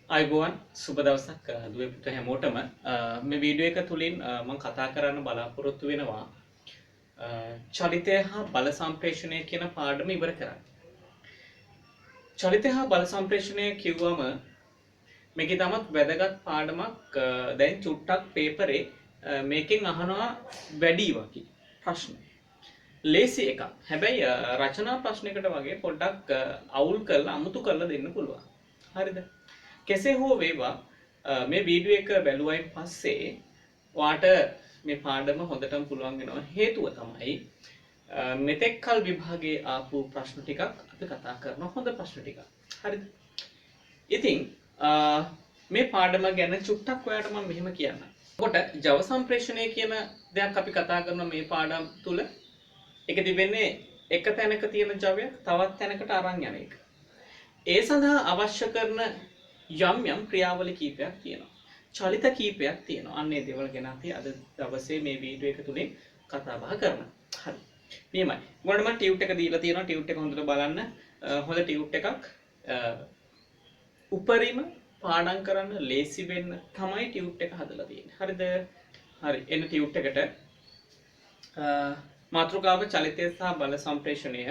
අයිබෝවන් සුබ දවසක් දුවේ පුත්‍ර හැමෝටම මේ වීඩියෝ එක තුලින් මම කතා කරන්න බලාපොරොත්තු වෙනවා චලිතය හා බල සම්ප්‍රේෂණය කියන පාඩම ඉවර කරන්න. චලිතය හා බල සම්ප්‍රේෂණය කිව්වම මේකේ තමත් වැදගත් පාඩමක් දැන් චුට්ටක් පේපරේ මේකෙන් අහනවා වැඩි වගේ ප්‍රශ්න. ලේසි එකක්. හැබැයි රචනා ප්‍රශ්නයකට වගේ පොඩ්ඩක් අවුල් කරලා අමුතු කරලා දෙන්න පුළුවන්. හරිද? කෙසේ හෝ වේවා මේ වීඩියෝ එක බැලුවයින් පස්සේ වාට මේ පාඩම හොඳටම පුළුවන් වෙනවා. හේතුව තමයි මෙතෙක් කල විභාගයේ ආපු ප්‍රශ්න ටිකක් අපි කතා කරන හොඳ ප්‍රශ්න ටිකක්. හරිද? ඉතින් මේ පාඩම ගැන චුට්ටක් ඔයාලට මම මෙහෙම කියන්නම්. කොට ජව සම්ප්‍රේෂණය කියන දෙයක් අපි කතා කරන මේ පාඩම් තුල ඒක තිබෙන්නේ එක තැනක තියෙන ජවයක් තවත් තැනකට අරන් යන එක. ඒ සඳහා අවශ්‍ය කරන යම් ක්‍රියාවලි කීපයක් තියෙනවා. චලිත කීපයක් තියෙනවා. අන්න ඒ දේවල් ගැන අපි අද දවසේ මේ වීඩියෝ එක තුලින් කතා බහ කරනවා. හරි. මෙහෙමයි. මොකද මම ටියුට් එක දීලා තියෙනවා. ටියුට් එක හොඳට බලන්න. හොඳ ටියුට් එකක් උපරිම පාඩම් කරන්න ලේසි වෙන්න තමයි ටියුට් එක හදලා තියෙන්නේ. හරිද? හරි. එන්න ටියුට් එකට මාතෘකාව චලිතය සහ බල සම්ප්‍රේෂණය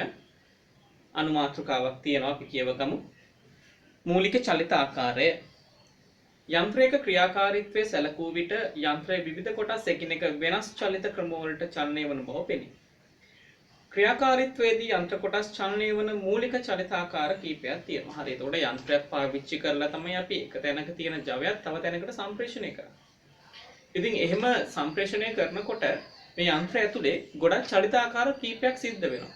අනුමාතෘකාවක් තියෙනවා. අපි කියවගමු. මූලික චලිත ආකාරය. යන්ත්‍රයක ක්‍රියාකාරීත්වය සැලකූ විට යන්ත්‍රයේ විවිධ කොටස් එකිනෙක වෙනස් චලිත ක්‍රමවලට චලනය වන බව පෙනේ. ක්‍රියාකාරීත්වයේදී යන්ත්‍ර කොටස් චලනය වන මූලික චලිත ආකාර කීපයක් තියෙනවා. හරි. එතකොට යන්ත්‍රයක් පාවිච්චි කරලා තමයි අපි එක තැනක තියෙන ජවයක් තව තැනකට සම්ප්‍රේෂණය කරන්නේ. ඉතින් එහෙම සම්ප්‍රේෂණය කරනකොට මේ යන්ත්‍රය ඇතුලේ ගොඩක් චලිත ආකාර කීපයක් සිද්ධ වෙනවා.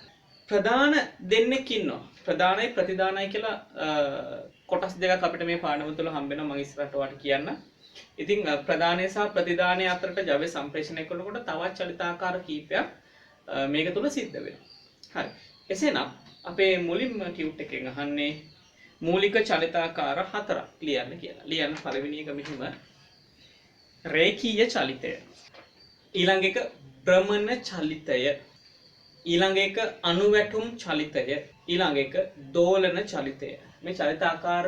ප්‍රධාන දෙන්නෙක් ඉන්නවා. ප්‍රධානයි ප්‍රතිදානයි කියලා කොටස් දෙකක් අපිට මේ පාඩම තුළ හම්බ වෙනවා. මම ඉස්සරහට ඔයාලට කියන්න. ඉතින් ප්‍රධානය සහ ප්‍රතිදානය අතරට ජවය සම්ප්‍රේෂණය කරනකොට තවත් චලිතාකාර කීපයක් මේක තුළ සිද්ධ වෙනවා. හරි. එසේනම් අපේ මුලින්ම ටියුට් එකෙන් අහන්නේ මූලික චලිතාකාර 4ක් ලියන්න කියලා. ලියන්න පළවෙනි එක මෙහිම රේඛීය චලිතය. ඊළඟ එක භ්‍රමණ චලිතය. ඊළඟ එක අනුවැටුම් චලිතය. ඊළඟ එක දෝලන චලිතය. මේ චලිත ආකාර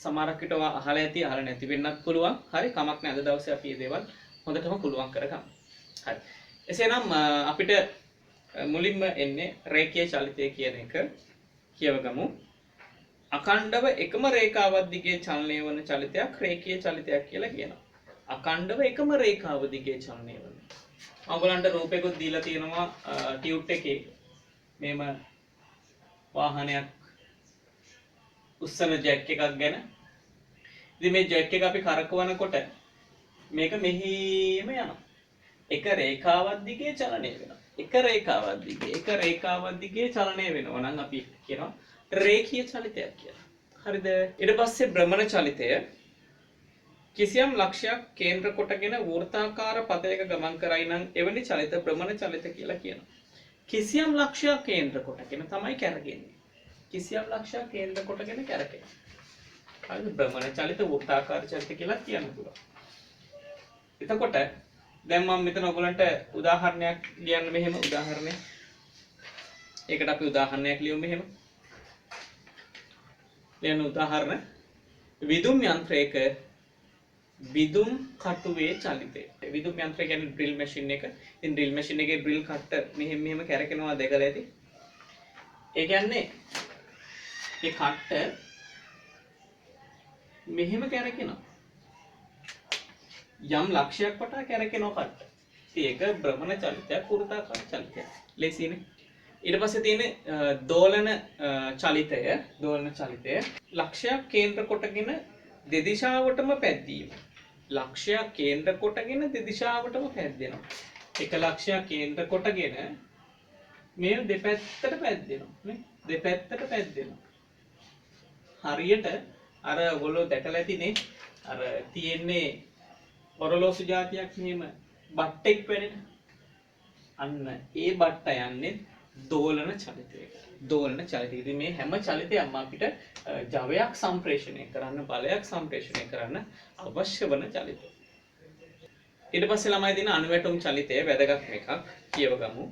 සමහරක් විට ඔයා අහලා ඇති අහලා නැති වෙන්නත් පුළුවන්. හරි, කමක් නැහැ. අද දවසේ අපි මේ දේවල් හොඳටම පුළුවන් කරගමු. හරි. එසේනම් අපිට මුලින්ම එන්නේ රේඛීය චලිතය කියන එක කියවගමු. අඛණ්ඩව එකම රේඛාවක් දිගේ චලනය වන චලිතයක් රේඛීය චලිතයක් කියලා කියනවා. අඛණ්ඩව එකම රේඛාව දිගේ චලනය වන. ඔයගොල්ලන්ට රූපයකුත් දීලා තියෙනවා ටියුට් එකේ. මේම වාහනයක් උස්සන ජැක් එකක් ගැන. ඉතින් මේ ජැක් එක අපි කරකවනකොට මේක මෙහිම යනවා. එක රේඛාවක් දිගේ චලනය වෙනවා. එක රේඛාවක් දිගේ චලනය වෙනවා නම් අපි කියනවා රේඛීය චලිතයක් කියලා. හරිද? ඊට පස්සේ භ්‍රමණ චලිතය කිසියම් ලක්ෂයක් කේන්ද්‍ර කොටගෙන වෘත්තාකාර පථයක ගමන් කරයි නම් එවැනි චලිත භ්‍රමණ චලිත කියලා කියනවා. කිසියම් ලක්ෂයක් කේන්ද්‍ර කොටගෙන තමයි කැරගෙන්නේ. කිසියම් ලක්ෂයක් කේන්ද්‍ර කොටගෙන කැරකෙනවා. හරිද? භ්‍රමණ චලිත වෘත්තාකාර චලිත කියලා කියන්න පුළුවන්. එතකොට දැන් මම මෙතන ඔයගලන්ට උදාහරණයක් ලියන්න මෙහෙම උදාහරණයක්. ඒකට අපි උදාහරණයක් ලියමු මෙහෙම. ලියන උදාහරණ විදුම් යන්ත්‍රයක විදුම් කටුවේ චලිතය. විදුම් යන්ත්‍රය කියන්නේ ඩ්‍රිල් මැෂින් එක. ඉතින් ඩ්‍රිල් මැෂින් එකේ ඩ්‍රිල් කට්ට මෙහෙම කැරකෙනවා දැකලා ඇති. ඒ කියන්නේ මේ කට්ට මෙහෙම කැරකෙනවා. යම් ලක්ෂයක් වටා කැරකෙනවා කට්ට. ඉතින් ඒක භ්‍රමණ චලිතයක් වෘත්තාකාර චලිතයක්. ලේසියිනේ. ඊට පස්සේ තියෙන්නේ දෝලන චලිතය. ලක්ෂයක් කේන්ද්‍ර කොටගෙන දෙදිශාවටම පැද්දීම. ලක්ෂයක් කේන්ද්‍ර කොටගෙන දෙදිශාවටම පැද්දෙනවා. එක ලක්ෂයක් කේන්ද්‍ර කොටගෙන මේ දෙපැත්තට පැද්දෙනවා නේ. දෙපැත්තට පැද්දෙනවා. හරියට අර ඔයගොල්ලෝ දැකලා ඇතිනේ අර තියෙන්නේ ඔරලෝසු જાතියක් මෙහෙම බට්ටෙක් වෙන්නේ. අන්න ඒ බට්ට යන්නේ දෝලන චලිතයකට. දෝලන චලිතය. ඉතින් මේ හැම චලිතයක්ම අපිට ජවයක් සම්ප්‍රේෂණය කරන්න, බලයක් සම්ප්‍රේෂණය කරන්න අවශ්‍ය වන චලිතය. ඊට පස්සේ ළමයි දින අනුවැටුම් චලිතය වැදගත් එකක් කියවගමු.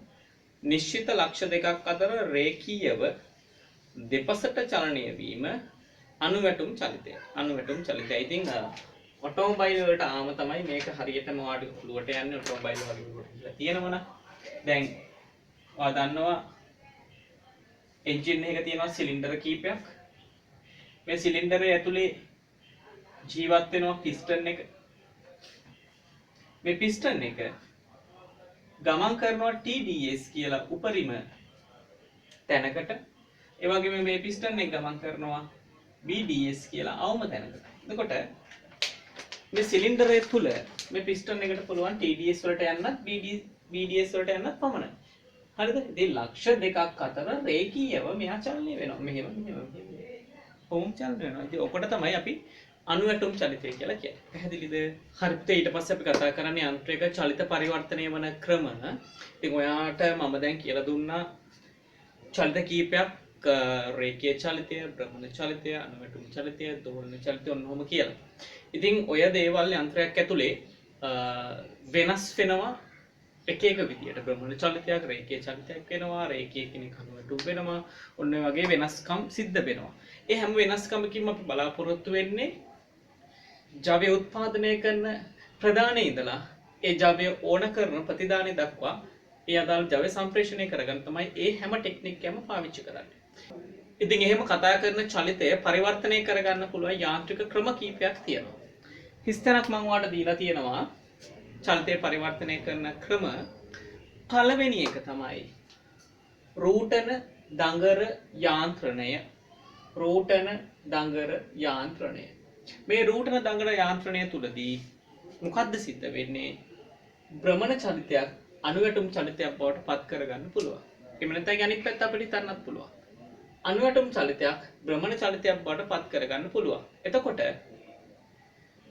නිශ්චිත ලක්ෂ දෙකක් අතර රේඛීයව දෙපසට චලනය වීම අනුවැටුම් චලිතය. අනුවැටුම් චලිතය. ඉතින් ඔටෝමොබයිල් වලට ආම තමයි මේක හරියටම ඔයාලට පුළුවට යන්නේ ඔටෝමොබයිල් වගේ වලට තියෙනවනම්. දැන් ඔයා දන්නවා එන්ජින් එක තියෙනවා සිලින්ඩර කීපයක්. මේ සිලින්ඩරේ ඇතුලේ ජීවත් වෙනවා පිස්ටන් එක. මේ පිස්ටන් එක ගමන් කරනවා TDS කියලා උපරිම තැනකට. ඒ වගේම මේ පිස්ටන් එක ගමන් කරනවා BDS කියලා අවම තැනකට. එතකොට මේ සිලින්ඩරය තුල මේ පිස්ටන් එකට පුළුවන් TDS වලට යන්නත් BDS වලට යන්නත් පමණයි. හරිද? ඉතින් ලක්ෂ දෙකක් අතර රේඛීයව මෙහා චලනය වෙනවා. මෙහෙම කොහොම චලනය වෙනවා. ඉතින් ඔකට තමයි අපි අනුවැටුම් චලිතය කියලා කියන්නේ. පැහැදිලිද? හරිද? ඊට පස්සේ අපි කතා කරන්නේ යන්ත්‍රයක චලිත පරිවර්තනය වන ක්‍රම. ඉතින් ඔයාට මම දැන් කියලා දුන්නා චලිත කීපයක් රේඛීය චලිතය, භ්‍රමණ චලිතය, අනුවැටුම් චලිතය, දෝලන චලිතය ඔන්නෝම කියලා. ඉතින් ඔය දේවල් යන්ත්‍රයක් ඇතුලේ වෙනස් වෙනවා එක එක විදියට. භ්‍රමණ චලිතයක්, රේඛීය චලිතයක් වෙනවා, රේඛීය කෙනෙක් අනුවැටුම් වෙනවා. ඔන්න ඔය වගේ වෙනස්කම් සිද්ධ වෙනවා. ඒ හැම වෙනස්කමකින්ම අපි බලාපොරොත්තු වෙන්නේ ජවය උත්පාදනය කරන ප්‍රධානයේ ඉඳලා ඒ ජවය ඕන කරන ප්‍රතිදානය දක්වා ඒ අදාළ ජවය සම්ප්‍රේෂණය කරගන්න තමයි ඒ හැම ටෙක්නික් එකම පාවිච්චි කරන්නේ. ඉතින් එහෙම කතා කරන චලිතය පරිවර්තනය කරගන්න පුළුවන් යාන්ත්‍රික ක්‍රම කීපයක් තියෙනවා. හිස්තැනක් මම ඔයාලට දීලා තියෙනවා චලිතය පරිවර්තනය කරන ක්‍රම. පළවෙනි එක තමයි රූටන දඟර යාන්ත්‍රණය. රූටන දඟර යාන්ත්‍රණය. මේ රූටන දඟර යාන්ත්‍රණය තුලදී මොකද්ද සිද්ධ වෙන්නේ? භ්‍රමණ චලිතයක් අනුවැටුම් චලිතයක් බවට පත් කරගන්න පුළුවන්. එහෙම නැත්නම් අනිත් පැත්ත අපිට හිතන්නත් පුළුවන්. අනුවැටුම් චලිතයක් භ්‍රමණ චලිතයක් බවට පත් කරගන්න පුළුවන්. එතකොට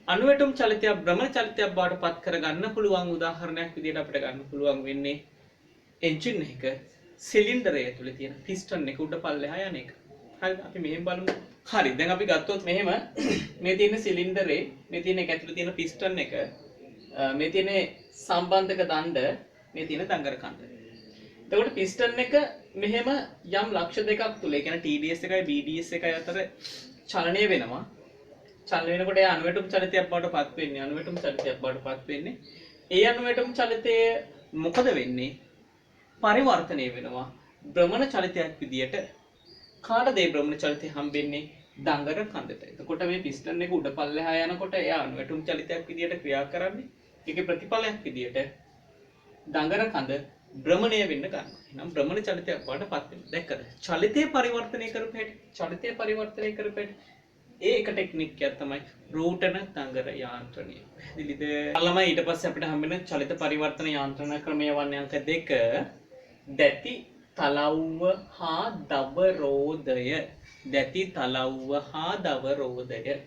අනුවැටුම් චලිතයක් භ්‍රමණ චලිතයක් බවට පත් කරගන්න පුළුවන් උදාහරණයක් විදිහට අපිට ගන්න පුළුවන් වෙන්නේ එන්ජින් එක සිලින්ඩරය ඇතුලේ තියෙන පිස්ටන් එක උඩ පල්ලෙහා යන එක. හරිද? අපි මෙහෙම බලමු. හරි. දැන් අපි ගත්තොත් මෙහෙම මේ තියෙන සිලින්ඩරේ මේ තියෙන එක ඇතුලේ තියෙන පිස්ටන් එක මේ තියෙන සම්බන්ධක දණ්ඩ මේ තියෙන දඟර කන්ද. එතකොට පිස්ටන් එක මෙහෙම යම් ලක්ෂ දෙකක් තුල ඒ කියන්නේ TDS එකයි BDS එකයි අතර චලනය වෙනවා. චලනය වෙනකොට ඒ අනුවැටුම් චලිතයක් බවට පත් වෙන්නේ. අනුවැටුම් චලිතයක් බවට පත් වෙන්නේ. ඒ අනුවැටුම් චලිතය මොකද වෙන්නේ? පරිවර්තනය වෙනවා. භ්‍රමණ චලිතයක් විදියට කාටද ඒ භ්‍රමණ චලිතය හම්බෙන්නේ? දඟර කන්දට. එතකොට මේ පිස්ටන් එක උඩ පල්ලෙහා යනකොට ඒ අනුවැටුම් චලිතයක් විදියට ක්‍රියා කරන්නේ. ඒකේ ප්‍රතිඵලයක් විදියට දඟර කඳ භ්‍රමණය වෙන්න ගන්නවා. එහෙනම් භ්‍රමණ චලිතයක් වඩ පත් වෙනවා. දැක්කද? චලිතය පරිවර්තනය කරපු හැටි. චලිතය පරිවර්තනය කරපු හැටි. ඒ එක ටෙක්නික් එකක් තමයි රූටන දඟර යාන්ත්‍රණය. පැහැදිලිද? ළමයි ඊට පස්සේ අපිට හම්බෙන චලිත පරිවර්තන යාන්ත්‍රණ ක්‍රමය වන්නේ අංක 2. දැති තලව්ව හා දවරෝධය. දැති තලව්ව හා දවරෝධය.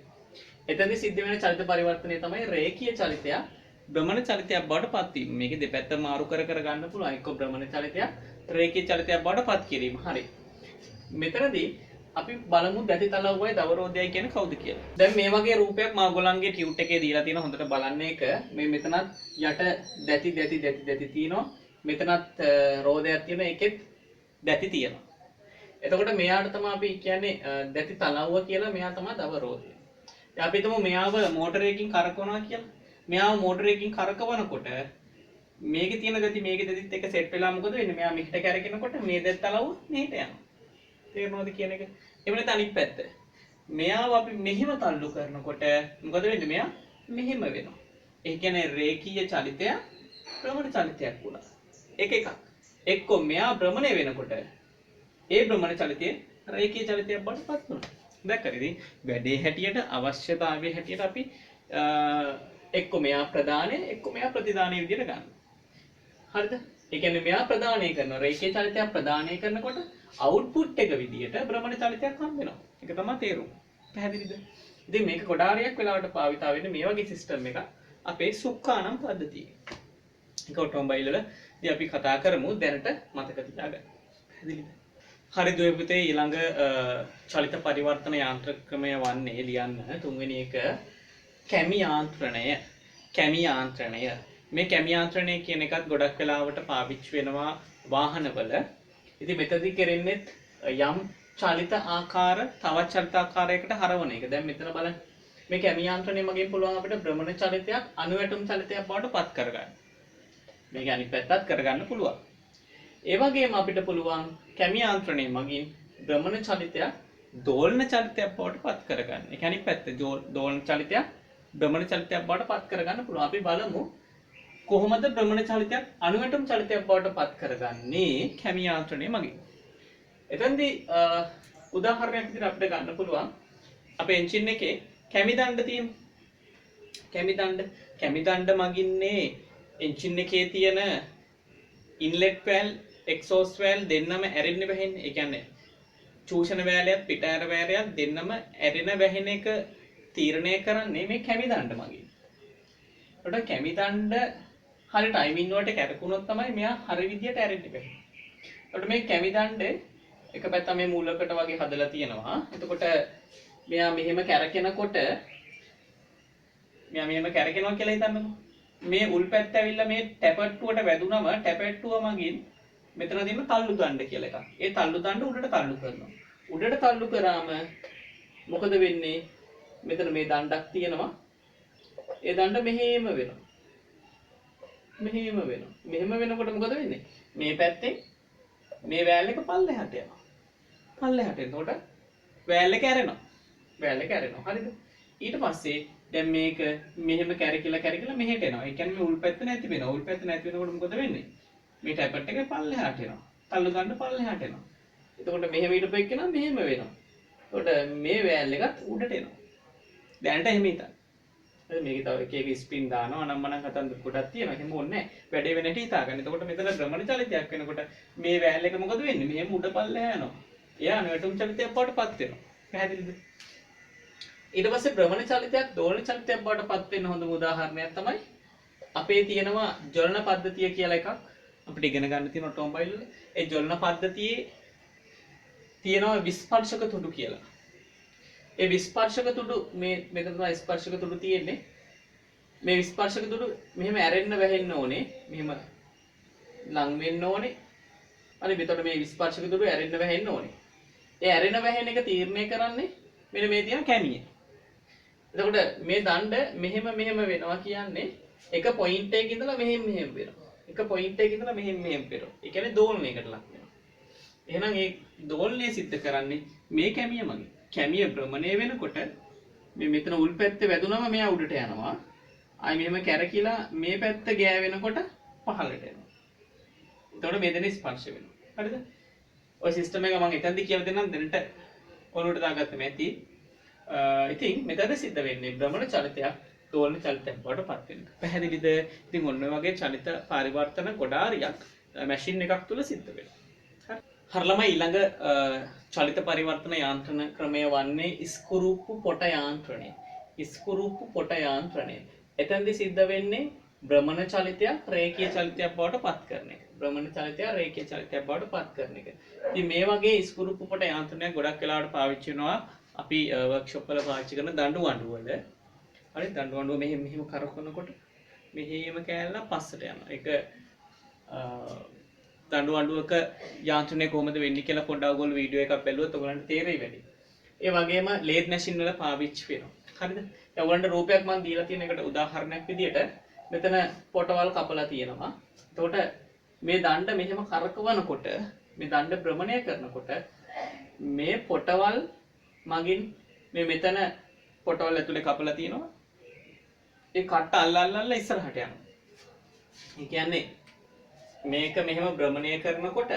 එතනදි සිද්ධ වෙන චලිත පරිවර්තනය තමයි රේඛීය චලිතයක් භ්‍රමණ චලිතයක් බවට පත් වීම. මේකේ දෙපැත්ත මාරු කර ගන්න පුළුවන්. එක්ක භ්‍රමණ චලිතයක් රේඛීය චලිතයක් බවට පත් කිරීම. හරි. මෙතනදී අපි බලමු දැති තලව්වයි දවරෝධයයි කියන්නේ කවුද කියලා. දැන් මේ වගේ රූපයක් මා ඔයගොල්ලන්ගේ ටියුට් එකේ දීලා තියෙනවා. හොඳට බලන්න එක. මේ මෙතනත් යට දැති තියෙනවා. මෙතනත් රෝධයක් තියෙනවා. ඒකෙත් දැති තියෙනවා. එතකොට මෙයාට තමයි අපි කියන්නේ දැති තලව්ව කියලා. මෙයා තමයි දවරෝධය. දැන් අපි හිතමු මෙයාව මෝටරයකින් කරකවනවා කියලා. මෙයාව මෝටරයකින් කරකවනකොට මේකේ තියෙන දැති මේකේ දැතිත් එක සෙට් වෙලා මොකද වෙන්නේ? මෙයා මෙහෙට කැරකෙනකොට මේ දැත් තලව්ව මෙහෙට යනවා. තේරෙනවද කියන එක? එහෙම නැත්නම් අනිත් පැත්ත. මෙයාව අපි මෙහෙම තල්ලු කරනකොට මොකද වෙන්නේ? මෙයා මෙහෙම වෙනවා. ඒ කියන්නේ රේඛීය චලිතය භ්‍රමණ චලිතයක් වුණා. එක එකක්. එක්කෝ මෙයා භ්‍රමණය වෙනකොට ඒ භ්‍රමණ චලිතය රේඛීය චලිතයක් බවට පත් වෙනවා. දැක්කද? ඉතින් වැඩේ හැටියට අවශ්‍යතාවයේ හැටියට අපි එක්කෝ මෙයා ප්‍රදානය එක්කෝ මෙයා ප්‍රතිදානය විදිහට ගන්න. හරිද? ඒ කියන්නේ මෙයා ප්‍රදානය කරනවා. රේඛීය චලිතයක් ප්‍රදානය කරනකොට අවුට්පුට් එක විදියට භ්‍රමණ චලිතයක් හම්බ වෙනවා. ඒක තමයි තේරුම. පැහැදිලිද? ඉතින් මේක ගොඩාරියක් වෙලාවට භාවිතා වෙන්නේ මේ වගේ සිස්ටම් එකක් අපේ සුක්කානම් පද්ධතියේ. ඒක ඔටෝමොබයිල් වල ඉතින් අපි කතා කරමු දැනට මතක තියාගන්න. පැහැදිලිද? හරි දුවේ පුතේ ඊළඟ චලිත පරිවර්තන යාන්ත්‍ර ක්‍රමය වන්නේ ලියන්න තුන්වෙනි එක කැමි යාන්ත්‍රණය. කැමි යාන්ත්‍රණය. මේ කැමි යාන්ත්‍රණය කියන එකත් ගොඩක් වෙලාවට පාවිච්චි වෙනවා වාහනවල. ඉතින් මෙතනදී කරන්නේ යම් චලිත ආකාර තවත් චලිත ආකාරයකට හරවන එක. දැන් මෙතන බලන්න. මේ කැමි යාන්ත්‍රණය මගින් පුළුවන් අපිට භ්‍රමණ චලිතයක් අණුවැටුම් චලිතයක් බවට පත් කරගන්න. මේක අනිත් පැත්තත් කරගන්න පුළුවන්. ඒ වගේම අපිට පුළුවන් කැමි යාන්ත්‍රණය මගින් භ්‍රමණ චලිතයක් දෝලන චලිතයක් බවට පත් කරගන්න. ඒ කියන්නේ පැත්ත දෝලන චලිතයක් භ්‍රමණ චලිතයක් බවට පත් කරගන්න පුළුවන්. අපි බලමු කොහොමද භ්‍රමණ චලිතයක් අණුවැටුම් චලිතයක් බවට පත් කරගන්නේ කැමි යාන්ත්‍රණය මගින්. එතෙන්දී උදාහරණයක් විදිහට අපිට ගන්න පුළුවන් අපේ එන්ජින් එකේ කැමි දණ්ඩ තියෙනවා. කැමි දණ්ඩ මගින්නේ එන්ජින් එකේ තියෙන ඉන්ලෙට් වැල්ව් එක්සෝස්ට් වැල්ව් දෙන්නම ඇරෙන්න වැහෙන්නේ. ඒ කියන්නේ චූෂණ වෑලයත් පිට ඇර වෑලයත් දෙන්නම ඇරෙන වැහෙන එක තීරණය කරන්නේ මේ කැමි දණ්ඩ මගින්. ඒකට කැමි දණ්ඩ හරි ටයිමින් වලට කැරකුණොත් තමයි මෙයා හරි විදියට ඇරෙන්න බැහැ. ඒකට මේ කැමි දණ්ඩ එක පැත්තක් මේ මූලකට වගේ හදලා තියෙනවා. එතකොට මෙයා මෙහෙම කැරකෙනකොට මෙයා මෙහෙම කැරකෙනවා කියලා හිතන්නකෝ. මේ උල් පැත්ත ඇවිල්ලා මේ ටැපට්ටුවට වැදුනම ටැපට්ටුව මගින් මෙතන තියෙන තල්ලු දණ්ඩ කියලා එකක්. ඒ තල්ලු දණ්ඩ උඩට තල්ලු කරනවා. උඩට තල්ලු කරාම මොකද වෙන්නේ? මෙතන මේ දණ්ඩක් තියෙනවා. ඒ දණ්ඩ මෙහෙම වෙනවා. මෙහෙම වෙනකොට මොකද වෙන්නේ? මේ පැත්තේ මේ වෑල් එක පල්ලෙහාට යනවා. පල්ලෙහාට එනකොට වෑල් එක ඇරෙනවා. හරිද? ඊට පස්සේ දැන් මේක මෙහෙම කැරකිලා මෙහෙට එනවා. ඒ කියන්නේ මේ උල් පැත්ත නැති වෙනවා. උල් පැත්ත නැති වෙනකොට මොකද වෙන්නේ? මේ ටැපට් එක පල්ලෙහාට එනවා. තල්ලු ගන්න පල්ලෙහාට එනවා. එතකොට මෙහෙම ඊට පෙක්කනවා මෙහෙම වෙනවා. එතකොට මේ වෑල් එකත් උඩට එනවා. දැනට එහෙම හිතන්න. හරි මේක තව එක එක ස්පින් දානවා නම් මනම් කතන්දර ගොඩක් තියෙනවා. එහෙම ඕනේ නැහැ. වැඩේ වෙන හැටි හිතාගන්න. එතකොට මෙතන භ්‍රමණ චලිතයක් වෙනකොට මේ වෑල් එක මොකද වෙන්නේ? මෙහෙම උඩ පල්ලෙහා යනවා. එයා අණුවැටුම් චලිතයක් බවට පත් වෙනවා. පැහැදිලිද? ඊට පස්සේ භ්‍රමණ චලිතයක් දෝලන චලිතයක් බවට පත් වෙන්න හොඳම උදාහරණයක් තමයි අපේ තියෙනවා ජොලන පද්ධතිය කියලා එකක් අපිට ඉගෙන ගන්න තියෙන ඔටෝමොබයිල් වල. ඒ ජොලන පද්ධතියේ තියෙනවා විස්පර්ශක තුඩු කියලා. ඒ විස්පර්ශක තුඩු මෙතන තමයි ස්පර්ශක තුඩු තියෙන්නේ. මේ විස්පර්ශක තුඩු මෙහෙම ඇරෙන්න වැහෙන්න ඕනේ. මෙහෙම ලං වෙන්න ඕනේ. හරි මෙතකොට මේ විස්පර්ශක තුඩු ඇරෙන්න වැහෙන්න ඕනේ. ඒ ඇරෙන වැහෙන එක තීරණය කරන්නේ මෙන්න මේ තියෙන කැමිය. එතකොට මේ දණ්ඩ මෙහෙම වෙනවා කියන්නේ එක පොයින්ට් එකක ඉඳලා මෙහෙම වෙනවා. එක පොයින්ට් එකක ඉඳලා මෙහෙම වෙනවා. ඒ කියන්නේ දෝලනයකට ලක් වෙනවා. එහෙනම් මේ දෝලනය සිද්ධ කරන්නේ මේ කැමිය මගින්. කැමිය භ්‍රමණය වෙනකොට මේ මෙතන උල් පැත්තේ වැදුනම මෙයා උඩට යනවා. ආයි මෙහෙම කැරකිලා මේ පැත්ත ගෑවෙනකොට පහළට එනවා. එතකොට මේ දෙන ස්පර්ශ වෙනවා. හරිද? ඔය සිස්ටම් එක මම එතනදී කියලා දෙන්නම් දැනට ඔලුවට දාගත්ත මැති. ඉතින් මෙතන සිද්ධ වෙන්නේ භ්‍රමණ චලිතයක් දෝලන චලිතයක් බවට පත් වෙන එක. පැහැදිලිද? ඉතින් ඔන්න ඔය වගේ චලිත පරිවර්තන ගොඩාරියක් මැෂින් එකක් තුල සිද්ධ වෙනවා. හරි. හරියම ඊළඟ චලිත පරිවර්තන යාන්ත්‍රණ ක්‍රමය වන්නේ ස්කුරුප්පු පොට යාන්ත්‍රණය. ස්කුරුප්පු පොට යාන්ත්‍රණය. එතෙන්දී සිද්ධ වෙන්නේ භ්‍රමණ චලිතයක් රේඛීය චලිතයක් බවට පත් කරන එක. භ්‍රමණ චලිතය රේඛීය චලිතයක් බවට පත් කරන එක. ඉතින් මේ වගේ ස්කුරුප්පු පොට යාන්ත්‍රණයක් ගොඩක් වෙලාවට පාවිච්චි වෙනවා අපි වර්ක්ෂොප් වල පාවිච්චි කරන දඬු වඬු වල. හරි දඬු වඬුව මෙහෙම කරකවනකොට මෙහෙම කෑල්ල පස්සට යනවා. ඒක දඬු වඬුවක යාන්ත්‍රණය කොහොමද වෙන්නේ කියලා පොඩ්ඩක් ඔයගොල්ලෝ වීඩියෝ එකක් බැලුවොත් ඔයගොල්ලන්ට තේරෙයි වැඩි. ඒ වගේම ලේත් මැෂින් වල පාවිච්චි වෙනවා. හරිද? දැන් ඔයගොල්ලන්ට රූපයක් මම දීලා තියෙන එකට උදාහරණයක් විදියට මෙතන පොටවල් කපලා තියෙනවා. එතකොට මේ දණ්ඩ මෙහෙම කරකවනකොට මේ දණ්ඩ භ්‍රමණය කරනකොට මේ පොටවල් මගින් මේ මෙතන පොටවල් ඇතුලේ කපලා තියෙනවා. ඒ කට්ට අල්ලල්ලා ඉස්සරහට යනවා. ඒ කියන්නේ මේක මෙහෙම භ්‍රමණය කරනකොට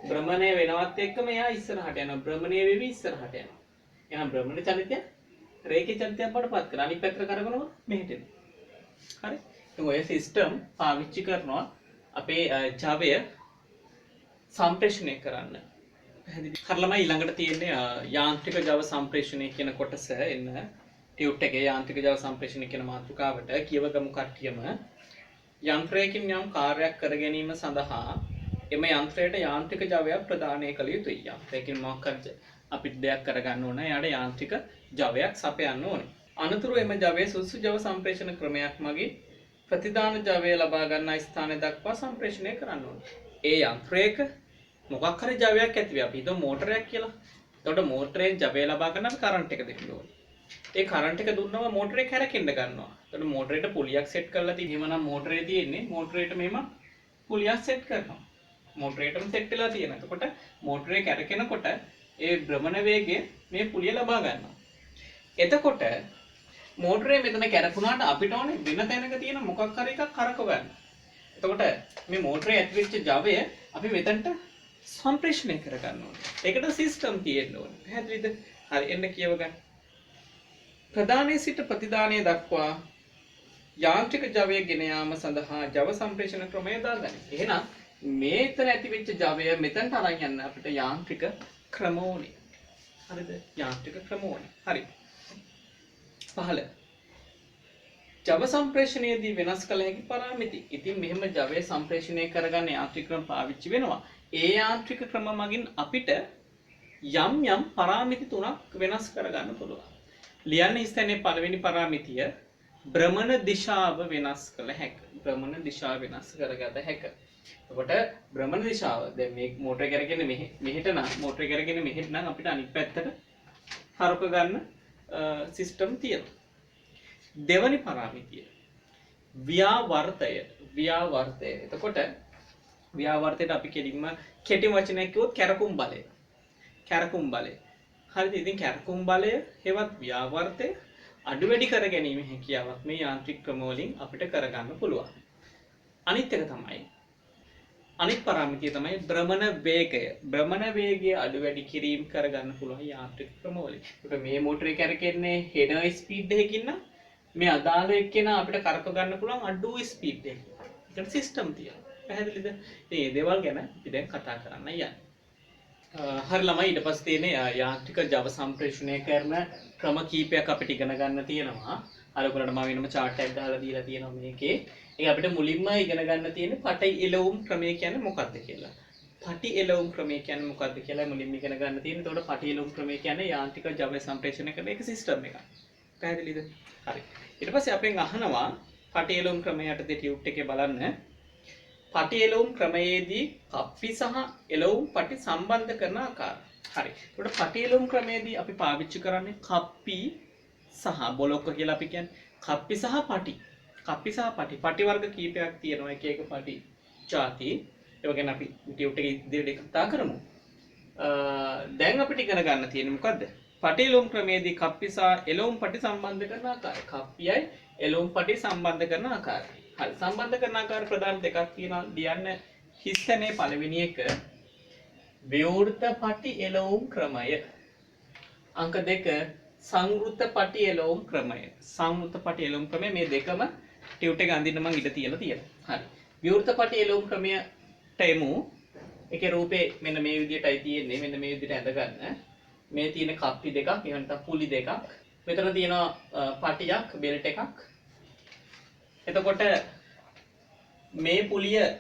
භ්‍රමණය වෙනවත් එක්කම එයා ඉස්සරහට යනවා. භ්‍රමණය වෙවි ඉස්සරහට යනවා. එහෙනම් භ්‍රමණ චලිතය රේඛීය චලිතයක් බවට පත් කරලා අනිත් පැත්තට කරගෙනම මෙහෙට එනවා. හරි? ඉතින් ඔය සිස්ටම් පාවිච්චි කරනවා අපේ ජවය සම්ප්‍රේෂණය කරන්න. හරියම ඊළඟට තියෙන්නේ යාන්ත්‍රික ජව සම්ප්‍රේෂණය කියන කොටස එන්න ටියුට් එකේ යාන්ත්‍රික ජව සම්ප්‍රේෂණය කියන මාතෘකාවට කියවගමු කට්ටියම. යන්ත්‍රයකින් යම් කාර්යයක් කර ගැනීම සඳහා එම යන්ත්‍රයට යාන්ත්‍රික ජවයක් ප්‍රදානය කළ යුතුයි. යන්ත්‍රයකින් මොකක් හරි අපිට දෙයක් කරගන්න ඕන එයාට යාන්ත්‍රික ජවයක් සපයන්න ඕනේ. අනතුරු එම ජවයේ සුදුසු ජව සම්ප්‍රේෂණ ක්‍රමයක් මගින් ප්‍රතිදාන ජවය ලබා ගන්නා ස්ථානය දක්වා සම්ප්‍රේෂණය කරන්න ඕනේ. ඒ යන්ත්‍රයක මොකක් හරි ජවයක් ඇති වෙයි. අපි හිතමු මෝටරයක් කියලා. එතකොට මෝටරයෙන් ජවය ලබා ගන්න අපි කරන්ට් එක දෙන්න ඕනේ. ඒ කරන්ට් එක දුන්නම මෝටරේ කැරකෙන්න ගන්නවා. එතකොට මෝටරේට පුලියක් සෙට් කරලා තියෙනවා නම් මෝටරේ තියෙන්නේ මෝටරේට මෙහෙම පුලියක් සෙට් කරනවා. මෝටරේටම සෙට් වෙලා තියෙනවා. එතකොට මෝටරේ කැරකෙනකොට ඒ භ්‍රමණ වේගය මේ පුලිය ලබා ගන්නවා. එතකොට මෝටරේ මෙතන කැරකුණාට අපිට ඕනේ වෙන තැනක තියෙන මොකක් හරි එකක් කරකව ගන්න. එතකොට මේ මෝටරේ ඇතුළේ වෙච්ච ජවය අපි මෙතනට සම්ප්‍රේෂණය කර ගන්න ඕනේ. ඒකට සිස්ටම් තියෙන්න ඕනේ. පැහැදිලිද? හරි එන්න කියව ගන්න. ප්‍රධානයේ සිට ප්‍රතිදානයේ දක්වා යාන්ත්‍රික ජවය ගෙන යාම සඳහා ජව සම්ප්‍රේෂණ ක්‍රමය දාගන්න. එහෙනම් මේතන ඇති වෙච්ච ජවය මෙතනට අරන් යන්න අපිට යාන්ත්‍රික ක්‍රම ඕනේ. හරිද? යාන්ත්‍රික ක්‍රම ඕනේ. හරි. 15 ජව සම්ප්‍රේෂණයේදී වෙනස් කළ හැකි පාරාමිති. ඉතින් මෙහෙම ජවය සම්ප්‍රේෂණය කරගන්න යාන්ත්‍රික ක්‍රම පාවිච්චි වෙනවා. ඒ යාන්ත්‍රික ක්‍රම මගින් අපිට යම් යම් පාරාමිති තුනක් වෙනස් කරගන්න පුළුවන්. ලියන්න ඉස්සෙල්ලා පළවෙනි පාරාමිතිය භ්‍රමණ දිශාව වෙනස් කළ හැක. භ්‍රමණ දිශාව වෙනස් කරගත හැක. එතකොට භ්‍රමණ දිශාව දැන් මේ මෝටරේ කරගෙන මෙහෙට නම් මෝටරේ කරගෙන මෙහෙට නම් අපිට අනිත් පැත්තට හරක ගන්න සිස්ටම් තියෙනවා. දෙවනි පාරාමිතිය ව්‍යාවර්තය. එතකොට ව්‍යාවර්තයට අපි කෙලින්ම කෙටි වචනයක් කිව්වොත් කැරකුම් බලය. හරිද? ඉතින් කැරකුම් බලය හෙවත් ව්‍යාවර්තය අඩු වැඩි කර ගැනීම හැකියාවක් මේ යාන්ත්‍රික ක්‍රම වලින් අපිට කරගන්න පුළුවන්. අනිත් එක තමයි අනිත් පාරාමිතිය තමයි භ්‍රමණ වේගය. භ්‍රමණ වේගය අඩු වැඩි කිරීම කරගන්න පුළුවන් යාන්ත්‍රික ක්‍රම වලින්. ඒක මේ මෝටරේ කරකෙන්නේ හෙන ස්පීඩ් එකකින් නම් මේ අදාළ එක්කෙනා අපිට කරක ගන්න පුළුවන් අඩු ස්පීඩ් එකකින්. ඒකට සිස්ටම් තියෙනවා. පැහැදිලිද? ඉතින් මේ දේවල් ගැන අපි දැන් කතා කරන්න යන්නේ. හරි ළමයි ඊට පස්සේ තියෙන යාන්ත්‍රික ජව සම්ප්‍රේෂණය කරන ක්‍රම කීපයක් අපිට ඉගෙන ගන්න තියෙනවා. අර ඔයගොල්ලන්ට මම වෙනම chart එකක් ගහලා දීලා තියෙනවා මේකේ. ඒක අපිට මුලින්ම ඉගෙන ගන්න තියෙන්නේ පටි එළවුම් ක්‍රමය කියන්නේ මොකක්ද කියලා. පටි එළවුම් ක්‍රමය කියන්නේ මොකක්ද කියලා මුලින්ම ඉගෙන ගන්න තියෙන්නේ. එතකොට පටි එළවුම් ක්‍රමය කියන්නේ යාන්ත්‍රික ජව සම්ප්‍රේෂණය කරන එක සිස්ටම් එකක්. පැහැදිලිද? හරි. ඊට පස්සේ අපෙන් අහනවා පටි එළවුම් ක්‍රමය යටතේ ටියුට් එකේ බලන්න පටි එළවුම් ක්‍රමයේදී කප්පි සහ එළවුම් පටි සම්බන්ධ කරන ආකාරය. හරි. ඒකට පටි එළවුම් ක්‍රමයේදී අපි පාවිච්චි කරන්නේ කප්පි සහ බොලොක්ක කියලා අපි කියන්නේ කප්පි සහ පටි. කප්පි සහ පටි. පටි වර්ග කීපයක් තියෙනවා. එක එක පටි ಜಾති. ඒක ගැන අපි ටියුට් එකේ ඉදිරියට කතා කරමු. දැන් අපිට ඉගෙන ගන්න තියෙන්නේ මොකද්ද? පටි එළවුම් ක්‍රමයේදී කප්පි සහ එළවුම් පටි සම්බන්ධ කරන ආකාරය. කප්පියයි එළවුම් පටි සම්බන්ධ කරන ආකාරය. හරි. සම්බන්ධ කරන ආකාර ප්‍රධාන දෙකක් තියෙනවා. ලියන්න හිස්තනේ පළවෙනි එක විවෘත පටි එළවුම් ක්‍රමය. අංක 2 සංවෘත පටි එළවුම් ක්‍රමය. සංවෘත පටි එළවුම් ක්‍රමය මේ දෙකම ටියුට් එක අඳින්න මම ඉඩ තියලා තියෙනවා. හරි. විවෘත පටි එළවුම් ක්‍රමයට එමු. ඒකේ රූපේ මෙන්න මේ විදිහටයි තියෙන්නේ. මෙන්න මේ විදිහට ඇඳ ගන්න. මේ තියෙන කප්පි දෙකක්, එහෙම නැත්නම් පුලි දෙකක්. මෙතන තියෙනවා පටියක්, බෙල්ට් එකක්. එතකොට මේ පුලිය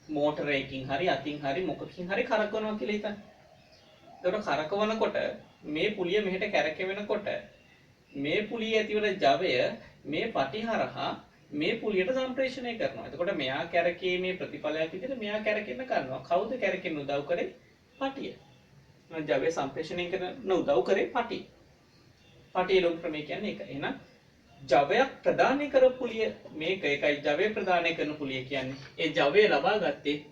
මෝටරයකින් හරි අතින් හරි මොකකින් හරි කරකවනවා කියලා හිතන්න. එතකොට කරකවනකොට මේ පුලිය මෙහෙට කැරකෙවෙනකොට මේ පුලිය ඇතිවන ජවය මේ පටි හරහා මේ පුලියට සම්ප්‍රේෂණය කරනවා. එතකොට මෙයා කැරකීමේ ප්‍රතිඵලයක් විදිහට මෙයා කැරකෙන්න කරනවා. කවුද කැරකෙන්න උදව් කරේ? පටිය. ජවය සම්ප්‍රේෂණය කරන උදව් කරේ පටි. පටි එළවුම් ක්‍රමය කියන්නේ ඒක. එහෙනම් ජවයක් ප්‍රදානය කර පුලිය මේක ඒකයි ජවය ප්‍රදානය කරන පුලිය කියන්නේ. ඒ ජවය ලබා ගත්තේ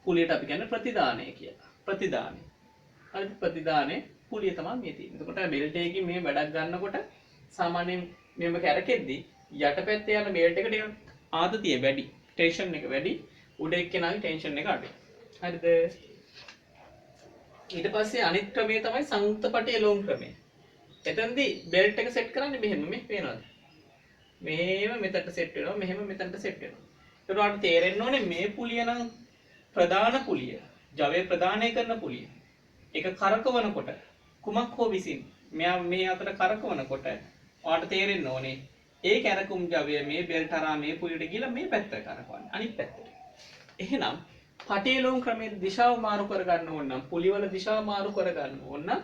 පුලියට අපි කියන්නේ ප්‍රතිදානය කියලා. ප්‍රතිදානය. හරි ප්‍රතිදානය පුලිය තමයි මේ තියෙන්නේ. එතකොට බෙල්ට් එකකින් මේ වැඩක් ගන්නකොට සාමාන්‍යයෙන් මෙහෙම කැරකෙද්දි යටපැත්තේ යන බෙල්ට් එක ටිකක් ආතතිය වැඩි. ටෙන්ෂන් එක වැඩි. උඩ එක්කෙනාගේ ටෙන්ෂන් එක අඩුයි. හරිද? ඊට පස්සේ අනිත් ක්‍රමය තමයි සංයුක්ත පටි එළවුම් ක්‍රමය. එතනදී බෙල්ට් එක සෙට් කරන්නේ මෙහෙම මේ පේනවද? මෙහෙම මෙතනට සෙට් වෙනවා මෙහෙම මෙතනට සෙට් වෙනවා. ඒකට ඔයාලට තේරෙන්න ඕනේ මේ පුලිය නම් ප්‍රධාන පුලිය, ජවය ප්‍රදානය කරන පුලිය. ඒක කරකවනකොට කුමක් හෝ විසින් මෙයා මේ අතර කරකවනකොට ඔයාලට තේරෙන්න ඕනේ ඒ කැරකුම් ජවය මේ බෙල්ට් හරහා මේ පුලියට ගිහලා මේ පැත්තට කරකවන්නේ අනිත් පැත්තට. එහෙනම් පටි එළවුම් ක්‍රමයේ දිශාව මාරු කර ගන්න ඕන නම් පුලිවල දිශාව මාරු කර ගන්න ඕන නම්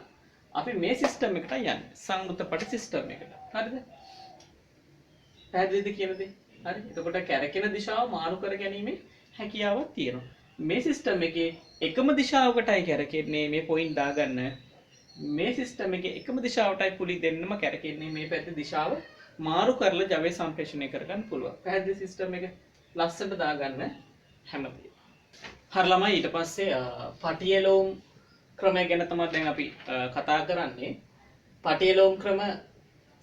අපි මේ සිස්ටම් එකට යන්නේ සංවෘත පටි සිස්ටම් එකට. හරිද? පැහැදිලිද කියන දේ? හරි. එතකොට කැරකෙන දිශාව මාරු කර ගැනීමේ හැකියාවක් තියෙනවා. මේ සිස්ටම් එකේ එකම දිශාවකටයි කැරකෙන්නේ මේ පොයින්ට් දාගන්න. මේ සිස්ටම් එකේ එකම දිශාවටයි පුලි දෙන්නම කැරකෙන්නේ මේ පැත්තේ දිශාව මාරු කරලා ජවය සම්ප්‍රේෂණය කරගන්න පුළුවන්. පැහැදිලි සිස්ටම් එක ලස්සනට දාගන්න හැමතිස්සෙම. හරි ළමයි ඊට පස්සේ පටියලෝම් ක්‍රමය ගැන තමයි දැන් අපි කතා කරන්නේ. පටියලෝම් ක්‍රම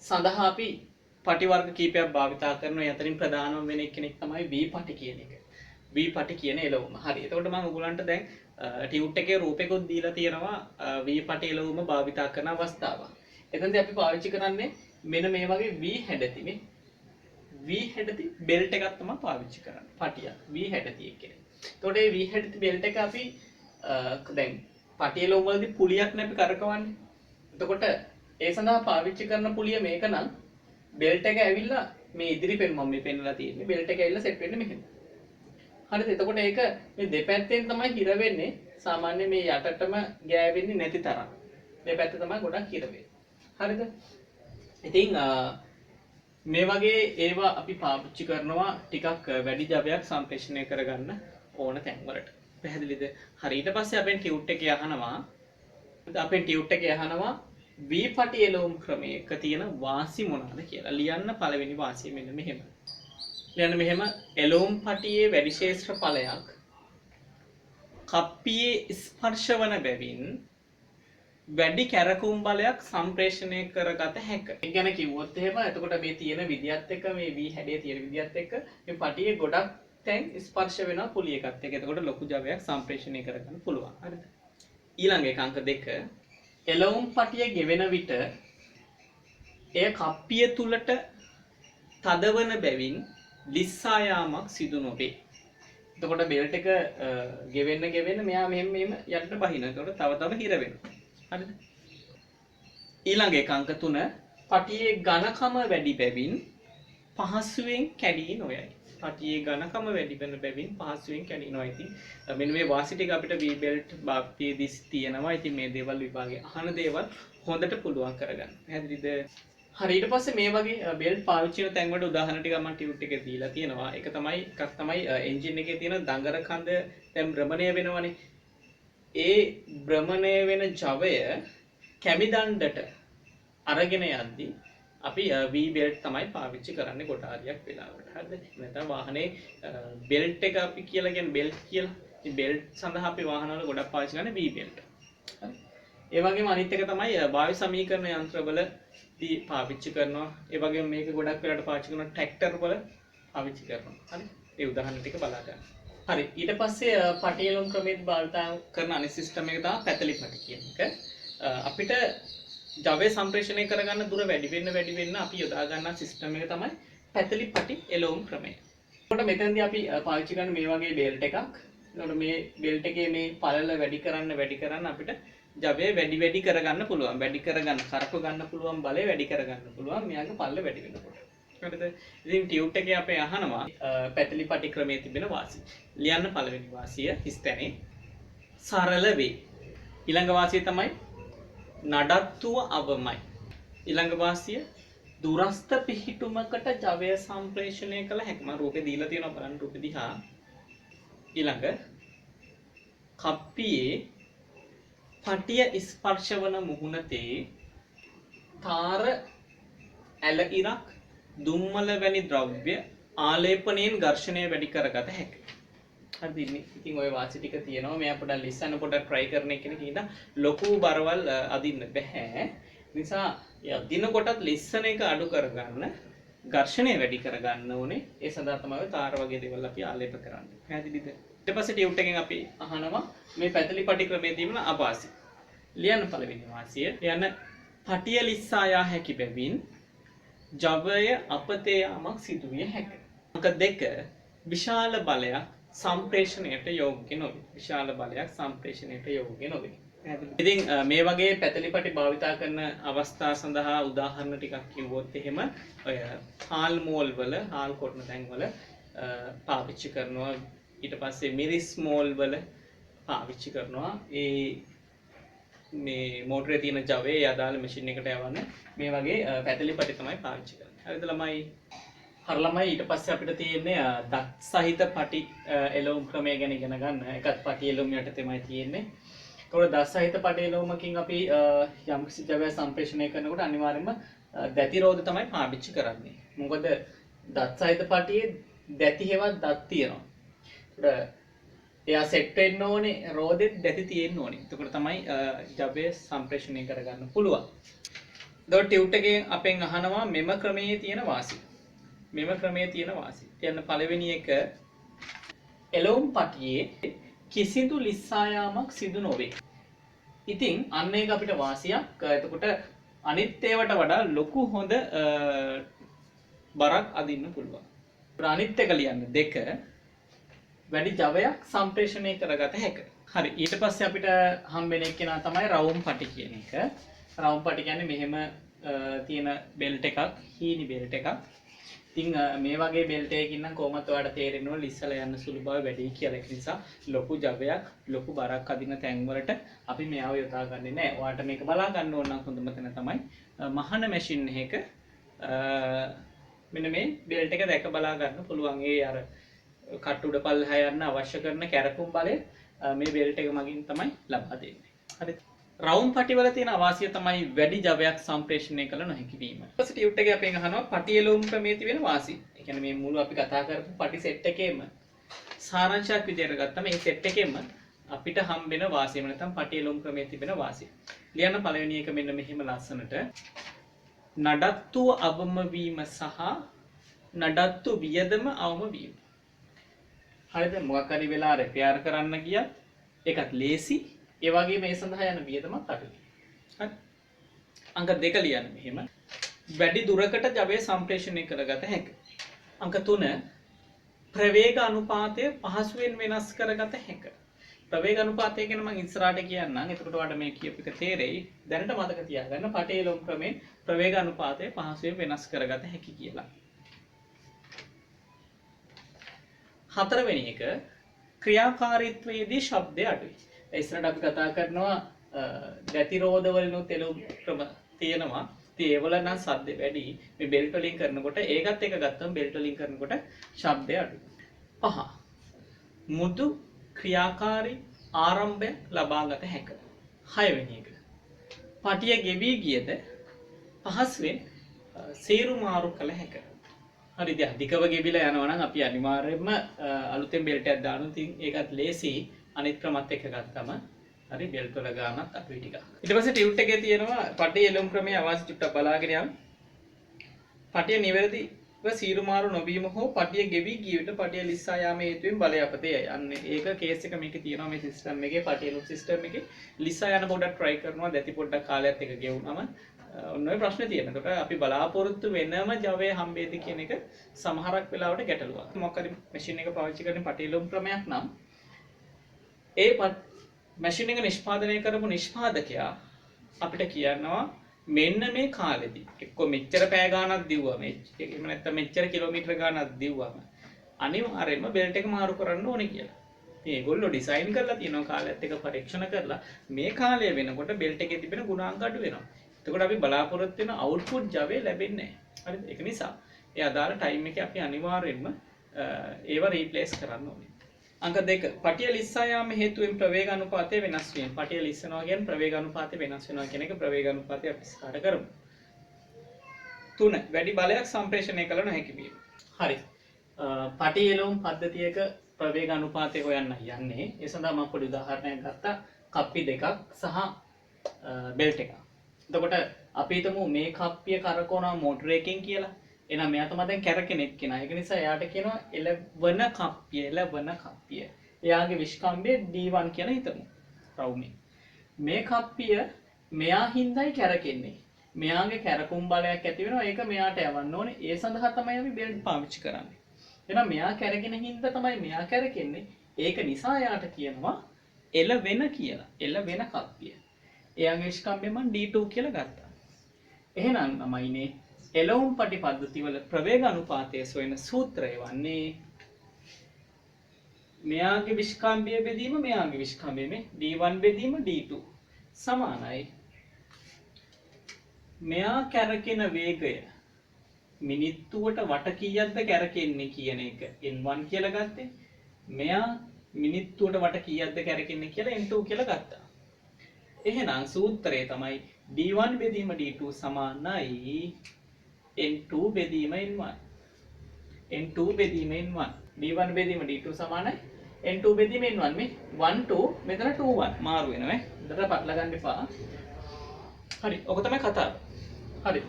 සඳහා අපි පටි වර්ග කීපයක් භාවිතා කරනවා. ඒ අතරින් ප්‍රධානම වෙන කෙනෙක් තමයි V පටි කියන එක. V පටි කියන එළවුම. හරි. එතකොට මම ඔයගලන්ට දැන් ටියුට් එකේ රූපයකුත් දීලා තියෙනවා V පටි එළවුම භාවිතා කරන අවස්ථාව. එතනදී අපි පාවිච්චි කරන්නේ මෙන්න මේ වගේ V හැඩති මේ V හැඩති බෙල්ට් එකක් තමයි පාවිච්චි කරන්නේ. පටිය V හැඩති කියන්නේ. එතකොට මේ V හැඩති බෙල්ට් එක අපි දැන් පටි එළවුම වලදී පුලියක් නේ අපි කරකවන්නේ. එතකොට ඒ සඳහා පාවිච්චි කරන පුලිය මේක නම් බෙල්ට් එක ඇවිල්ලා මේ ඉදිරි පෙන් මම මේ පෙන්නලා තියෙන්නේ බෙල්ට් එක ඇවිල්ලා සෙට් වෙන්නේ මෙහෙම. හරිද? එතකොට ඒක මේ දෙපැත්තෙන් තමයි හිර වෙන්නේ. සාමාන්‍ය මේ යටටම ගෑවෙන්නේ නැති තරම්. මේ පැත්ත තමයි ගොඩක් හිර වෙන්නේ. හරිද? ඉතින් මේ වගේ ඒවා අපි පාවිච්චි කරනවා ටිකක් වැඩි ජවයක් සම්ප්‍රේෂණය කරගන්න ඕන තැන්වලට. පැහැදිලිද? හරි ඊට පස්සේ අපෙන් ටියුට් එකේ අහනවා V පටි එළවුම් ක්‍රමයක තියෙන වාසි මොනවාද කියලා. ලියන්න පළවෙනි වාසිය මෙන්න මෙහෙම. ලියන්න මෙහෙම එළවුම් පටියේ වැඩි ශේෂ්ත්‍ර ඵලයක් කප්පියේ ස්පර්ශ වන බැවින් වැඩි කැරකුම් බලයක් සම්ප්‍රේෂණය කරගත හැක. ඒ ගැන කිව්වොත් එහෙම එතකොට මේ තියෙන විදියත් එක්ක මේ V හැඩයේ තියෙන විදියත් එක්ක මේ පටියේ ගොඩක් තැන් ස්පර්ශ වෙනවා පුලි එකත් එක්ක. එතකොට ලොකු ජවයක් සම්ප්‍රේෂණය කරගන්න පුළුවන්. හරිද? ඊළඟ එක අංක 2 එළවුම් පටිය ගෙවෙන විට එය කප්පිය තුලට තදවන බැවින් ලිස්සා යාමක් සිදු නොවේ. එතකොට බෙල්ට් එක ගෙවෙන්න මෙයා මෙහෙම යන්න බහිනවා. එතකොට තව හිර වෙනවා. හරිද? ඊළඟ එක අංක 3 පටියේ ඝනකම වැඩි බැවින් පහසුවෙන් කැඩී නොයයි. පටියේ ඝනකම වැඩි වෙන බැවින් පහසුවෙන් කැඩී නොයයි. ඉතින් මෙන්න මේ වාසි ටික අපිට V බෙල්ට් භාගයේදී තියෙනවා. ඉතින් මේ දේවල් විභාගයේ අහන දේවල් හොඳට පුළුවන් කරගන්න. පැහැදිලිද? හරි ඊට පස්සේ මේ වගේ බෙල්ට් පාවිච්චි කරන තැන් වලට උදාහරණ ටිකක් මම ටියුට් එකේ දීලා තියෙනවා. එකක් තමයි එන්ජින් එකේ තියෙන දඟර කඳ දැන් භ්‍රමණය වෙනවනේ. ඒ භ්‍රමණය වෙන ජවය කැමිදණ්ඩට අරගෙන යද්දී අපි V බෙල්ට් තමයි පාවිච්චි කරන්නේ කොටාරියක් වෙලාවට. හරිද? නැත්නම් වාහනේ බෙල්ට් එක අපි කියලා කියන්නේ බෙල්ට් කියලා. ඉතින් බෙල්ට් සඳහා අපි වාහනවල ගොඩක් පාවිච්චි කරන්නේ V බෙල්ට්. හරි. ඒ වගේම අනිත් එක තමයි වායු සමීකරණ යන්ත්‍රවලදී පාවිච්චි කරනවා. ඒ වගේම මේක ගොඩක් වෙලාවට පාවිච්චි කරනවා ට්‍රැක්ටර් වල පාවිච්චි කරනවා. හරි. ඒ උදාහරණ ටික බලා ගන්න. හරි ඊට පස්සේ පටියලොම් ක්‍රමයට භාවිතා කරන අනිත් සිස්ටම් එක තමයි පැතලි පටි කියන එක. අපිට ජවය සම්ප්‍රේෂණය කරගන්න දුර වැඩි වෙන්න අපි යොදා ගන්න සිස්ටම් එක තමයි පැතලි පටි එළවුම් ක්‍රමය. එතකොට මෙතනදී අපි පාවිච්චි කරන මේ වගේ බෙල්ට් එකක්. එතකොට මේ බෙල්ට් එකේ මේ පළල වැඩි කරන්න අපිට ජවය වැඩි කරගන්න පුළුවන්. කරක ගන්න පුළුවන් බලය වැඩි කරගන්න පුළුවන්. මෙයාගේ පළල වැඩි වෙනකොට. හරිද? ඉතින් ටියුට් එකේ අපේ අහනවා පැතලි පටි ක්‍රමයේ තිබෙන වාසි. ලියන්න පළවෙනි වාසිය හිස්තැනේ සරල වේ. ඊළඟ වාසිය තමයි නඩත්තුව අවමයි. ඊළඟ වාසිය දුරස්ත පිහිටුමකට ජවය සම්ප්‍රේෂණය කළ හැකි. මම රූපේ දීලා තියෙනවා බලන්න රූපේ දිහා. ඊළඟ කප්පියේ පටිය ස්පර්ශ වන මුහුණතේ තාර ඇල ඉරක් දුම්මල වැනි ද්‍රව්‍ය ආලේපනයෙන් ඝර්ෂණය වැඩි කරගත හැකියි. හරිද? ඉතින් ওই වාසි ටික තියෙනවා. මෙයා පොඩ්ඩක් ලිස්සන්න පොඩ්ඩක් try කරන කෙනෙක් ඉඳන් ලොකු බරවල් අදින්න බෑ. නිසා අදින කොටත් ලිස්සන එක අඩු කරගන්න ඝර්ෂණය වැඩි කරගන්න ඕනේ. ඒ සඳහා තමයි තාර වගේ දේවල් අපි ආලේප කරන්නේ. පැහැදිලිද? ඊට පස්සේ ටියුට් එකෙන් අපි අහනවා මේ පැතලි පටි ක්‍රමයේ තිබෙන අවාසි. ලියන්න පළවෙනි වාසිය. ලියන්න පටිය ලිස්සා යා හැකි බැවින් ජවය අපතේ යාමක් සිදුවිය හැක. අංක 2 විශාල බලයක් සම්ප්‍රේෂණයට යෝග්‍ය නොවේ. ඉතින් මේ වගේ පැතලිපටි භාවිතා කරන අවස්ථා සඳහා උදාහරණ ටිකක් කිව්වොත් එහෙම ඔය හාල් මෝල් වල හාල් කොටන තැන් වල පාවිච්චි කරනවා. ඊට පස්සේ මිරිස් මෝල් වල පාවිච්චි කරනවා. ඒ මේ මෝටරේ තියෙන ජවය අදාළ මැෂින් එකට යවන්න මේ වගේ පැතලිපටි තමයි පාවිච්චි කරන්නේ. හරිද ළමයි? හරි ළමයි ඊට පස්සේ අපිට තියෙන්නේ දත් සහිත පටි එළවුම් ක්‍රමය ගැන ඉගෙන ගන්න. එකත් පටි එළවුම් යටතේමයි තියෙන්නේ. ඒතකොට දස් සහිත පටේලෝමකින් අපි යම්කිසි ජවය සම්ප්‍රේෂණය කරනකොට අනිවාර්යයෙන්ම දැති රෝධ තමයි පාවිච්චි කරන්නේ. මොකද දත් සහිත පටියේ දැති හේවත් දත් තියෙනවා. ඒතකොට එයා සෙට් වෙන්න ඕනේ රෝදෙත් දැති තියෙන්න ඕනේ. එතකොට තමයි ජවය සම්ප්‍රේෂණය කරගන්න පුළුවන්. එතකොට ටියුට් එකෙන් අපෙන් අහනවා මෙම ක්‍රමයේ තියෙන වාසි. මෙම ක්‍රමයේ තියෙන වාසි. කියන්න පළවෙනි එක එළවුම් පටියේ කිසිදු ලිස්සායාමක් සිදු නොවේ. ඉතින් අන්න ඒක අපිට වාසියක්. එතකොට අනිත් ඒවාට වඩා ලොකු හොඳ බරක් අදින්න පුළුවන්. අනිත් එක ලියන්න 2 වැඩි ජවයක් සම්ප්‍රේෂණය කරගත හැකියි. හරි ඊට පස්සේ අපිට හම්බෙන එක්කෙනා තමයි රවුම් පටි කියන එක. රවුම් පටි කියන්නේ මෙහෙම තියෙන බෙල්ට් එකක්, හීනි බෙල්ට් එකක්. ඉතින් මේ වගේ බෙල්ට් එකකින් නම් කොහොමද ඔයාලට තේරෙන්න ඕන ලිස්සලා යන්න සුළු බව වැඩි කියලා. ඒක නිසා ලොකු ජවයක්, ලොකු බරක් අදින තැන් වලට අපි මේව යොදා ගන්නේ නැහැ. ඔයාලට මේක බලා ගන්න ඕන නම් හොඳම තැන තමයි මහන මැෂින් එකක මෙන්න මේ බෙල්ට් එක දැක බලා ගන්න පුළුවන්. ඒ අර කට උඩ පල්ලෙහා යන්න අවශ්‍ය කරන කැරකුම් බලය මේ බෙල්ට් එක මගින් තමයි ලබා දෙන්නේ. හරිද? රවුම් පටි වල තියෙන අවාසිය තමයි වැඩි ජවයක් සම්ප්‍රේෂණය කළ නොහැකි වීම. ඊපස්සේ ටියුට් එකේ අපෙන් අහනවා පටි එළවුම් ක්‍රමයේ තියෙන වාසි. ඒ කියන්නේ මේ මුළු අපි කතා කරපු පටි සෙට් එකේම සාරාංශයක් විදියට ගත්තම මේ සෙට් එකෙම අපිට හම්බෙන වාසියම නැත්නම් පටි එළවුම් ක්‍රමයේ තිබෙන වාසිය. ලියන්න පළවෙනි එක මෙන්න මෙහෙම ලස්සනට නඩත්තු අවම වීම සහ නඩත්තු වියදම අවම වීම. හරිද? මොකක් හරි වෙලා රිපෙයාර් කරන්න ගියත් ඒකත් ලේසි. ඒ වගේම මේ සඳහා යන වියදමත් අඩුයි. හරි. අංක 2 ලියන්න මෙහෙම. වැඩි දුරකට ජවය සම්ප්‍රේෂණය කරගත හැකියි. අංක 3 ප්‍රවේග අනුපාතය පහසුවෙන් වෙනස් කරගත හැකියි. ප්‍රවේග අනුපාතය ගැන මම ඉස්සරහට කියන්නම්. එතකොට ඔයාලට මේ කියපු එක තේරෙයි. දැනට මතක තියාගන්න පටේ එළවුම් ක්‍රමේ ප්‍රවේග අනුපාතය පහසුවෙන් වෙනස් කරගත හැකි කියලා. 4 වෙනි එක ක්‍රියාකාරීත්වයේදී ශබ්දය අඩුයි. ඉස්සරහට අපි කතා කරනවා දැතිරෝධවලිනුත් එළවුම් ක්‍රම තියෙනවා. ඉතින් ඒවල නම් ශබ්ද වැඩි. මේ බෙල්ට් වලින් කරනකොට ඒකත් එක ගත්තම බෙල්ට් වලින් කරනකොට ශබ්දය අඩුයි. 5 මුදු ක්‍රියාකාරී ආරම්භය ලබාගත හැකියි. 6 වෙනි එක පටිය ගෙවි ගියද පහසුවෙන් සීරු මාරු කළ හැකියි. හරි ඉතින් අධිකව ගෙවිලා යනවා නම් අපි අනිවාර්යයෙන්ම අලුතෙන් බෙල්ට් එකක් දානවා. ඉතින් ඒකත් ලේසි. අනිත් ක්‍රමත් එක්ක ගත්තම හරි බෙල්ට් වල ගානත් අඩුයි ටිකක්. ඊට පස්සේ ටියුට් එකේ තියෙනවා පටිය එළවුම් ක්‍රමයේ අවාසි චුට්ටක් බලාගෙන යන්න. පටිය නිවැරදිව සීරු මාරු නොවීම හෝ පටිය ගෙවි ගිය විට පටිය ලිස්සා යාම හේතුවෙන් බලය අපතේ යන්නේ. ඒක කේස් එක මේකේ තියෙනවා මේ සිස්ටම් එකේ පටිය ලුප් සිස්ටම් එකේ ලිස්සා යන පොඩ්ඩක් try කරනවා. දැති පොඩ්ඩක් කාලයක් එක ගෙවුනම ඔන්න ඔය ප්‍රශ්නේ තියෙනවා. ඒකට අපි බලාපොරොත්තු වෙනම ජවය හම්බෙයිද කියන එක සමහරක් වෙලාවට ගැටලුවක්. මොකක් හරි මැෂින් එක පාවිච්චි කරන පටිය එළවුම් ක්‍රමයක් නම් ඒ මැෂින් එක නිෂ්පාදනය කරපු නිෂ්පාදකයා අපිට කියනවා මෙන්න මේ කාලෙදී එක්ක මෙච්චර පැය ගාණක් දිව්වම එහෙම නැත්නම් මෙච්චර කිලෝමීටර ගාණක් දිව්වම අනිවාර්යයෙන්ම බෙල්ට් එක මාරු කරන්න ඕනේ කියලා. ඉතින් ඒගොල්ලෝ ඩිසයින් කරලා තියෙනවා කාලයත් එක්ක පරීක්ෂණ කරලා මේ කාලය වෙනකොට බෙල්ට් එකේ තිබෙන ගුණාංක අඩු වෙනවා. එතකොට අපි බලාපොරොත්තු වෙන අවුට්පුට් ජවය ලැබෙන්නේ නැහැ. හරිද? ඒක නිසා ඒ අදාළ ටයිම් එකේ අපි අනිවාර්යයෙන්ම ඒව රීප්ලේස් කරන්න ඕනේ. අංක 2 පටිය ලිස්සා යාම හේතුවෙන් ප්‍රවේග අනුපාතය වෙනස් වීම. පටිය ලිස්සනවා කියන්නේ ප්‍රවේග අනුපාතය වෙනස් වෙනවා කියන එක ප්‍රවේග අනුපාතය අපි ස්ථාර කරමු. 3 වැඩි බලයක් සම්ප්‍රේෂණය කළ නොහැකි වීම. හරි. පටිය එළවුම් පද්ධතියක ප්‍රවේග අනුපාතය හොයන්න යන්නේ. ඒ සඳහා මම පොඩි උදාහරණයක් ගත්තා. කප්පි දෙකක් සහ බෙල්ට් එකක්. එතකොට අපි හිතමු මේ කප්පිය කරකවනවා මෝටර එකකින් කියලා. එහෙනම් මෙයා තමයි දැන් කැරකෙනෙක් කෙනා. ඒක නිසා එයාට කියනවා එළවන කප්පිය. එයාගේ විස්කම්බය D1 කියලා හිතමු. රවුමේ. මේ කප්පිය මෙයා හින්දායි කැරකෙන්නේ. මෙයාගේ කැරකුම් බලයක් ඇති වෙනවා. ඒක මෙයාට යවන්න ඕනේ. ඒ සඳහා තමයි අපි බෙල්ට් පාවිච්චි කරන්නේ. එහෙනම් මෙයා කැරගෙන හින්දා තමයි මෙයා කැරකෙන්නේ. ඒක නිසා එයාට කියනවා එළවෙන කියලා. එළවෙන කප්පිය. එයාගේ විස්කම්බය මම D2 කියලා ගත්තා. එහෙනම් මමයිනේ එළවුම් පටි පද්ධතිවල ප්‍රවේග අනුපාතය සොයන සූත්‍රය වන්නේ මෙයාගේ විස්කම්බය බෙදීම මෙයාගේ විස්කම්බය මේ D1 බෙදීම D2 සමානයි මෙයා කැරකෙන වේගය මිනිත්තුවට වට කීයක්ද කැරකෙන්නේ කියන එක n1 කියලා ගත්තේ. මෙයා මිනිත්තුවට වට කීයක්ද කැරකෙන්නේ කියලා n2 කියලා ගත්තා. එහෙනම් සූත්‍රය තමයි d1 බෙදීම d2 සමානයි n2 බෙදීම n1. n2 බෙදීම n1. d1 බෙදීම d2 සමානයි n2 බෙදීම n1. මේ 1 2 මෙතන 2 1 මාරු වෙනවා ඈ. දෙතර පටල ගන්න එපා. හරි. ඔක තමයි කතාව. හරි.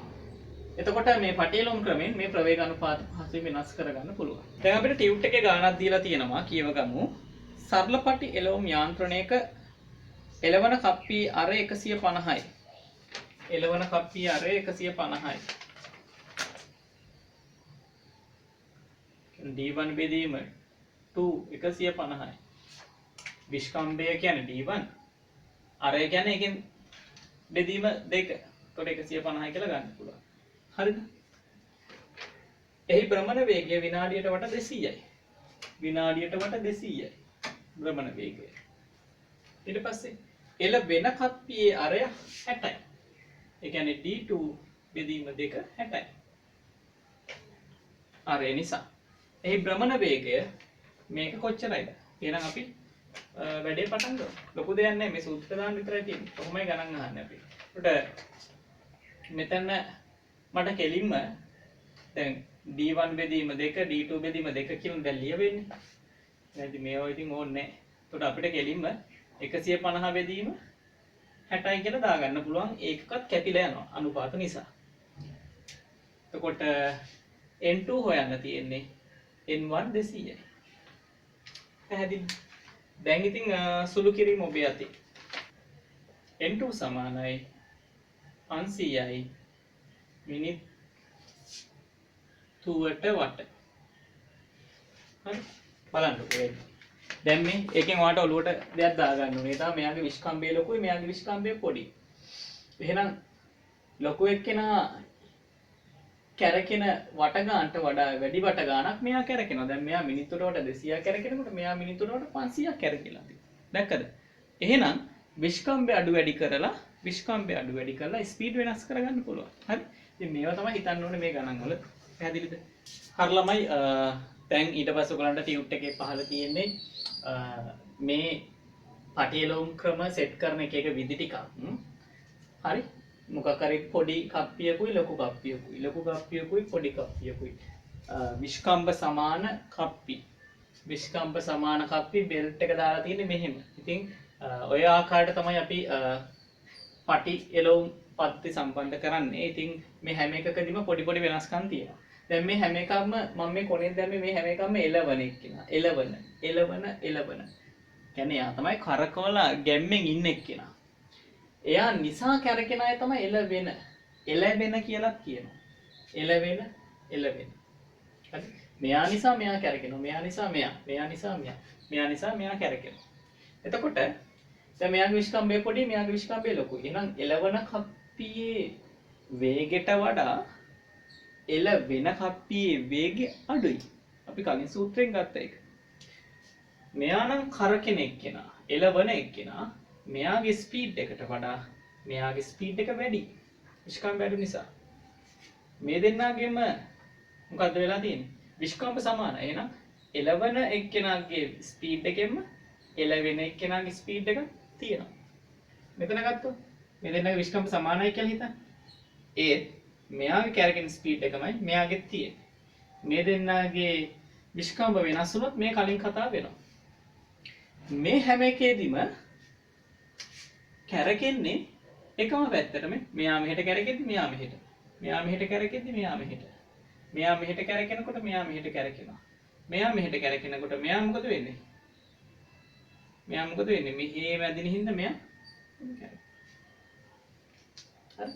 එතකොට මේ පටියලොම් ක්‍රමෙන් මේ ප්‍රවේග අනුපාත පහසුවෙන් වෙනස් කරගන්න පුළුවන්. දැන් අපිට ටියුට් එකේ ගානක් දීලා තියෙනවා කියවගමු. සරල පටි එළවුම් යාන්ත්‍රණයක එළවන කප්පී අර 150යි. එළවන කප්පී අර 150යි. d1 බෙදීම 2 150යි. විස්කම්භය කියන්නේ d1. අරය කියන්නේ එකෙන් බෙදීම 2. එතකොට 150යි කියලා ගන්න පුළුවන්. හරිද? එහි භ්‍රමණ වේගය විනාඩියට වට 200යි. විනාඩියට වට 200යි. භ්‍රමණ වේගය. ඊට පස්සේ එළ වෙන කප්පියේ අරය 60යි. ඒ කියන්නේ d2 බෙදීම 2 60යි. අරය නිසා එහි භ්‍රමණ වේගය මේක කොච්චරයිද? එහෙනම් අපි වැඩේ පටන් ගමු. ලොකු දෙයක් නැහැ මේ සූත්‍ර දාන්න විතරයි තියෙන්නේ. කොහොමයි ගණන් අහන්නේ අපි. ඒකට මෙතන මට කෙලින්ම දැන් d1 බෙදීම 2 d2 බෙදීම 2 කියලා දැන් ලියවෙන්නේ. දැන් ඉතින් මේවා ඉතින් ඕනේ නැහැ. ඒකට අපිට කෙලින්ම 150 බෙදීම 60යි කියලා දාගන්න පුළුවන්. ඒකකත් කැපිලා යනවා අනුපාත නිසා. එතකොට n2 හොයන්න තියෙන්නේ n1 200යි. පැහැදිලි. දැන් ඉතින් සුළු කිරීම ඔබේ අතේ. n2 සමානයි 500යි මිනිත් 2ට වට. හරි බලන්නකෝ. දැන් මේ එකෙන් ඔයාලට ඔලුවට දෙයක් දාගන්න ඕනේ. ඒ තමයි මෙයාගේ විස්කම්භය ලොකුයි මෙයාගේ විස්කම්භය පොඩි. එහෙනම් ලොකු එක්කෙනා කැරකෙන වට ගන්නට වඩා වැඩි වට ගානක් මෙයා කැරකෙනවා. දැන් මෙයා මිනිත්තුවට වට 200ක් කැරකෙනකොට මෙයා මිනිත්තුවට වට 500ක් කැරකිලා තියෙනවා. දැක්කද? එහෙනම් විස්කම්භය අඩු වැඩි කරලා ස්පීඩ් වෙනස් කරගන්න පුළුවන්. හරි? ඉතින් මේවා තමයි හිතන්න ඕනේ මේ ගණන් වල. පැහැදිලිද? හරි ළමයි දැන් ඊට පස්සේ ඔයගලන්ට ටියුට් එකේ පහළ තියෙන්නේ මේ පටියලොම් ක්‍රම සෙට් කරන එක විදි ටිකක්. හරි? මොකක් හරි පොඩි කප්පියකුයි ලොකු කප්පියකුයි පොඩි කප්පියකුයි විස්කම්භ සමාන කප්පි බෙල්ට් එක දාලා තියෙන්නේ මෙහෙම. ඉතින් ඔය ආකාරයට තමයි අපි පටි එළවුම් පත්ති සම්බන්ධ කරන්නේ. ඉතින් මේ හැම එකකදීම පොඩි පොඩි වෙනස්කම් තියෙනවා. දැන් මේ හැම එකක්ම මම මේ කොනේ දැම්මේ මේ හැම එකක්ම එළවන එක්කිනා. එළවන. කියන්නේ යා තමයි කරකවලා ගැම්මෙන් ඉන්න එක්කිනා. එයා නිසා කැරකෙන අය තමයි එළවෙන කියලා කියනවා. එළවෙන. හරි? මෙයා නිසා මෙයා කැරකෙනවා. මෙයා නිසා මෙයා කැරකෙනවා. එතකොට දැන් මෙයාගේ විස්කම්භය පොඩි මෙයාගේ විස්කම්භය ලොකුයි. එහෙනම් එළවන කප්පියේ වේගයට වඩා එළවෙන කප්පියේ වේගය අඩුයි. අපි කලින් සූත්‍රයෙන් ගත්ත එක. මෙයා නම් කරකෙන එක්කෙනා, එළවන එක්කෙනා මෙයාගේ ස්පීඩ් එකට වඩා මෙයාගේ ස්පීඩ් එක වැඩි. විස්කම්භය අඩු නිසා. මේ දෙන්නාගේම මොකද්ද වෙලා තියෙන්නේ? විස්කම්භ සමානයි. එහෙනම් එළවන එක්කෙනාගේ ස්පීඩ් එකෙන්ම එළවෙන එක්කෙනාගේ ස්පීඩ් එක තියෙනවා. මෙතන ගත්තොත් මේ දෙන්නගේ විස්කම්භ සමානයි කියලා හිතන්න. ඒත් මෙයාගේ කැරකෙන ස්පීඩ් එකමයි මෙයාගේ තියෙන්නේ. මේ දෙන්නගේ විස්කම්භ වෙනස් වුණොත් මේ කලින් කතාව වෙනවා. මේ හැම එකේදීම කැරකෙන්නේ එකම පැත්තටම. මෙයා මෙහෙට කැරකෙද්දි මෙයා මෙහෙට. මෙයා මෙහෙට කැරකෙද්දි මෙයා මෙහෙට. මෙයා මෙහෙට කැරකෙනකොට මෙයා මෙහෙට කැරකෙනවා. මෙයා මෙහෙට කැරකෙනකොට මෙයා මොකද වෙන්නේ? මෙහේ වැදින හින්දා මෙයා හරි.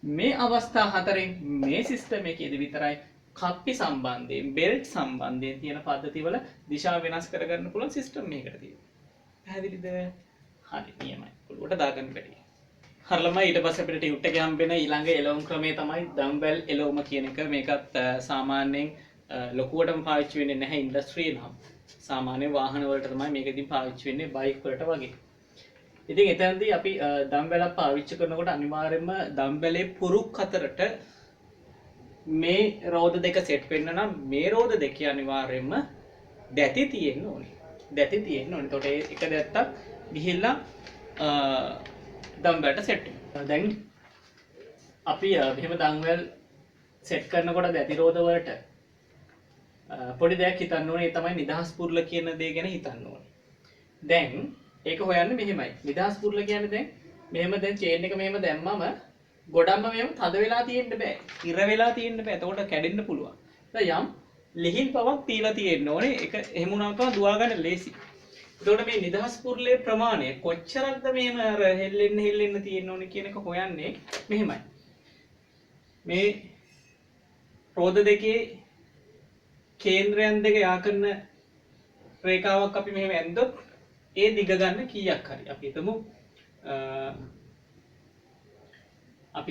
මේ අවස්ථා හතරෙන් මේ සිස්ටම් එකේදී විතරයි කප්පි සම්බන්ධයෙන් බෙල්ට් සම්බන්ධයෙන් තියෙන පද්ධතිවල දිශාව වෙනස් කරගන්න පුළුවන් සිස්ටම් එකකට තියෙනවා. පැහැදිලිද? හරි නියමයි. ඔලුවට දාගන්න බැරි. හරි ළමයි ඊට පස්සේ අපිට ටියුට් එකේ හම්බෙන ඊළඟ එළවුම් ක්‍රමය තමයි ඩම්බෙල් එළවුම කියන එක. මේකත් සාමාන්‍යයෙන් ලොකුවටම පාවිච්චි වෙන්නේ නැහැ ඉන්ඩස්ට්‍රියේ නම්. සාමාන්‍ය වාහන වලට තමයි මේක ඉතින් පාවිච්චි වෙන්නේ බයික් වලට වගේ. ඉතින් එතනදී අපි ඩම්බෙලක් පාවිච්චි කරනකොට අනිවාර්යයෙන්ම ඩම්බෙලේ පුරුක් අතරට මේ රෝද දෙක සෙට් වෙන්න නම් මේ රෝද දෙකේ අනිවාර්යයෙන්ම දැති තියෙන්න ඕනේ. එතකොට ඒක දැත්තක් ගිහිල්ලා දම්වැල්ට සෙට් වෙනවා. දැන් අපි මෙහෙම දම්වැල් සෙට් කරනකොට දැතිරෝධ වලට පොඩි දෙයක් හිතන්න ඕනේ. ඒ තමයි නිදහස් පුරුල කියන දේ ගැන හිතන්න ඕනේ. දැන් ඒක හොයන්නේ මෙහෙමයි. නිදහස් පුරුල කියන්නේ දැන් මෙහෙම දැන් චේන් එක මෙහෙම දැම්මම ගොඩක්ම මෙහෙම තද වෙලා තියෙන්න බෑ. ඉර වෙලා තියෙන්න බෑ. එතකොට කැඩෙන්න පුළුවන්. යම් ලිහිල් බවක් තියලා තියෙන්න ඕනේ. ඒක එහෙම වුණාම තමයි දුවා ගන්න ලේසි. එතකොට මේ නිදහස් පුරුලේ ප්‍රමාණය කොච්චරක්ද මෙහෙම අර හෙල්ලෙන්න තියෙන්න ඕනේ කියන එක හොයන්නේ මෙහෙමයි. මේ රෝද දෙකේ කේන්ද්‍රයන් දෙක යා කරන රේඛාවක් අපි මෙහෙම ඇන්දොත් ඒ දිග ගන්න කීයක් හරි අපි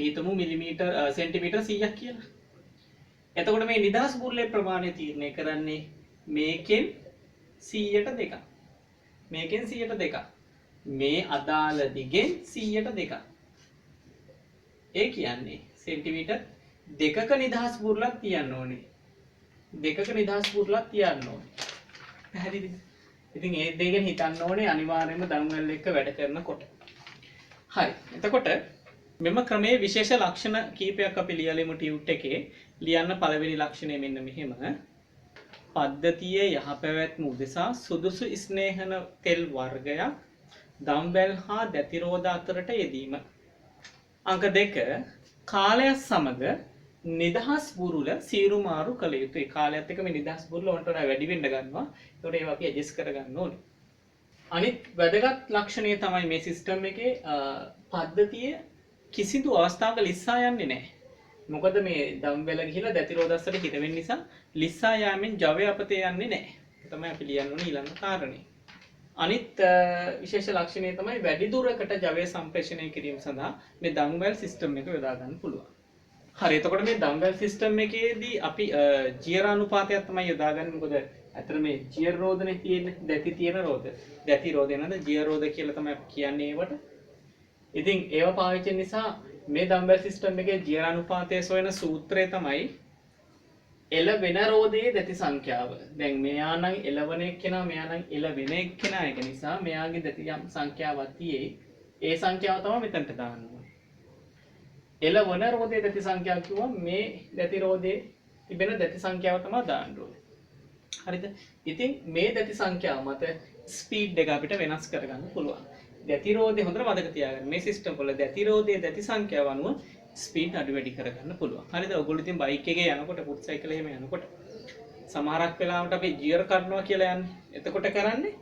හිතමු මිලිමීටර් සෙන්ටිමීටර් 100ක් කියලා. එතකොට මේ නිදහස් පුරුලේ ප්‍රමාණය තීරණය කරන්නේ මේකෙන් 100ට දෙකක්. මේකෙන් 100ට දෙකක්. මේ අදාළ දිගෙන් 100ට දෙකක්. ඒ කියන්නේ සෙන්ටිමීටර් දෙකක නිදහස් පුරුලක් තියන්න ඕනේ. දෙකක නිදහස් පුරුලක් තියන්න ඕනේ. පැහැදිලිද? ඉතින් ඒ දෙක ගැන හිතන්න ඕනේ අනිවාර්යයෙන්ම දම්වැල් එක්ක වැඩ කරනකොට. හරි. එතකොට මෙම ක්‍රමයේ විශේෂ ලක්ෂණ කීපයක් අපි ලියලෙමු ටියුට් එකේ. ලියන්න පළවෙනි ලක්ෂණය මෙන්න මෙහෙම. පද්ධතියේ යහපැවැත්ම උදෙසා සුදුසු ස්නේහන තෙල් වර්ගයක් දම්වැල් හා දැතිරෝධ අතරට යෙදීම. අංක 2 කාලයත් සමග නිදහස් බුරුල සීරුමාරු කළ යුතුයි. කාලයත් එක්ක මේ නිදහස් බුරුල වලට වඩා වැඩි වෙන්න ගන්නවා. ඒකට ඒවා අපි ඇඩ්ජස්ට් කරගන්න ඕනේ. අනිත් වැදගත් ලක්ෂණය තමයි මේ සිස්ටම් එකේ පද්ධතිය කිසිදු අවස්ථාවක ලිස්සා යන්නේ නැහැ. මොකද මේ දම්වැල ගිහිලා දැතිරෝධස්සට හිර වෙන්න නිසා ලිස්සා යාමෙන් ජවය අපතේ යන්නේ නැහැ. ඒක තමයි අපි ලියන්න ඕනේ ඊළඟ කාරණේ. අනිත් විශේෂ ලක්ෂණය තමයි වැඩි දුරකට ජවය සම්ප්‍රේෂණය කිරීම සඳහා මේ දම්වැල් සිස්ටම් එක යොදා ගන්න පුළුවන්. හරි. එතකොට මේ දම්වැල් සිස්ටම් එකේදී අපි ජියර අනුපාතයක් තමයි යොදාගන්නේ. මොකද අතර මේ ජියර් රෝධනේ තියෙන්නේ දැති තියෙන රෝධ. දැති රෝධය නේද ජියර් රෝධ කියලා තමයි කියන්නේ ඒවට. ඉතින් ඒව පාවිච්චි නිසා මේ දම්වැල් සිස්ටම් එකේ ජියර් අනුපාතය සොයන සූත්‍රය තමයි එළවෙන රෝධයේ දැති සංඛ්‍යාව. දැන් මෙයා නම් එළවන එක්කෙනා මෙයා නම් එළවෙන එක්කෙනා එක නිසා මෙයාගේ දැති යම් සංඛ්‍යාවක් තියෙයි. ඒ සංඛ්‍යාව තමයි මෙතනට දාන්න ඕනේ. එළවන රෝධයේ දැති සංඛ්‍යාව කිව්වම මේ දැති රෝධයේ තිබෙන දැති සංඛ්‍යාව තමයි දාන්න ඕනේ. හරිද? ඉතින් මේ දැති සංඛ්‍යාව මත ස්පීඩ් එක අපිට වෙනස් කරගන්න පුළුවන්. දැති රෝධය හොඳට මතක තියාගන්න. මේ සිස්ටම් වල දැති රෝධයේ දැති සංඛ්‍යාව අනුව ස්පීඩ් අඩු වැඩි කරගන්න පුළුවන්. හරිද? ඔයගොල්ලෝ ඉතින් බයික් එකේ යනකොට පුට් සයිකල් එහෙම යනකොට සමහරක් වෙලාවට අපි ජියර් කරනවා කියලා යන්නේ. එතකොට කරන්නේ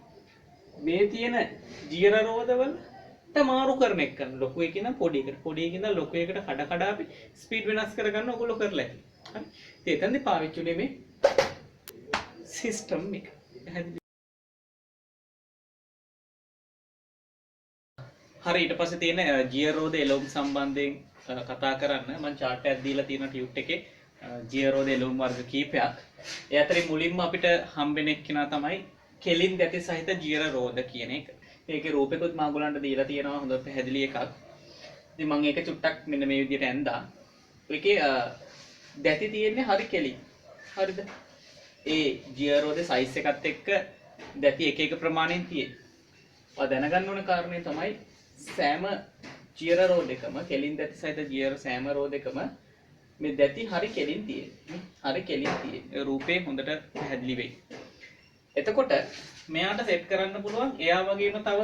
මේ තියෙන ජියර් රෝධවලට මාරු කරන එක කරන ලොකු එකකින් පොඩි එකට පොඩි එකකින් ලොකු එකට කඩ කඩ අපි ස්පීඩ් වෙනස් කරගන්න ඔයගොල්ලෝ කරලා ඇති. හරි. ඉතින් එතනදී පාවිච්චි උනේ මේ සිස්ටම් එක. හරි. ඊට පස්සේ තියෙන ජියර් රෝධ එළවුම් සම්බන්ධයෙන් කතා කරන්න මම chart එකක් දීලා තියෙන ටියුට් එකේ ජියර් රෝධ එළවුම් වර්ග කීපයක්. ඒ අතරින් මුලින්ම අපිට හම්බෙන එක්කිනා තමයි කෙලින් දැති සහිත ජියර් රෝධ කියන එක. ඒකේ රූපෙකුත් මම ඔයගලන්ට දීලා තියෙනවා හොඳ පැහැදිලි එකක්. ඉතින් මම ඒක චුට්ටක් මෙන්න මේ විදිහට ඇඳා. ඒකේ දැති තියෙන්නේ හරි කෙලින්. හරිද? ඒ ජියර් රෝධේ සයිස් එකත් එක්ක දැති එක එක ප්‍රමාණයෙන් තියෙන්නේ. ඔය දැනගන්න ඕන කාරණේ තමයි සෑම ජියර් රෝධයකම කෙලින් දැති සහිත ජියර් සෑම රෝධයකම මේ දැති හරි කෙලින් තියෙන්නේ. හරි කෙලින් තියෙන්නේ. රූපේ හොඳට පැහැදිලි වෙයි. එතකොට මෙයාට සෙට් කරන්න පුළුවන් එයා වගේම තව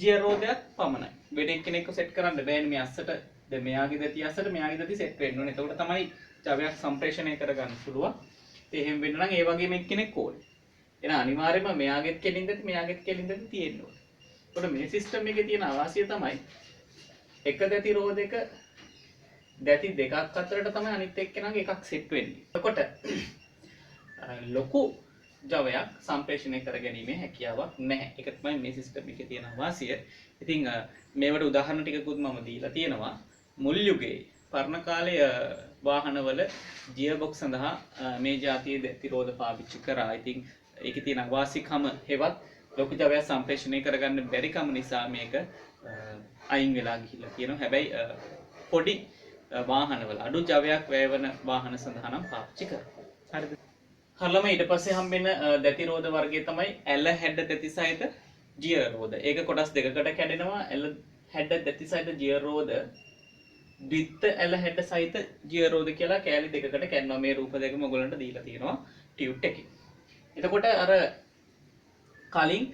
ජියර් රෝධයක් පමණයි. වෙන එක්කෙනෙක්ව සෙට් කරන්න බෑනේ මේ අස්සට. දැන් මෙයාගේ දැති අස්සට මෙයාගේ දැති සෙට් වෙන්න ඕනේ. එතකොට තමයි ජවයක් සම්ප්‍රේෂණය කරගන්න පුළුවන්. ඉතින් එහෙම වෙන්න නම් ඒ වගේම එක්කෙනෙක් ඕනේ. එහෙනම් අනිවාර්යයෙන්ම මෙයාගෙත් කෙලින් දැති මෙයාගෙත් කෙලින් දැති තියෙන්න ඕනේ. එතකොට මේ සිස්ටම් එකේ තියෙන අවාසිය තමයි එක දැති රෝධයක දැති දෙකක් අතරට තමයි අනිත් එක්කෙනාගේ එකක් සෙට් වෙන්නේ. එතකොට ලොකු ජවයක් සම්ප්‍රේෂණය කර ගැනීමේ හැකියාවක් නැහැ. ඒක තමයි මේ සිස්ටම් එකේ තියෙන අවාසිය. ඉතින් මේවට උදාහරණ ටිකකුත් මම දීලා තියෙනවා. මුල් යුගයේ පරණ කාලයේ වාහනවල ගියර් බොක්ස් සඳහා මේ જાතියේ දැති රෝධ පාවිච්චි කරා. ඉතින් ඒකේ තියෙන අවාසිකම හෙවත් ලොකු ජවයක් සම්ප්‍රේෂණය කරගන්න බැරි කම නිසා මේක අයින් වෙලා ගිහිල්ලා තියෙනවා. හැබැයි පොඩි වාහනවල අඩු ජවයක් වැය වෙන වාහන සඳහා නම් පාවිච්චි කරනවා. හරිද? හරලම ඊට පස්සේ හම්බෙන දැති රෝධ වර්ගය තමයි ඇල හැඩ දැති සහිත ජියර් රෝධ. ඒක කොටස් දෙකකට කැඩෙනවා. ඇල හැඩ දැති සහිත ජීව රෝධ ද්විත්ත ඇල හැඩ සහිත ජීව රෝධ කියලා කෑලි දෙකකට කැඩෙනවා. මේ රූප දෙකම ඔයගොල්ලන්ට දීලා තියෙනවා ටියුට් එකේ. එතකොට අර කලින්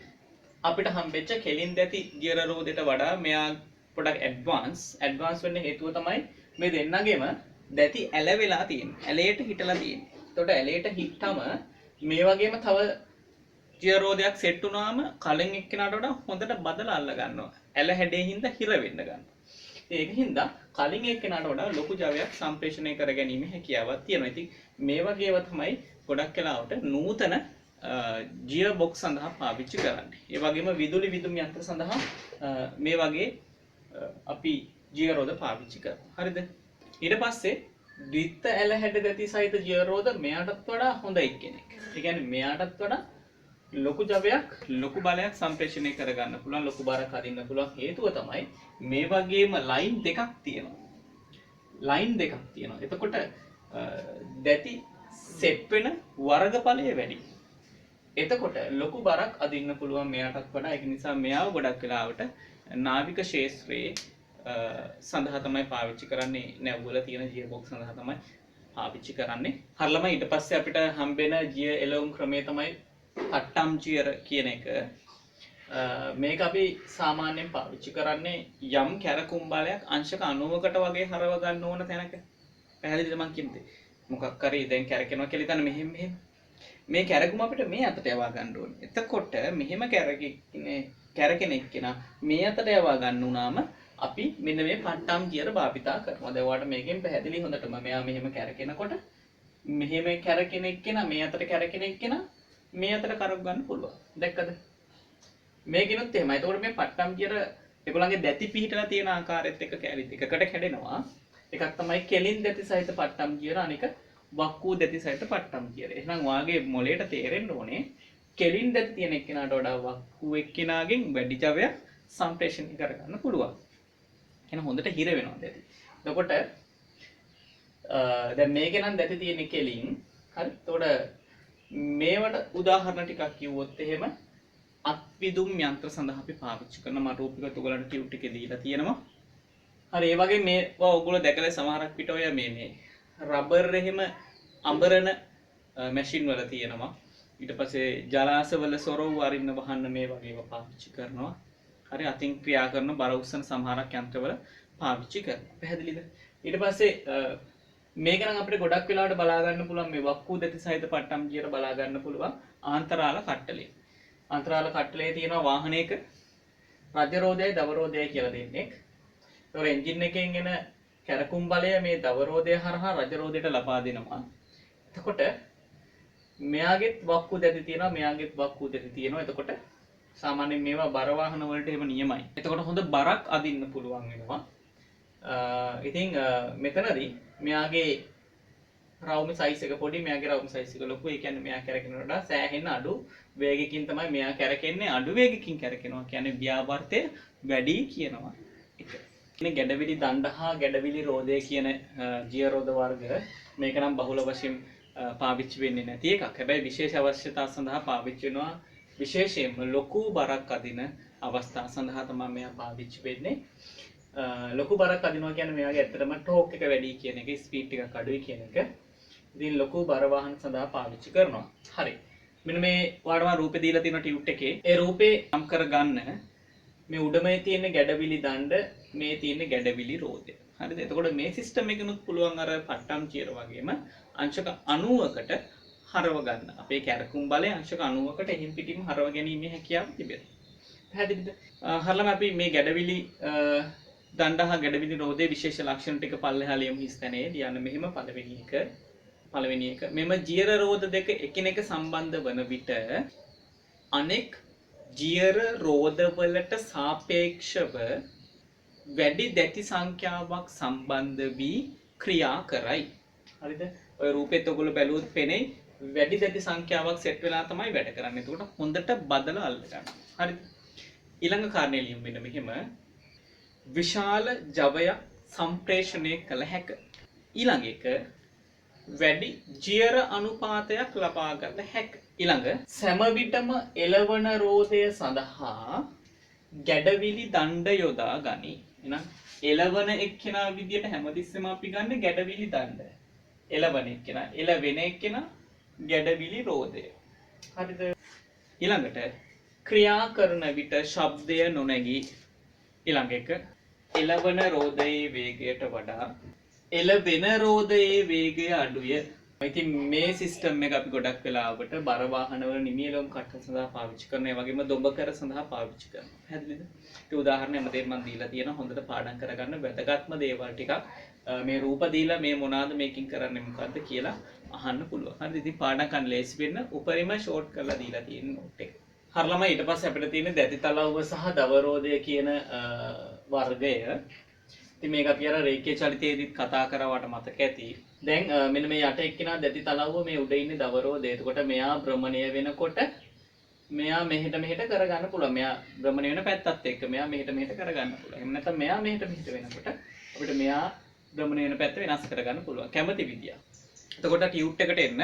අපිට හම්බෙච්ච කෙලින් දැති ජීව රෝධයට වඩා මෙයා පොඩක් ඇඩ්වාන්ස් වෙන්න හේතුව තමයි මේ දෙන්නගෙම දැති ඇල වෙලා තියෙන්නේ. ඇලයට හිටලා තියෙන්නේ. එතකොට ඇලයට හිටම මේ වගේම තව ජීව රෝධයක් සෙට් වුණාම කලින් එක්කෙනාට වඩා හොඳට බදලා අල්ල ගන්නවා. ඇල හැඩේ හින්දා හිර වෙන්න ගන්නවා. ඒක හින්දා කලින් එක්කෙනාට වඩා ලොකු ජවයක් සම්ප්‍රේෂණය කර ගැනීම හැකියාවක් තියෙනවා. ඉතින් මේ වගේව තමයි ගොඩක් වෙලාවට නූතන ජියර් බොක්ස් සඳහා පාවිච්චි කරන්නේ. ඒ වගේම විදුලි විදුම් යන්ත්‍ර සඳහා මේ වගේ අපි ජියර් රෝධ පාවිච්චි කරනවා. හරිද? ඊට පස්සේ ද්විත්ත ඇල හැඩ ගති සහිත ජියර් රෝධ මෙයාටත් වඩා හොඳයි කෙනෙක්. ඒ කියන්නේ මෙයාටත් වඩා ලොකු ජවයක් ලොකු බලයක් සම්ප්‍රේෂණය කරගන්න පුළුවන්, ලොකු බරක් අදින්න පුළුවන් හේතුව තමයි මේ වගේම ලයින් දෙකක් තියෙනවා. එතකොට දැති සෙට් වෙන වර්ගඵලය වැඩි. එතකොට ලොකු බරක් අදින්න පුළුවන් මෙයාටත් වඩා. ඒක නිසා මෙයාව ගොඩක් වෙලාවට නාවික ශාස්ත්‍රයේ සඳහා තමයි පාවිච්චි කරන්නේ. නැව්වල තියෙන ජියර් බොක්ස් සඳහා තමයි පාවිච්චි කරන්නේ. හරියම ඊට පස්සේ අපිට හම්බෙන ජියර් එළවුම් ක්‍රමය තමයි පට්ටම් ජියර් කියන එක. මේක අපි සාමාන්‍යයෙන් පාවිච්චි කරන්නේ යම් කැරකුම්බලයක් අංශක 90කට වගේ හරව ගන්න ඕන තැනක. පැහැදිලිද මං කියන්නේ? මොකක් හරි දැන් කැරකෙනවා කියලා හිතන්න මෙහෙම. මේ කැරකුම අපිට මේ අතට යවා ගන්න ඕනේ. එතකොට මෙහෙම කැරකෙන එක්කෙනා මේ අතට යවා ගන්න උනාම අපි මෙන්න මේ පට්ටම් ජියර් භාවිතා කරනවා. දැන් ඔයාලට මේකෙන් පැහැදිලි හොඳටම මෙයා මෙහෙම කැරකෙනකොට මෙහෙම කැරකෙන එක්කෙනා මේ අතට කැරකෙන එක්කෙනා මේ අතට කරක් ගන්න පුළුවන්. දැක්කද? මේකිනුත් එහෙමයි. එතකොට මේ පට්ටම් ජියර් ඒගොල්ලන්ගේ දැති පිහිටලා තියෙන ආකාරයත් එක්ක කැලි දෙකකට කැඩෙනවා. එකක් තමයි කෙලින් දැති සහිත පට්ටම් ජියර්, අනික වක්කූ දැති සහිත පට්ටම් ජියර්. එහෙනම් ඔයාගේ මොලේට තේරෙන්න ඕනේ කෙලින් දැති තියෙන එක්කෙනාට වඩා වක්කූ එක්කෙනාගෙන් වැඩි ජවයක් සම්ප්‍රේෂණය කරගන්න පුළුවන්. එහෙනම් හොඳට හිර වෙනවා දැති. එතකොට දැන් මේකේ නම් දැති තියෙන්නේ කෙලින්. හරි. එතකොට මේවට උදාහරණ ටිකක් කිව්වොත් එහෙම අත්විදුම් යන්ත්‍ර සඳහා අපි පාවිච්චි කරන මම රූපිකත් ඔයගලන්ට ටියුට් එකේ දීලා තියෙනවා. හරි ඒ වගේ මේවා ඔයගොල්ලෝ දැකලා සමහරක් පිට ඔය මේ රබර් එහෙම අඹරන මැෂින් වල තියෙනවා. ඊට පස්සේ ජලාශවල සොරව් අරින්න වහන්න මේ වගේව පාවිච්චි කරනවා. හරි අතින් ක්‍රියා කරන බර උස්සන සමහරක් යන්ත්‍රවල පාවිච්චි කරනවා. පැහැදිලිද? ඊට පස්සේ මේක නම් අපිට ගොඩක් වෙලාවට බලා ගන්න පුළුවන් මේ වක්කූ දැති සහිත පට්ටම් ජියර් බලා ගන්න පුළුවන් ආන්තරාල කට්ටලේ. අන්තරාල කට්ටලේ තියෙනවා වාහනයක රජ රෝධයයි දව රෝධයයි කියලා දෙන්නේ. ඒතොර එන්ජින් එකෙන් එන කැරකුම් බලය මේ දව රෝධය හරහා රජ රෝධයට ලබා දෙනවා. එතකොට මෙයාගෙත් වක්කූ දැති තියෙනවා, මෙයාගෙත් වක්කූ දැති තියෙනවා. එතකොට සාමාන්‍යයෙන් මේවා බර වාහන වලට එහෙම නියමයි. එතකොට හොඳ බරක් අදින්න පුළුවන් වෙනවා. ඉතින් මෙතනදී මෙයාගේ රවුම සයිස් එක පොඩි, මෙයාගේ රවුම සයිස් එක ලොකු. ඒ කියන්නේ මෙයා කැරකෙනට වඩා සෑහෙන අඩු වේගකින් තමයි මෙයා කැරකෙන්නේ. අඩු වේගකින් කැරකෙනවා කියන්නේ ව්‍යාවර්තය වැඩි කියනවා. එක. ඉතින් ගැඩවිලි දණ්ඩ හා ගැඩවිලි රෝධය කියන ජියර් රෝධ වර්ග මේක නම් බහුල වශයෙන් පාවිච්චි වෙන්නේ නැති එකක්. හැබැයි විශේෂ අවශ්‍යතා සඳහා පාවිච්චි වෙනවා. විශේෂයෙන්ම ලොකු බරක් අදින අවස්ථා සඳහා තමයි මෙයා පාවිච්චි වෙන්නේ. ලොකු බරක් අදිනවා කියන්නේ මෙයාගේ ඇත්තටම ටෝක් එක වැඩි කියන එක, ස්පීඩ් ටිකක් අඩුයි කියන එක. ඉතින් ලොකු බර වාහන සඳහා පාවිච්චි කරනවා. හරි. මෙන්න මේ ඔයාලට රූපේ දීලා තියෙන ටියුට් එකේ ඒ රූපේ නම් කරගන්න මේ උඩමේ තියෙන ගැඩවිලි දණ්ඩ, මේ තියෙන ගැඩවිලි රෝධය. හරිද? එතකොට මේ සිස්ටම් එකනොත් පුළුවන් අර පට්ටම් ජියර් වගේම අංශක 90කට හරව ගන්න. අපේ කැරකුම් බලය අංශක 90කට එහින් පිටින් හරව ගැනීමේ හැකියාව තිබෙනවා. පැහැදිලිද? හරියම අපි මේ ගැඩවිලි දණ්ඩ හා ගැඩවිලි රෝධයේ විශේෂ ලක්ෂණ ටික පල්ලෙහා ලියමු හිස්තැනේ. ලියන්න මෙහෙම පළවෙනි එක මෙම ජියර් රෝධ දෙක එකිනෙක සම්බන්ධ වන විට අනෙක් ජියර් රෝධ වලට සාපේක්ෂව වැඩි දැති සංඛ්‍යාවක් සම්බන්ධ වී ක්‍රියා කරයි. හරිද? ඔය රූපෙත් ඔයගොල්ලෝ බැලුවොත් පෙනේ වැඩි දැති සංඛ්‍යාවක් සෙට් වෙලා තමයි වැඩ කරන්නේ. එතකොට හොඳට බදලා අල්ල ගන්න. හරිද? ඊළඟ කාරණේ ලියමු මෙන්න මෙහෙම. විශාල ජවයක් සම්ප්‍රේෂණය කළ හැක. ඊළඟ එක වැඩි ජියර අනුපාතයක් ලබා ගන්න හැක. ඊළඟ සෑම විටම එළවන රෝධය සඳහා ගැඩවිලි දණ්ඩ යොදා ගනි. එහෙනම් එළවන එක්කෙනා විදියට හැමතිස්සෙම අපි ගන්න ගැඩවිලි දණ්ඩ. එළවන එක්කෙනා, එළවෙන එක්කෙනා ගැඩවිලි රෝදය. හරිද? ඊළඟට ක්‍රියා කරන විට ශබ්දය නොනැගී. ඊළඟ එක එළවන රෝදයේ වේගයට වඩා එළවෙන රෝදයේ වේගය අඩුය. ඉතින් මේ සිස්ටම් එක අපි ගොඩක් වෙලාවට බර වාහනවල නිමියලොම් කට්ට සඳහා පාවිච්චි කරනවා. ඒ වගේම දොඹකර සඳහා පාවිච්චි කරනවා. පැහැදිලිද? ඒ උදාහරණ හැමදේම මම දීලා තියෙනවා. හොඳට පාඩම් කරගන්න වැදගත්ම දේවල් ටිකක් මේ රූප දීලා මේ මොනවාද මේකින් කරන්නේ මොකද්ද කියලා අහන්න පුළුවන්. හරිද? ඉතින් පාඩම් කරන්න ලේසි වෙන්න උපරිම ෂෝට් කරලා දීලා තියෙන නෝට් එක. හරි ළමයි ඊට පස්සේ අපිට තියෙන දැති තලව්ව සහ දවරෝධය කියන වර්ගය. ඉතින් මේක අපි අර රේඛීය චලිතයේදීත් කතා කරාට මතක ඇති. දැන් මෙන්න මේ යට එක්කිනා දැති තලව්ව මේ උඩ ඉන්නේ දවරෝධය. එතකොට මෙයා භ්‍රමණය වෙනකොට මෙයා මෙහෙට කරගන්න පුළුවන්. මෙයා භ්‍රමණය වෙන පැත්තත් එක්ක මෙයා මෙහෙට කරගන්න පුළුවන්. එහෙම නැත්නම් මෙයා මෙහෙට වෙනකොට අපිට මෙයා භ්‍රමණය වෙන පැත්ත වෙනස් කරගන්න පුළුවන්. කැමති විදිය. එතකොට ටියුට් එකට එන්න.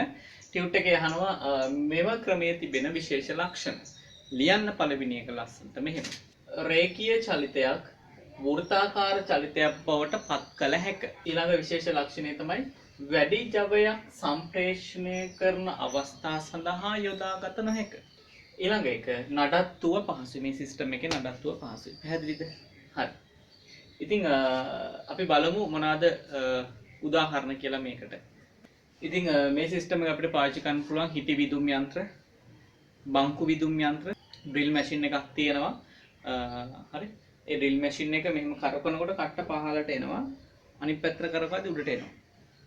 ටියුට් එකේ අහනවා මෙව ක්‍රමයේ තිබෙන විශේෂ ලක්ෂණ. ලියන්න පළවෙනි එක ලස්සනට මෙහෙම. රේඛීය චලිතයක් වෘත්තාකාර චලිතයක් බවට පත් කළ හැක. ඊළඟ විශේෂ ලක්ෂණය තමයි වැඩි ජවයක් සම්ප්‍රේෂණය කරන අවස්ථා සඳහා යොදාගත නොහැක. ඊළඟ එක නඩත්තුව පහසුයි. මේ සිස්ටම් එකේ නඩත්තුව පහසුයි. පැහැදිලිද? හරි. ඉතින් අපි බලමු මොනවාද උදාහරණ කියලා මේකට. ඉතින් මේ සිස්ටම් එක අපිට පාවිච්චි කරන්න පුළුවන් හිටි විදුම් යන්ත්‍ර, බංකු විදුම් යන්ත්‍ර, ඩ්‍රිල් මැෂින් එකක් තියෙනවා. හරි. ඒ ඩ්‍රිල් මැෂින් එක මෙහෙම කරකවනකොට කට්ට පහළට එනවා. අනිත් පැත්තට කරකවද්දි උඩට එනවා.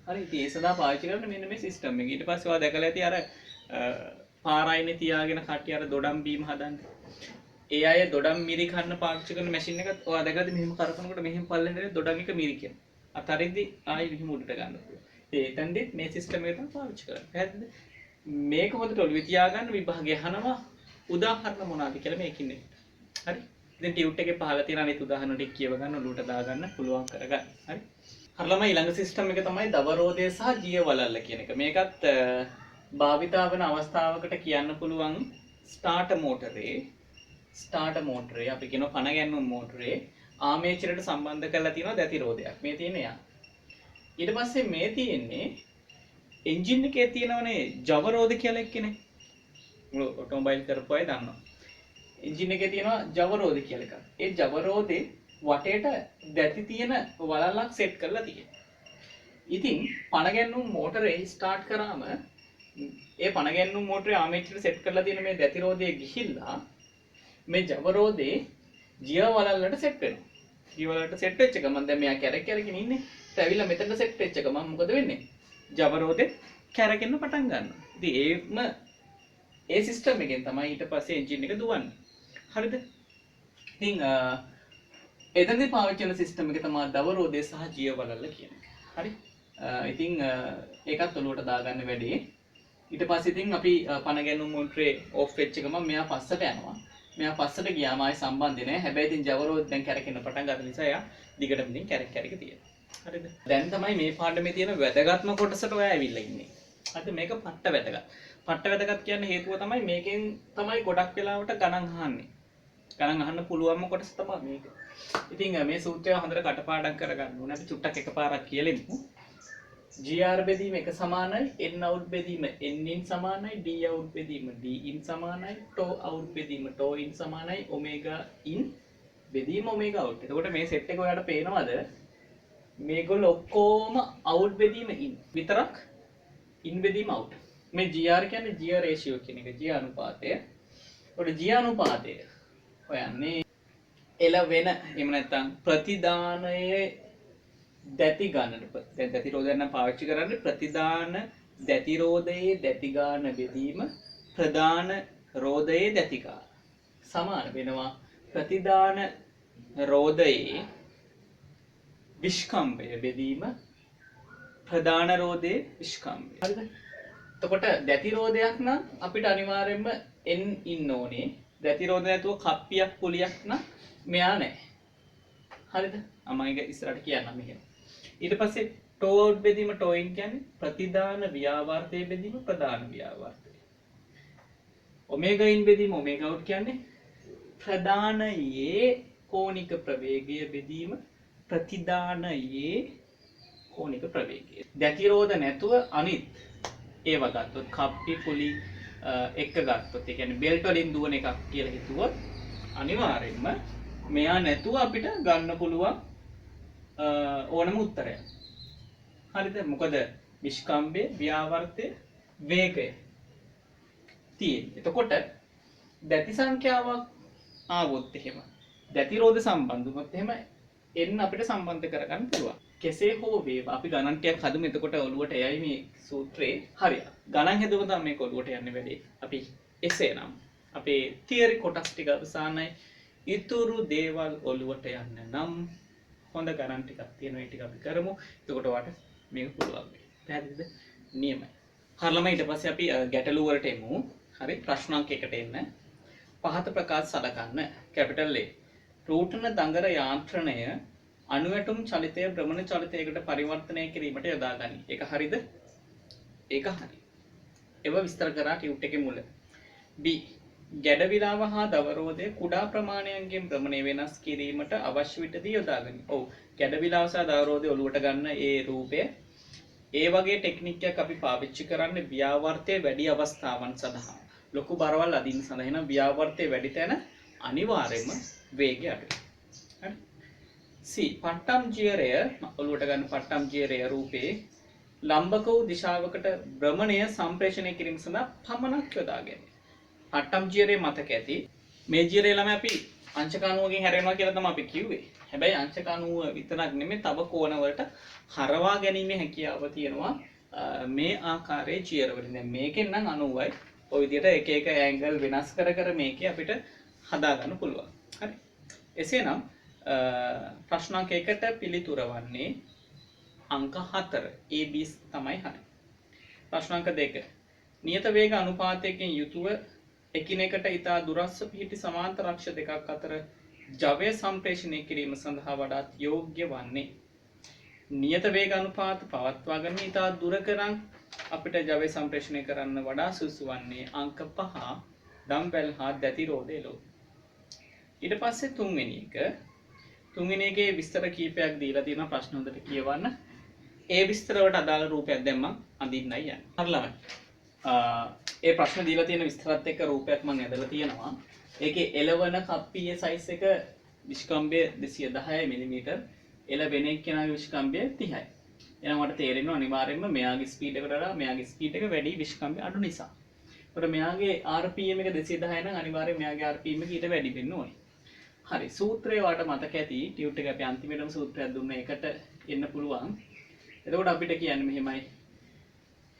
හරි. ඉතින් ඒ සඳහා පාවිච්චි කරන්න මෙන්න මේ සිස්ටම් එක. ඊට පස්සේ ඔයා දැකලා ඇති අර පාරයිනේ තියාගෙන කට්ටිය අර දොඩම් බීම හදන්නේ. ඒ අය දොඩම් මිරි කන්න පාවිච්චි කරන මැෂින් එකත් ඔයා දැකලාද මෙහෙම කරකවනකොට මෙහෙම පල්ලෙන් දොඩම් එක මිරි කියන. අතරින්දි ආයි මෙහෙම උඩට ගන්න පුළුවන්. ඒතෙන්දිත් මේ සිස්ටම් එක තමයි පාවිච්චි කරන්නේ. පැහැදිලිද? මේක හොඳට ඔළුවේ තියාගන්න විභාගය අහනවා උදාහරණ මොනවාද කියලා මේකින් නේ. හරි? ඉතින් ටියුට් එකේ පහළ තියෙන අනිත් උදාහරණ ටික කියව ගන්න ඔළුවට දාගන්න පුළුවන් කරගන්න. හරි? හරි ළමයි ඊළඟ සිස්ටම් එක තමයි දවරෝධය සහ ජීය වලල්ල කියන එක. මේකත් භාවිතා වෙන අවස්ථාවකට කියන්න පුළුවන් ස්ටාර්ටර් මෝටරේ අපි කියන පණ ගැන්වුම් මෝටරේ ආමේචරයට සම්බන්ධ කරලා තියෙනවා දැතිරෝධයක්. මේ තියෙන යා. ඊට පස්සේ මේ තියෙන්නේ එන්ජින් එකේ තියෙනවනේ ජවරෝධ කියලා එක්කනේ. ඔටෝමොබයිල් කරපු අය දන්නවා. එන්ජින් එකේ තියෙනවා ජවරෝධ කියලා එකක්. ඒ ජවරෝධේ වටේට දැති තියෙන වලල්ලක් සෙට් කරලා තියෙනවා. ඉතින් පණ ගැන්වුම් මෝටරේ ස්ටාර්ට් කරාම ඒ පණ ගැන්වුම් මෝටරේ ආමේචරයට සෙට් කරලා තියෙන මේ දැතිරෝධය ගිහිල්ලා මේ ජවරෝධේ ජිය වලල්ලට සෙට් වෙනවා. ජිය වලල්ලට සෙට් වෙච්ච ගමන් දැන් මෙයා කැරකින් ඉන්නේ. ඇවිල්ලා මෙතනට සෙට් වෙච්ච ගමන් මොකද වෙන්නේ? ජවරෝධේ කැරකෙන්න පටන් ගන්නවා. ඉතින් ඒ සිස්ටම් එකෙන් තමයි ඊට පස්සේ එන්ජින් එක දුවන්නේ. හරිද? ඉතින් එතනදී පාවිච්චි කරන සිස්ටම් එක තමයි දවරෝධය සහ ජීය වලල්ල කියන එක. හරි? ඉතින් ඒකත් ඔලුවට දාගන්න වැඩි. ඊට පස්සේ ඉතින් අපි පණ ගැන්වුම් මෝටරේ ඔෆ් වෙච්ච ගමන් මෙයා පස්සට යනවා. මෙයා පස්සට ගියාම ආයි සම්බන්ධ නැහැ. හැබැයි ඉතින් ජවරෝධ දැන් කැරකෙන්න පටන් ගන්න නිසා එයා දිගටම ඉතින් කැරක තියෙනවා. හරිද? දැන් තමයි මේ පාඩමේ තියෙන වැදගත්ම කොටසට ඔයා ඇවිල්ලා ඉන්නේ. හරිද? මේක පට්ට වැදගත්. පට්ට වැදගත් කියන්නේ හේතුව තමයි මේකෙන් තමයි ගොඩක් වෙලාවට ගණන් අහන්නේ. ගණන් අහන්න පුළුවන්ම කොටස තමයි මේක. ඉතින් මේ සූත්‍රය හොඳට කටපාඩම් කරගන්න ඕනේ. අපි චුට්ටක් එකපාරක් කියලෙමු. GR බෙදීම එක සමානයි, N out බෙදීම N in සමානයි, D out බෙදීම D in සමානයි, tau out බෙදීම tau in සමානයි, omega in බෙදීම omega out. එතකොට මේ සෙට් එක ඔයාලට පේනවද? මේගොල්ලෝ ඔක්කොම out බෙදීම in විතරක් in බෙදීම out. මේ GR කියන්නේ GR ratio කියන එක, G අනුපාතය. ඔය G අනුපාතය හොයන්නේ එළවෙන එහෙම නැත්නම් ප්‍රතිදානයේ දැති ගන්නට. දැන් දැතිරෝධයක් නම් පාවිච්චි කරන්නේ ප්‍රතිදාන දැතිරෝධයේ දැති ගන්න බෙදීම ප්‍රදාන රෝධයේ දැති ගන්න සමාන වෙනවා ප්‍රතිදාන රෝධයේ විස්කම්භය බෙදීම ප්‍රදාන රෝධයේ විස්කම්භය. හරිද? එතකොට දැතිරෝධයක් නම් අපිට අනිවාර්යයෙන්ම N ඉන්න ඕනේ. දැතිරෝධ නැතුව කප්පියක් පුලියක් නම් මෙයා නැහැ. හරිද? මම ඒක ඉස්සරහට කියන්නම් මෙහෙම. ඊට පස්සේ tau out බෙදීම tau in කියන්නේ ප්‍රතිදාන ව්‍යාවර්තයේ බෙදීම ප්‍රදාන ව්‍යාවර්තය. omega in බෙදීම omega out කියන්නේ ප්‍රධානයේ කෝණික ප්‍රවේගය බෙදීම ප්‍රතිදානයේ කෝණික ප්‍රවේගය. දැතිරෝධ නැතුව අනිත් ඒවා ගත්තොත් කප්පි පුලි එක ගත්තොත් ඒ කියන්නේ බෙල්ට් වලින් දුවන එකක් කියලා හිතුවොත් අනිවාර්යෙන්ම මෙයා නැතුව අපිට ගන්න පුළුවන් ඕනම උත්තරයක්. හරිද? මොකද විස්කම්භය, ව්‍යාවර්තය, වේගය තියෙන්නේ. එතකොට දැති සංඛ්‍යාවක් ආවොත් එහෙම දැතිරෝධ සම්බන්ධ වුණොත් එහෙම එන්න අපිට සම්බන්ධ කරගන්න පුළුවන්. කෙසේ හෝ වේවා අපි ගණන් ටිකක් හදමු. එතකොට ඔළුවට එයයි මේ සූත්‍රේ හරියට. ගණන් හදුවම තමයි මේක ඔළුවට යන්නේ වැඩි. අපි එසේනම් අපේ තියරි කොටස් ටික අවසానයි. ඉතුරු දේවල් ඔළුවට යන්න නම් හොඳ ගණන් ටිකක් තියෙනවා. ඒ ටික අපි කරමු. එතකොට වට මේක පුළුවන් වෙයි. පැහැදිලිද? නියමයි. හරියම ඊට පස්සේ අපි ගැටලු වලට එමු. හරි ප්‍රශ්න අංක 1ට එන්න. පහත ප්‍රකාශ සලකන්න. Capital A. රූටන දඟර යාන්ත්‍රණය අණුවැටුම් චලිතය භ්‍රමණ චලිතයකට පරිවර්තනය කිරීමට යොදා ගනී. ඒක හරිද? ඒක හරි. ඒව විස්තර කරා ටියුට් එකේ මුල. B. ගැඩවිලාව හා දවරෝධය කුඩා ප්‍රමාණයන්ගෙන් භ්‍රමණය වෙනස් කිරීමට අවශ්‍ය විටදී යොදා ගනී. ඔව් ගැඩවිලාව සහ දවරෝධය ඔලුවට ගන්න ඒ රූපය ඒ වගේ ටෙක්නික් එකක් අපි පාවිච්චි කරන්නේ ව්‍යාවර්තයේ වැඩි අවස්ථාවන් සඳහා. ලොකු බරවල් අදින්න සඳහා. එහෙනම් ව්‍යාවර්තයේ වැඩි තැන අනිවාර්යයෙන්ම වේගය අඩුයි. හරි. C. පට්ටම් ජීරය ඔලුවට ගන්න පට්ටම් ජීරය රූපේ ලම්බක වූ දිශාවකට භ්‍රමණය සම්ප්‍රේෂණය කිරීම සඳහා පමණක් යොදා ගැනීම. පට්ටම් ජීරය මතක ඇති. මේ ජීරය ළම අපි අංශක 90කින් හැරෙනවා කියලා තමයි අපි කිව්වේ. හැබැයි අංශක 90 විතරක් නෙමෙයි තව කෝණ වලට හරවා ගැනීමේ හැකියාව තියෙනවා මේ ආකාරයේ ජීර වලින්. දැන් මේකෙන් නම් 90යි. ඔය විදිහට එක එක ඇන්ගල් වෙනස් කර කර මේකේ අපිට හදා ගන්න පුළුවන්. හරි. එසේනම් ප්‍රශ්න අංක 1ට පිළිතුර වන්නේ අංක 4 ABs තමයි හරි. ප්‍රශ්න අංක 2 නියත වේග අනුපාතයකින් යුතුව එකිනෙකට ඉතා දුරස්ව පිහිටි සමාන්තර අක්ෂ දෙකක් අතර ජවය සම්ප්‍රේෂණය කිරීම සඳහා වඩාත් යෝග්‍ය වන්නේ. නියත වේග අනුපාත පවත්වාගෙන ඉතා දුරක නම් අපිට ජවය සම්ප්‍රේෂණය කරන්න වඩා සුදුසු වන්නේ අංක 5 ඩම්බෙල් හා දැතිරෝධය ලෝ. ඊට පස්සේ තුන්වෙනි එකේ විස්තර කීපයක් දීලා තියෙන ප්‍රශ්න හොඳට කියවන්න. ඒ විස්තර වලට අදාළ රූපයක් දැන් මම අඳින්නයි යන්නේ. හරිලම. ඒ ප්‍රශ්න දීලා තියෙන විස්තරات එක්ක රූපයක් මම ඇදලා තියෙනවා. ඒකේ එළවන කප්පියේ සයිස් එක විස්කම්භය 210 mm. එළවෙන එක්කෙනාගේ විස්කම්භය 30යි. එහෙනම් මට තේරෙනවා අනිවාර්යයෙන්ම මෙයාගේ ස්පීඩ් එකට වඩා මෙයාගේ ස්පීඩ් එක වැඩි විස්කම්භය අඩු නිසා. ඒකට මෙයාගේ RPM එක 210 නම් අනිවාර්යයෙන් මෙයාගේ RPM එක ඊට වැඩි වෙන්න ඕනේ. හරි සූත්‍රය වට මතක ඇති ටියුට් එක අපි අන්තිමටම සූත්‍රයක් දුන්න එකට එන්න පුළුවන්. එතකොට අපිට කියන්නේ මෙහෙමයි.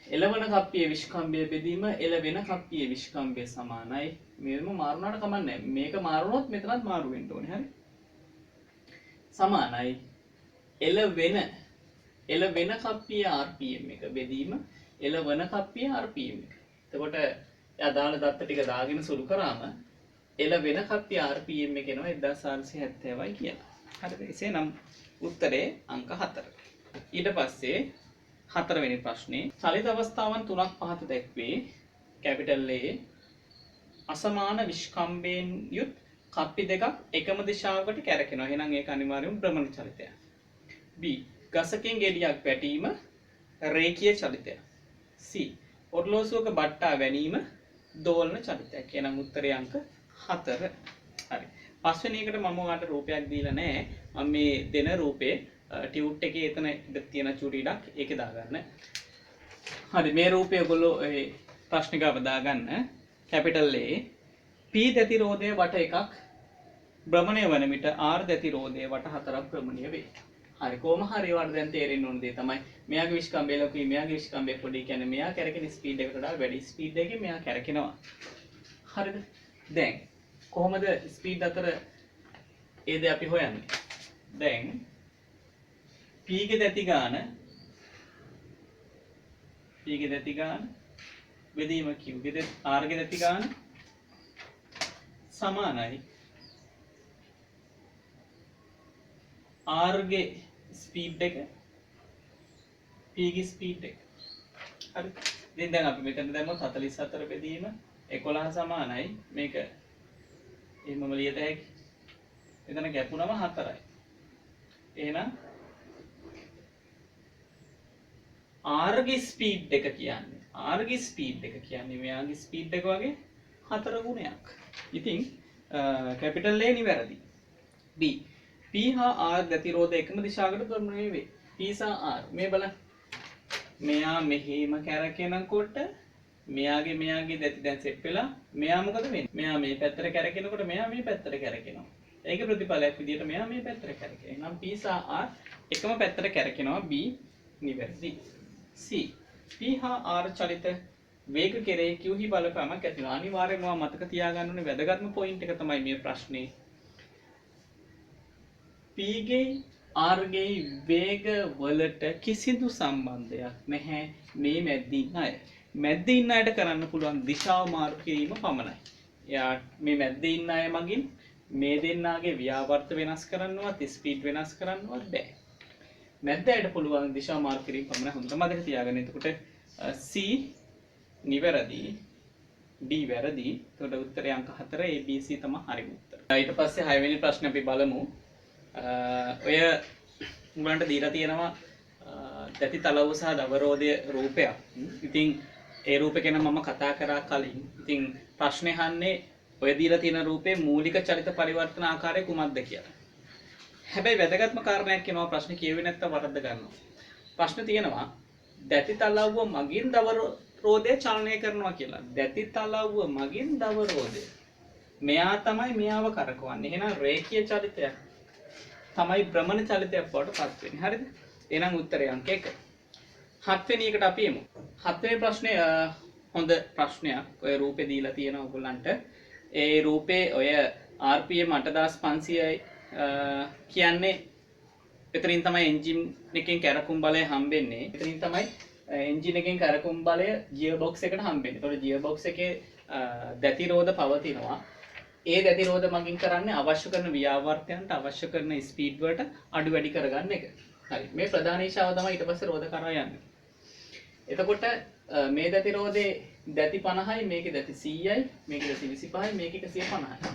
එළවන කප්පියේ විස්කම්භය බෙදීම එළවෙන කප්පියේ විස්කම්භය සමානයි. මේකම මාරුනාට කමන්නේ. මේක මාරුනොත් මෙතනත් මාරු වෙන්න ඕනේ. හරි. සමානයි. එළවෙන කප්පියේ RPM එක බෙදීම එළවන කප්පියේ RPM එක. එතකොට අදාළ දත්ත ටික දාගෙන සුළු කරාම එළවෙන කප්පියේ RPM එක එනවා 1470යි කියලා. හරිද? එසේනම් උත්තරේ අංක 4. ඊට පස්සේ හතරවෙනි ප්‍රශ්නේ චලිත අවස්ථාවන් 3ක් පහත දැක්වේ. කැපිටල් A අසමාන විස්කම්භයෙන් යුත් කප්පි දෙකක් එකම දිශාවකට කැරකෙනවා. එහෙනම් ඒක අනිවාර්යයෙන්ම භ්‍රමණ චලිතයක්. B ගසකින් ගෙඩියක් වැටීම රේඛීය චලිතයක්. C ඔරලෝසුවක බට්ටා වැනීම දෝලන චලිතයක්. එහෙනම් උත්තරේ අංක 4. හරි. පස්වෙනි එකට මම ඔයාලට රූපයක් දීලා නැහැ. මම මේ දෙන රූපේ ටියුට් එකේ එතන ඉඳ තියෙන චුටි ඉඩක් ඒකේ දාගන්න. හරි මේ රූපය ඔයගොල්ලෝ ඒ ප්‍රශ්න ගාව දාගන්න. කැපිටල් A P දැතිරෝධය වට එකක් භ්‍රමණය වන විට R දැතිරෝධය වට 4ක් භ්‍රමණය වේ. හරි කොහොම හරි වල දැන් තේරෙන්න ඕන දේ තමයි මෙයාගේ විස්කම්භය ලොකුයි මෙයාගේ විස්කම්භය පොඩි. කියන්නේ මෙයා කැරකෙන ස්පීඩ් එකට වඩා වැඩි ස්පීඩ් එකකින් මෙයා කැරකෙනවා. හරිද? දැන් කොහොමද ස්පීඩ් අතර ඒ දේ අපි හොයන්නේ? දැන් P ගේ දැති ගාන බෙදීම Q ගේ R ගේ දැති ගාන සමානයි R ගේ ස්පීඩ් එක P ගේ ස්පීඩ් එක. හරි. දැන් අපි මෙතන දැම්මොත් 44 බෙදීම 11 සමානයි මේක එහෙමම ලියත හැකි. එතන කැපුණම 4යි. එහෙනම් R ගේ ස්පීඩ් එක කියන්නේ R ගේ ස්පීඩ් එක කියන්නේ මෙයාගේ ස්පීඩ් එක වගේ 4 ගුණයක්. ඉතින් කැපිටල් A නිවැරදි. B P හා R ගතිරෝධ එකම දිශාවකට ත්වරණය වේ. P සහ R මේ බලන්න. මෙයා මෙහෙම කැරකෙනකොට මෙයාගේ දැති දැන් සෙට් වෙලා මෙයා මොකද වෙන්නේ? මෙයා මේ පැත්තට කැරකෙනකොට මෙයා මේ පැත්තට කැරකෙනවා. ඒක ප්‍රතිඵලයක් විදිහට මෙයා මේ පැත්තට කැරකෙනවා. එහෙනම් P සහ R එකම පැත්තට කැරකෙනවා. B නිවැරදි. C P හා R චලිත වේග කෙරෙහි Q හි බලපෑමක් ඇති වෙනවා. අනිවාර්යයෙන්ම මතක තියාගන්න ඕනේ වැදගත්ම පොයින්ට් එක තමයි මේ ප්‍රශ්නේ. P ගේ R ගේ වේග වලට කිසිදු සම්බන්ධයක් නැහැ මේ මැද්දේ ඉන්න අය. මැද්දේ ඉන්න අයට කරන්න පුළුවන් දිශාව මාරු කිරීම පමණයි. එයා මේ මැද්දේ ඉන්න අය මගින් මේ දෙන්නාගේ ව්‍යාවර්ත වෙනස් කරන්නවත් ස්පීඩ් වෙනස් කරන්නවත් බෑ. මැද්දයට පුළුවන් දිශාව මාරු කිරීම පමණයි. හොඳට මතක තියාගන්න. එතකොට C නිවැරදි, D වැරදි. එතකොට උත්තරේ අංක 4 A B C තමයි හරිම උත්තර. ඊට පස්සේ 6 වෙනි ප්‍රශ්නේ අපි බලමු. ඔය උඹලන්ට දීලා තියෙනවා දැති තලව්ව සහ දවරෝධය රූපයක්. ඉතින් ඒ රූපේ ගැන මම කතා කරා කලින්. ඉතින් ප්‍රශ්නේ අහන්නේ ඔය දීලා තියෙන රූපේ මූලික චලිත පරිවර්තන ආකාරය කුමක්ද කියලා. හැබැයි වැදගත්ම කාරණයක් කියනවා ප්‍රශ්නේ කියුවේ නැත්තම් වරද්ද ගන්නවා. ප්‍රශ්න තියෙනවා දැති තලව්ව මගින් දවරෝධය චලනය කරනවා කියලා. දැති තලව්ව මගින් දවරෝධය. මෙයා තමයි මෙයාව කරකවන්නේ. එහෙනම් රේඛීය චලිතයක් තමයි භ්‍රමණ චලිතයක් බවට පත් වෙන්නේ. හරිද? එහෙනම් උත්තරය අංක 1. 7 වෙනි එකට අපි එමු. 7 වෙනි ප්‍රශ්නේ හොඳ ප්‍රශ්නයක්. ඔය රූපේ දීලා තියෙනවා ඔයගොල්ලන්ට. ඒ රූපේ ඔය RPM 8500යි කියන්නේ එතනින් තමයි එන්ජින් එකෙන් කැරකුම් බලය හම්බෙන්නේ. එතනින් තමයි එන්ජින් එකෙන් කැරකුම් බලය ගියර් බොක්ස් එකට හම්බෙන්නේ. ඒතකොට ගියර් බොක්ස් එකේ දැතිරෝධ පවතිනවා. ඒ දැතිරෝධ මගින් කරන්නේ අවශ්‍ය කරන ව්‍යාවර්තයන්ට අවශ්‍ය කරන ස්පීඩ් වලට අඩු වැඩි කරගන්න එක. හරි. මේ ප්‍රධාන ඊශාව තමයි ඊට පස්සේ රෝධ කරා යන්නේ. එතකොට මේ දැතිරෝධේ දැති 50යි, මේකේ දැති 100යි, මේකේ දැති 25යි, මේකේ 150යි.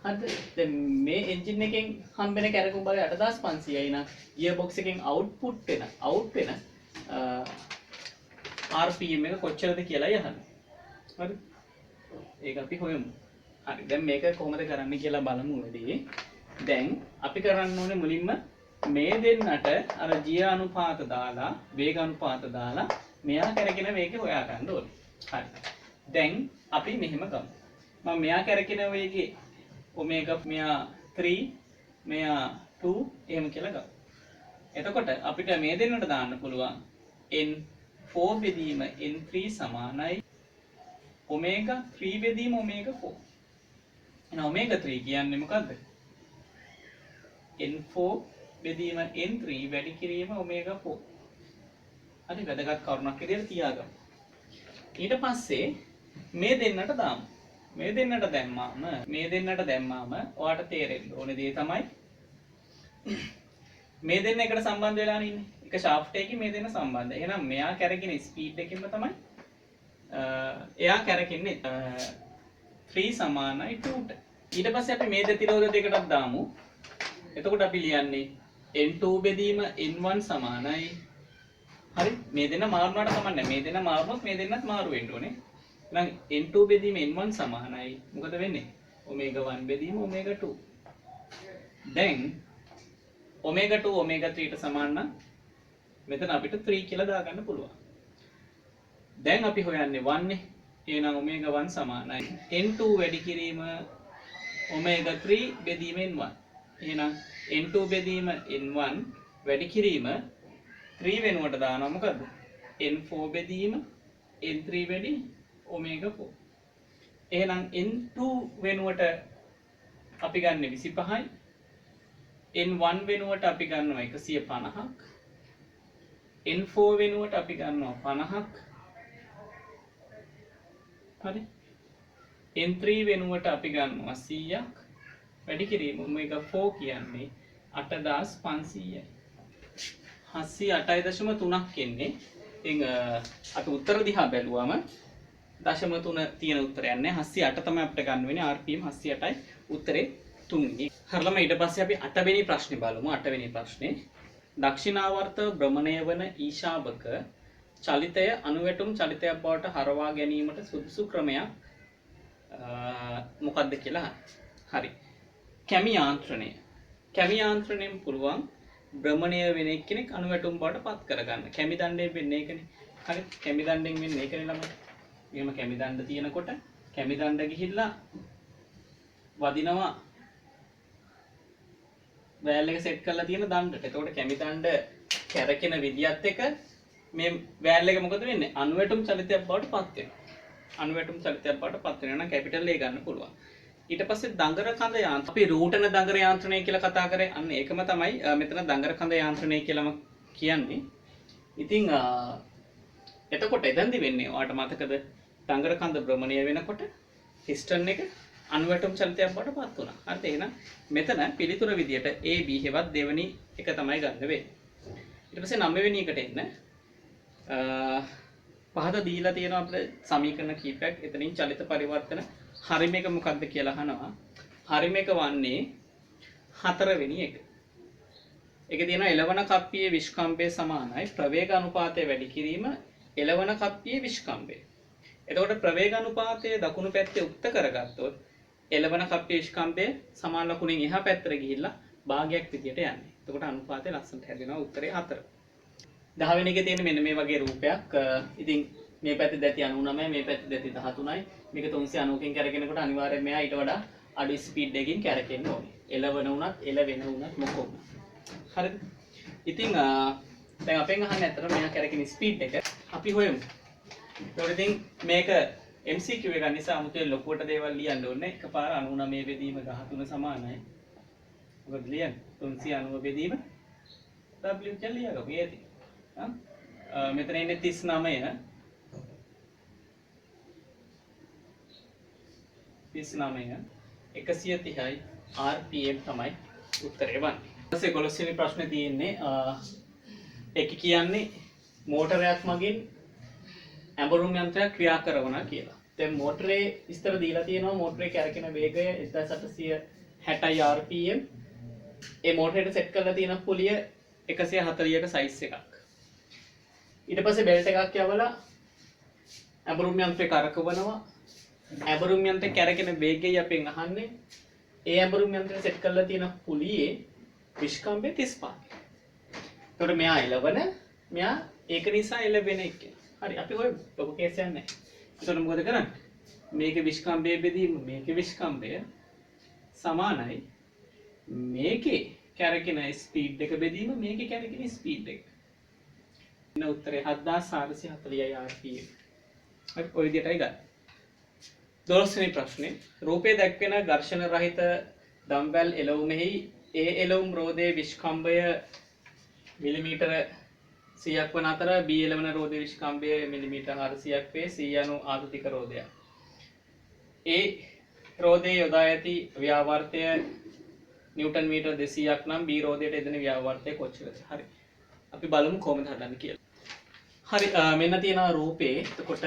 හරිද? දැන් මේ එන්ජින් එකෙන් හම්බෙන කැරකුම් බලය 8500යි නම් ගියර් බොක්ස් එකෙන් අවුට්පුට් වෙන RPM එක කොච්චරද කියලා යහන්නේ. හරි? ඒක අපි හොයමු. හරි. දැන් මේක කොහොමද කරන්න කියලා බලමු වැඩි. දැන් අපි කරන්න ඕනේ මුලින්ම මේ දෙන්නට අර ජීව අනුපාත දාලා වේග අනුපාත දාලා මෙයා කරගෙන වේගය හොයා ගන්න ඕනේ. හරි. දැන් අපි මෙහෙම ගමු. මම මෙයා කරගෙන වේගේ ඔමේගා මෙයා 3 මෙයා 2 එහෙම කියලා ගමු. එතකොට අපිට මේ දෙන්නට දාන්න පුළුවන් n4 බෙදීම n3 සමානයි ඔමේගා 3 බෙදීම ඔමේගා 4. එහෙනම් ඔමේගා 3 කියන්නේ මොකද්ද? n4 බෙදීම n3 වැඩි කිරීම ඔමේගා 4. හරි වැදගත් කරුණක් විදිහට තියාගමු. ඊට පස්සේ මේ දෙන්නට දාමු. මේ දෙන්නට දැම්මාම ඔයාට තේරෙන්න ඕනේ දේ තමයි මේ දෙන්න එකට සම්බන්ධ වෙලා ඉන්නේ. එක ෂාෆ්ට් එකකින් මේ දෙන්න සම්බන්ධයි. එහෙනම් මෙයා කැරගෙන ස්පීඩ් එකකින්ම තමයි එයා කැරකෙන්නේ 3 සමානයි 2ට. ඊට පස්සේ අපි මේ දෙතිරෝධ දෙකටත් දාමු. එතකොට අපි ලියන්නේ n2 බෙදීම n1 සමානයි. හරි මේ දෙන්න මාරුනාට කමන්නේ. මේ දෙන්න මාරුනොත් මේ දෙන්නත් මාරු වෙන්න ඕනේ. එහෙනම් n2 බෙදීම n1 සමානයි. මොකද වෙන්නේ? ඔමේගා 1 බෙදීම ඔමේගා 2. දැන් ඔමේගා 2 ඔමේගා 3ට සමාන නම් මෙතන අපිට 3 කියලා දාගන්න පුළුවන්. දැන් අපි හොයන්නේ 1 නේ. එහෙනම් ඔමේගා 1 සමානයි n2 වැඩි කිරීම ඔමේගා 3 බෙදීම n1. එහෙනම් n2 බෙදීම n1 වැඩි කිරීම 3 වෙනුවට දානවා මොකද්ද? n4 බෙදීම n3 වැඩි ඔමේගා 4. එහෙනම් n2 වෙනුවට අපි ගන්න 25යි. n1 වෙනුවට අපි ගන්නවා 150ක්. n4 වෙනුවට අපි ගන්නවා 50ක්. හරි. n3 වෙනුවට අපි ගන්නවා 100ක්. වැඩි කිරීම ඔමේගා 4 කියන්නේ 8500යි. 708.3ක් එන්නේ. ඉතින් අපි උත්තර දිහා බැලුවම 0.3 තියෙන උත්තරයක් නෑ. 708 තමයි අපිට ගන්න වෙන්නේ. RPM 708යි. උත්තරේ 3. හරලම ඊට පස්සේ අපි 8 වෙනි ප්‍රශ්නේ බලමු. 8 වෙනි ප්‍රශ්නේ දක්ෂිනාවර්ත භ්‍රමණය වන ඊශාවක චලිතය අනුවැටුම් චලිතයක් බවට හරවා ගැනීමට සුදුසු ක්‍රමයක් මොකක්ද කියලා. හරි. කැමි යාන්ත්‍රණය. කැමි යාන්ත්‍රණයෙන් පුළුවන් භ්‍රමණය වෙන කෙනෙක් අනුවැටුම් බවට පත් කරගන්න. කැමි දණ්ඩයෙන් වෙන්නේ ඒකනේ. හරි. කැමි දණ්ඩෙන් වෙන්නේ ඒකනේ ළමයි. එහෙම කැමි දණ්ඩ තියෙනකොට කැමි දණ්ඩ ගිහිල්ලා වදිනවා වෑල් එක සෙට් කරලා තියෙන දණ්ඩට. එතකොට කැමි දණ්ඩ කැරකෙන විදියත් එක්ක මේ වෑල් එක මොකද වෙන්නේ? අනුවැටුම් චලිතයක් බවට පත් වෙනවා. අනුවැටුම් චලිතයක් බවට පත් වෙනවා නම් කැපිටල් A ගන්න පුළුවන්. ඊට පස්සේ දඟර කඳ යාන්ත්‍රණය. අපි රූටන දඟර යාන්ත්‍රණය කියලා කතා කරේ. අන්න ඒකම තමයි මෙතන දඟර කඳ යාන්ත්‍රණය කියලාම කියන්නේ. ඉතින් එතකොට එදන්දි වෙන්නේ ඔයාලට මතකද? දඟර කඳ භ්‍රමණය වෙනකොට පිස්ටන් එක අනුවැටුම් චලිතයක් බවට පත් වුණා. හරිද? එහෙනම් මෙතන පිළිතුර විදියට A B හෙවත් දෙවෙනි එක තමයි ගන්න වෙන්නේ. ඊට පස්සේ 9 වෙනි එකට එන්න පහත දීලා තියෙනවා අපිට සමීකරණ කීපයක්. එතනින් චලිත පරිවර්තන හරිම එක මොකක්ද කියලා අහනවා. හරිම එක වන්නේ 4 වෙනි එක. ඒකේ තියෙනවා එළවන කප්පියේ විස්කම්භය සමානයි ප්‍රවේග අනුපාතය වැඩි කිරීම එළවන කප්පියේ විස්කම්භය. එතකොට ප්‍රවේග අනුපාතය දකුණු පැත්තේ උක්ත කරගත්තොත් එළවන කප්පියේ විස්කම්භය සමාන ලකුණෙන් එහා පැත්තට ගිහිල්ලා භාගයක් විදියට යන්නේ. එතකොට අනුපාතය ලස්සනට හැදෙනවා. උත්තරේ 4. 10 වෙනි එකේ තියෙන මෙන්න මේ වගේ රූපයක්. ඉතින් මේ පැත්තේ දැති 99, මේ පැත්තේ දැති 13යි. මේක 390කින් කැරකෙනකොට අනිවාර්යයෙන් මෙයා ඊට වඩා අඩු ස්පීඩ් එකකින් කැරකෙන්න ඕනේ. එළවන උනත්, එළවෙන උනත් මොකෝ වුණත්. හරිද? ඉතින් දැන් අපෙන් අහන්නේ අතර මෙයා කැරකෙන ස්පීඩ් එක අපි හොයමු. ඒකට ඉතින් මේක MCQ එක නිසා 아무තේ ලොකුවට දේවල් ලියන්න ඕනේ. එකපාර 99 බෙදීම 13 සමානයි. මොකද ලියන්නේ? 390 බෙදීම W කියලා ලියගමු. ඒකයි. මෙතන ඉන්නේ 39 130යි RPM තමයි උත්තරේ වන්නේ. ඊපස්සේ 11 වෙනි ප්‍රශ්නේ තියෙන්නේ ඒක කියන්නේ මෝටරයක් මගින් ඇඹරුම් යන්ත්‍රයක් ක්‍රියා කරනවා කියලා. දැන් මෝටරේ විස්තර දීලා තියෙනවා. මෝටරේ කැරකෙන වේගය 1860යි RPM. ඒ මෝටරේට සෙට් කරලා තියෙන පුලිය 140ක සයිස් එකක්. ඊට පස්සේ බෙල්ට් එකක් යවලා ඇඹරුම් යන්ත්‍රේ කරකවනවා. ඇඹරුම් යන්ත්‍රේ කැරකෙන වේගය අපෙන් අහන්නේ. ඒ ඇඹරුම් යන්ත්‍රේ සෙට් කරලා තියෙන පුලියේ විස්කම්භය 35. එතකොට මෙයා එළවන, මෙයා ඒක නිසා එළවෙන එක. හරි අපි හොයමු. ඔබ කේස් යන්නේ නැහැ. එතකොට මොකද කරන්නේ? මේකේ විස්කම්භය බෙදීම මේකේ විස්කම්භය සමානයි. මේකේ කැරකෙන ස්පීඩ් එක බෙදීම මේකේ කැරකෙන ස්පීඩ් එක. එන උත්තරේ 7440යි RPM. හරි ඔය විදිහටයි ගන්න. 12 වෙනි ප්‍රශ්නේ රූපයේ දැක්වෙන ඝර්ෂණ රහිත ඩම්බෙල් එළවුමෙහි ඒ එළවුම් රෝදයේ විස්කම්භය මිලිමීටර 100ක් වන අතර B එළවන රෝදයේ විස්කම්භය මිලිමීටර 400ක් වේ. C යනු ආධුතික රෝදයක්. ඒ රෝදයේ යොදා ඇති ව්‍යාවර්තය නිව්ටන් මීටර 200ක් නම් B රෝදයට එදෙන ව්‍යාවර්තය කොච්චරද? හරි. අපි බලමු කොහොමද හදන්නේ කියලා. හරි මෙන්න තියෙනවා රූපේ. එතකොට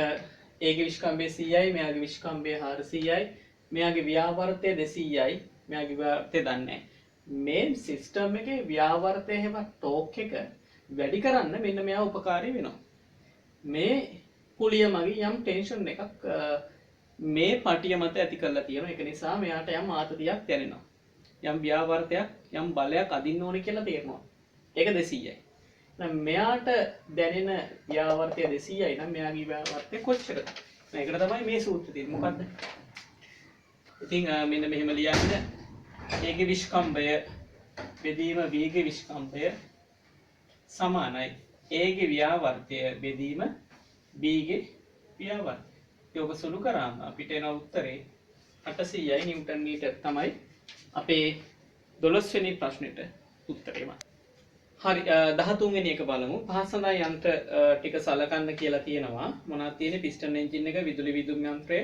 ඒගේ විස්කම්භය 100යි, මෙයාගේ විස්කම්භය 400යි, මෙයාගේ ව්‍යාවර්තය 200යි, මෙයාගේ ව්‍යාවර්තය දන්නේ නැහැ. මේ සිස්ටම් එකේ ව්‍යාවර්තය හෙවත් ටෝක් එක වැඩි කරන්න මෙන්න මෙයා උපකාරී වෙනවා. මේ කුලිය මගින් යම් ටෙන්ෂන් එකක් මේ පටිය මත ඇති කරලා තියෙනවා. ඒක නිසා මෙයාට යම් ආතතියක් දැනෙනවා. යම් ව්‍යාවර්තයක්, යම් බලයක් අදින්න ඕනේ කියලා තේරෙනවා. ඒක 200යි. නම් මෙයාට දැනෙන ව්‍යාවර්තය 200යි නම් මෙයාගේ ව්‍යාවර්තය කොච්චරද? මේකට තමයි මේ සූත්‍රය තියෙන්නේ. මොකද්ද? ඉතින් මෙන්න මෙහෙම ලියන්න. ඒගේ විස්කම්භය බෙදීම B ගේ විස්කම්භය සමානයි. ඒගේ ව්‍යාවර්තය බෙදීම B ගේ ව්‍යාවර්තය. ඒක සුළු කරාම අපිට එන උත්තරේ 800යි නිව්ටන් මීටර් තමයි අපේ 12 වෙනි ප්‍රශ්නෙට උත්තරේ වන්නේ. හරි 13 වෙනි එක බලමු. පහසඳා යන්ත්‍ර ටික සලකන්න කියලා තියෙනවා. මොනවද තියෙන්නේ? පිස්ටන් එන්ජින් එක, විදුලි විදුම් යන්ත්‍රය,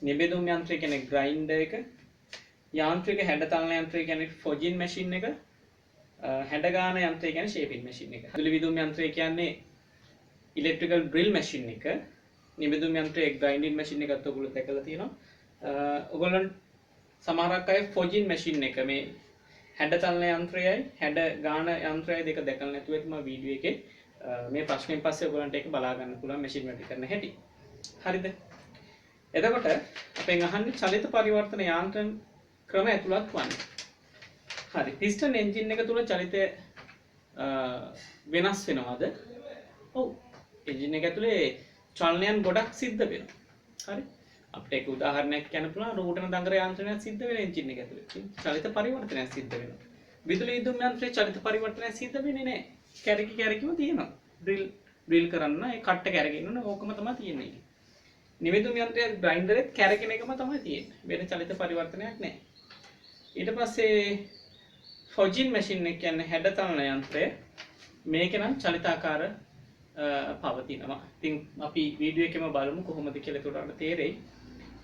නිබෙදුම් යන්ත්‍රය කියන්නේ ග්‍රයින්ඩර් එක, යාන්ත්‍රික හැඩතලන යන්ත්‍රය කියන්නේ ෆොජින් මැෂින් එක, හැඩගාන යන්ත්‍රය කියන්නේ ෂේපින් මැෂින් එක. විදුලි විදුම් යන්ත්‍රය කියන්නේ ඉලෙක්ට්‍රිකල් ඩ්‍රිල් මැෂින් එක, නිබෙදුම් යන්ත්‍රය ග්‍රයින්ඩින් මැෂින් එකත් ඔයගොල්ලෝ දැකලා තියෙනවා. ඔයගොල්ලන් සමහරක් අය ෆොජින් මැෂින් එක මේ හැඩ තලන යන්ත්‍රයයි හැඩ ගාන යන්ත්‍රයයි දෙක දැකලා නැතුව ඇති මම වීඩියෝ එකේ මේ ප්‍රශ්නෙන් පස්සේ ඔයගලන්ට ඒක බලා ගන්න පුළුවන් මැෂින් වැඩ කරන හැටි. හරිද? එතකොට අපෙන් අහන්නේ චලිත පරිවර්තන යාන්ත්‍රණ ක්‍රම ඇතුළත් වන්නේ. හරි. පිස්ටන් එන්ජින් එක තුල චලිතය වෙනස් වෙනවද? ඔව්. එන්ජින් එක ඇතුලේ චලනයන් ගොඩක් සිද්ධ වෙනවා. හරි. අපිට ඒක උදාහරණයක් කියන්න පුළුවන් රූටන දඟර යාන්ත්‍රණයක් සිද්ධ වෙන එන්ජින් එක ඇතුලේ. චලිත පරිවර්තනයක් සිද්ධ වෙනවා. විදුලි විදුම් යන්ත්‍රයේ චලිත පරිවර්තනයක් සිද්ධ වෙන්නේ නැහැ. කැරකි කැරකිම තියෙනවා. ඩ්‍රිල් කරන්න ඒ කට්ට කැරගෙන ඉන්න ඕකම තමයි තියෙන්නේ. නිවිදුම් යන්ත්‍රයේ ග්‍රයින්ඩරෙත් කැරකෙන එකම තමයි තියෙන්නේ. වෙන චලිත පරිවර්තනයක් නැහැ. ඊට පස්සේ ෆොජින් මැෂින් එක කියන්නේ හැඩතලන යන්ත්‍රය. මේක නම් චලිතාකාර පවතිනවා. ඉතින් අපි වීඩියෝ එකෙම බලමු කොහොමද කියලා ඒකට අපිට තේරෙයි.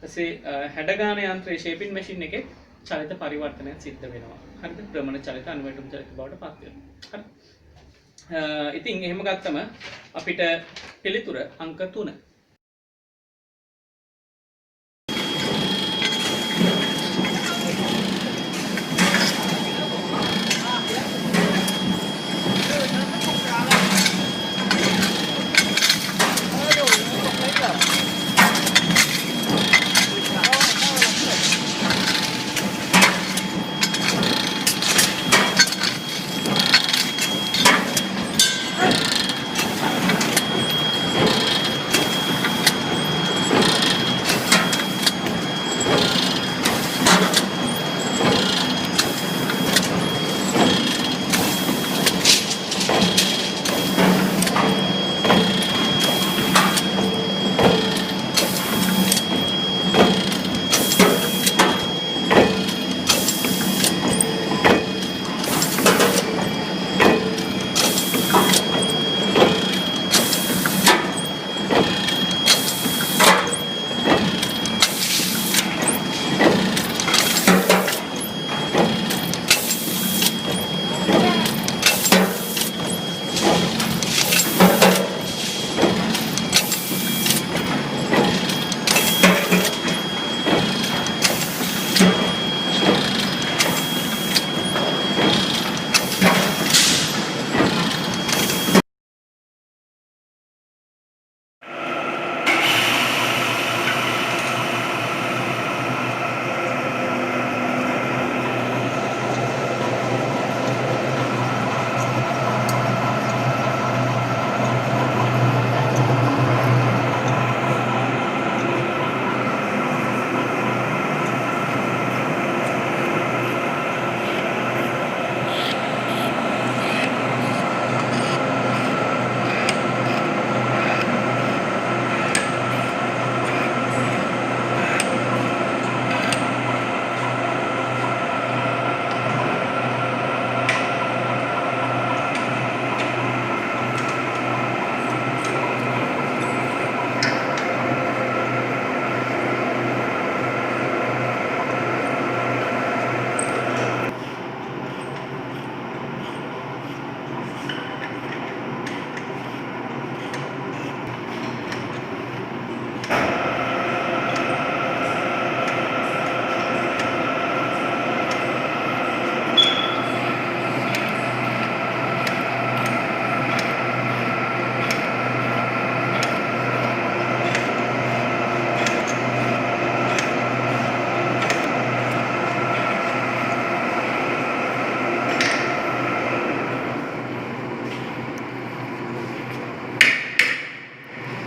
ඊපස්සේ හැඩගාන යන්ත්‍රයේ ෂේපින් මැෂින් එකේ චලිත පරිවර්තනයක් සිද්ධ වෙනවා. හරිද? භ්‍රමණ චලිත අනුවැටුම් චලිත බවට පත් වෙනවා. හරි. ඉතින් එහෙම ගත්තම අපිට පිළිතුර අංක 3.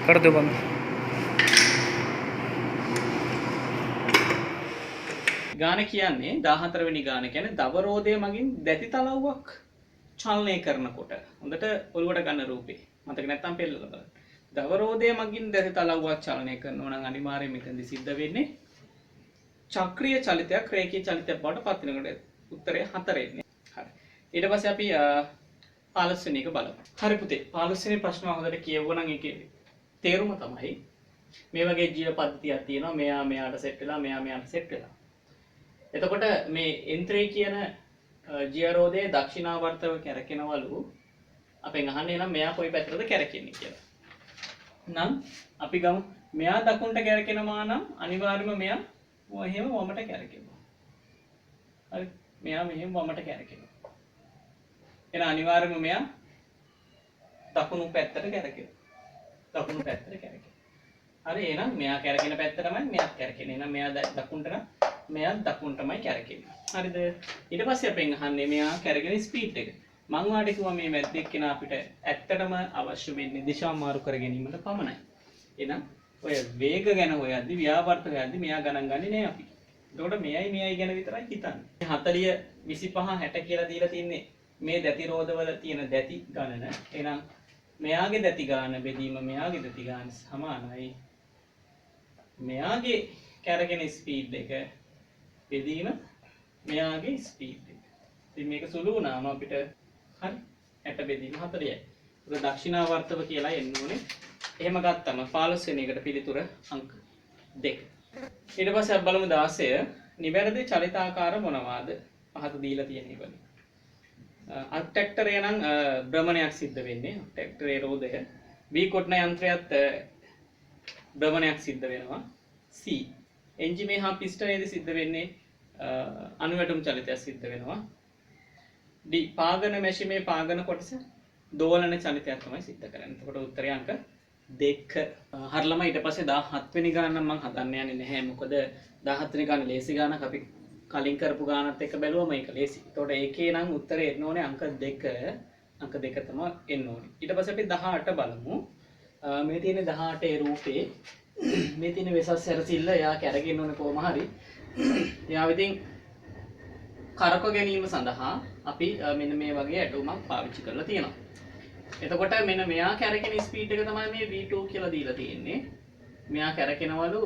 कर दो बंद. ගාන කියන්නේ 14 වෙනි ගාන කියන්නේ දවරෝදය මගින් දැති තලව්වක් චලනය කරනකොට හොඳට ඔළුවට ගන්න රූපේ මතක නැත්නම් පෙන්නලා බලන්න. දවරෝදය මගින් දැති තලව්වක් චලනය කරනවා නම් අනිවාර්යයෙන් මෙතනදි සිද්ධ වෙන්නේ චක්‍රීය චලිතයක් රේඛීය චලිතයක් බවට පත් වෙනකොට උත්තරය 4 එන්නේ. හරි. ඊට පස්සේ අපි 15 වෙනි එක බලමු. හරි පුතේ 15 වෙනි ප්‍රශ්න හොඳට කියවුවා නම් ඒකේ තේරුම තමයි මේ වගේ ජීව පද්ධතියක් තියෙනවා මෙයා මෙයාට සෙට් වෙලා මෙයා මෙයාට සෙට් වෙලා. එතකොට මේ යන්ත්‍රය කියන ජීවරෝධයේ දක්ෂිනාවර්තව කැරකෙනවලු අපෙන් අහන්නේ නම් මෙයා කොයි පැත්තටද කැරකෙන්නේ කියලා. නම් අපි ගමු මෙයා දකුණට කැරකෙනවා නම් අනිවාර්යයෙන්ම මෙයා එහෙම වමට කැරකෙනවා. හරි මෙයා මෙහෙම වමට කැරකෙනවා. එහෙනම් අනිවාර්යයෙන්ම මෙයා දකුණු පැත්තට කැරකෙනවා. දකුණු පැත්තට කැරකෙනවා. හරි එහෙනම් මෙයා කැරකෙන පැත්ත තමයි මෙයාත් කැරකෙන්නේ. එහෙනම් මෙයා දකුණට නම් මෙයාත් දකුණටමයි කැරකෙන්නේ. හරිද? ඊට පස්සේ අපෙන් අහන්නේ මෙයා කැරකෙන ස්පීඩ් එක. මං වාට කිව්වා මේ මැද්දේ කෙනා අපිට ඇත්තටම අවශ්‍ය වෙන්නේ දිශා මාරු කර ගැනීමට පමණයි. එහෙනම් ඔය වේග ගැන හොයද්දි ව්‍යාවර්ත හොයද්දි මෙයා ගණන් ගන්නේ නෑ අපි. එතකොට මෙයයි ගැන විතරයි හිතන්නේ. 40 25 60 කියලා දීලා තින්නේ මේ දැති රෝධවල තියෙන දැති ගණන. එහෙනම් මෙයාගේ දැති ගාන බෙදීම මෙයාගේ දැති ගාන සමානයි. මෙයාගේ කැරගෙන ස්පීඩ් එක බෙදීම මෙයාගේ ස්පීඩ් එක. ඉතින් මේක සුළු වුණාම අපිට හරි 60 බෙදීම 40යි. ඒක දක්ෂිනාවර්තව කියලා එන්න ඕනේ. එහෙම ගත්තම 15 වෙනි එකට පිළිතුර අංක 2. ඊට පස්සේ අපි බලමු 16 නිවැරදි චලිතාකාර මොනවාද? පහත දීලා තියෙන ඒවා. අට්‍රැක්ටරේ නම් භ්‍රමණයක් සිද්ධ වෙන්නේ. අට්‍රැක්ටරේ රෝධය B කොටන යන්ත්‍රයත් භ්‍රමණයක් සිද්ධ වෙනවා. C එන්ජිමේ හා පිස්ටනේද සිද්ධ වෙන්නේ අණුවැටුම් චලිතයක් සිද්ධ වෙනවා. D පාගන මැෂිමේ පාගන කොටස දෝලන චලිතයක් තමයි සිද්ධ කරන්නේ. එතකොට උත්තරය අංක 2. හරිලම ඊට පස්සේ 17 වෙනි ගාන නම් මම හදන්න යන්නේ නැහැ. මොකද 17 වෙනි ගාන ලේසි ගානක් අපි කලින් කරපු ගානත් එක්ක බැලුවම ඒක ලේසි. එතකොට ඒකේ නම් උත්තරේ එන්න ඕනේ අංක 2. අංක 2 තමයි එන්න ඕනේ. ඊට පස්සේ අපි 18 බලමු. මේ තියෙන 18 රූපේ මේ තියෙන වෙසස් සැරසිල්ල එයා කැරගෙන ඕනේ කොහොම හරි. එයා ඉතින් කරක ගැනීම සඳහා අපි මෙන්න මේ වගේ ඇටුමක් පාවිච්චි කරලා තියෙනවා. එතකොට මෙන්න මෙයා කැරකෙන ස්පීඩ් එක තමයි මේ v2 කියලා දීලා තියෙන්නේ. මෙයා කැරකෙනවලු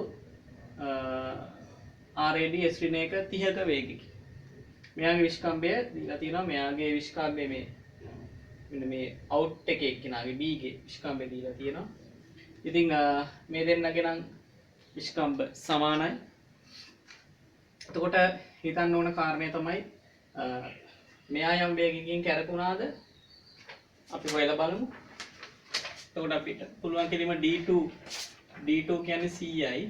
RAD S ඍණයක 30ක වේගයකින්. මෙයාගේ විස්කම්භය දීලා තියෙනවා. මෙයාගේ විස්කම්භය මේ මෙන්න මේ අවුට් එකේ එක්කෙනාගේ B ගේ විස්කම්භය දීලා තියෙනවා. ඉතින් මේ දෙන්නගේ නම් විස්කම්භ සමානයි. එතකොට හිතන්න ඕන කාරණය තමයි මෙයා යම් වේගයකින් කැරකුණාද අපි හොයලා බලමු. එතකොට අපිට පුළුවන් කිරීම D2 කියන්නේ 100යි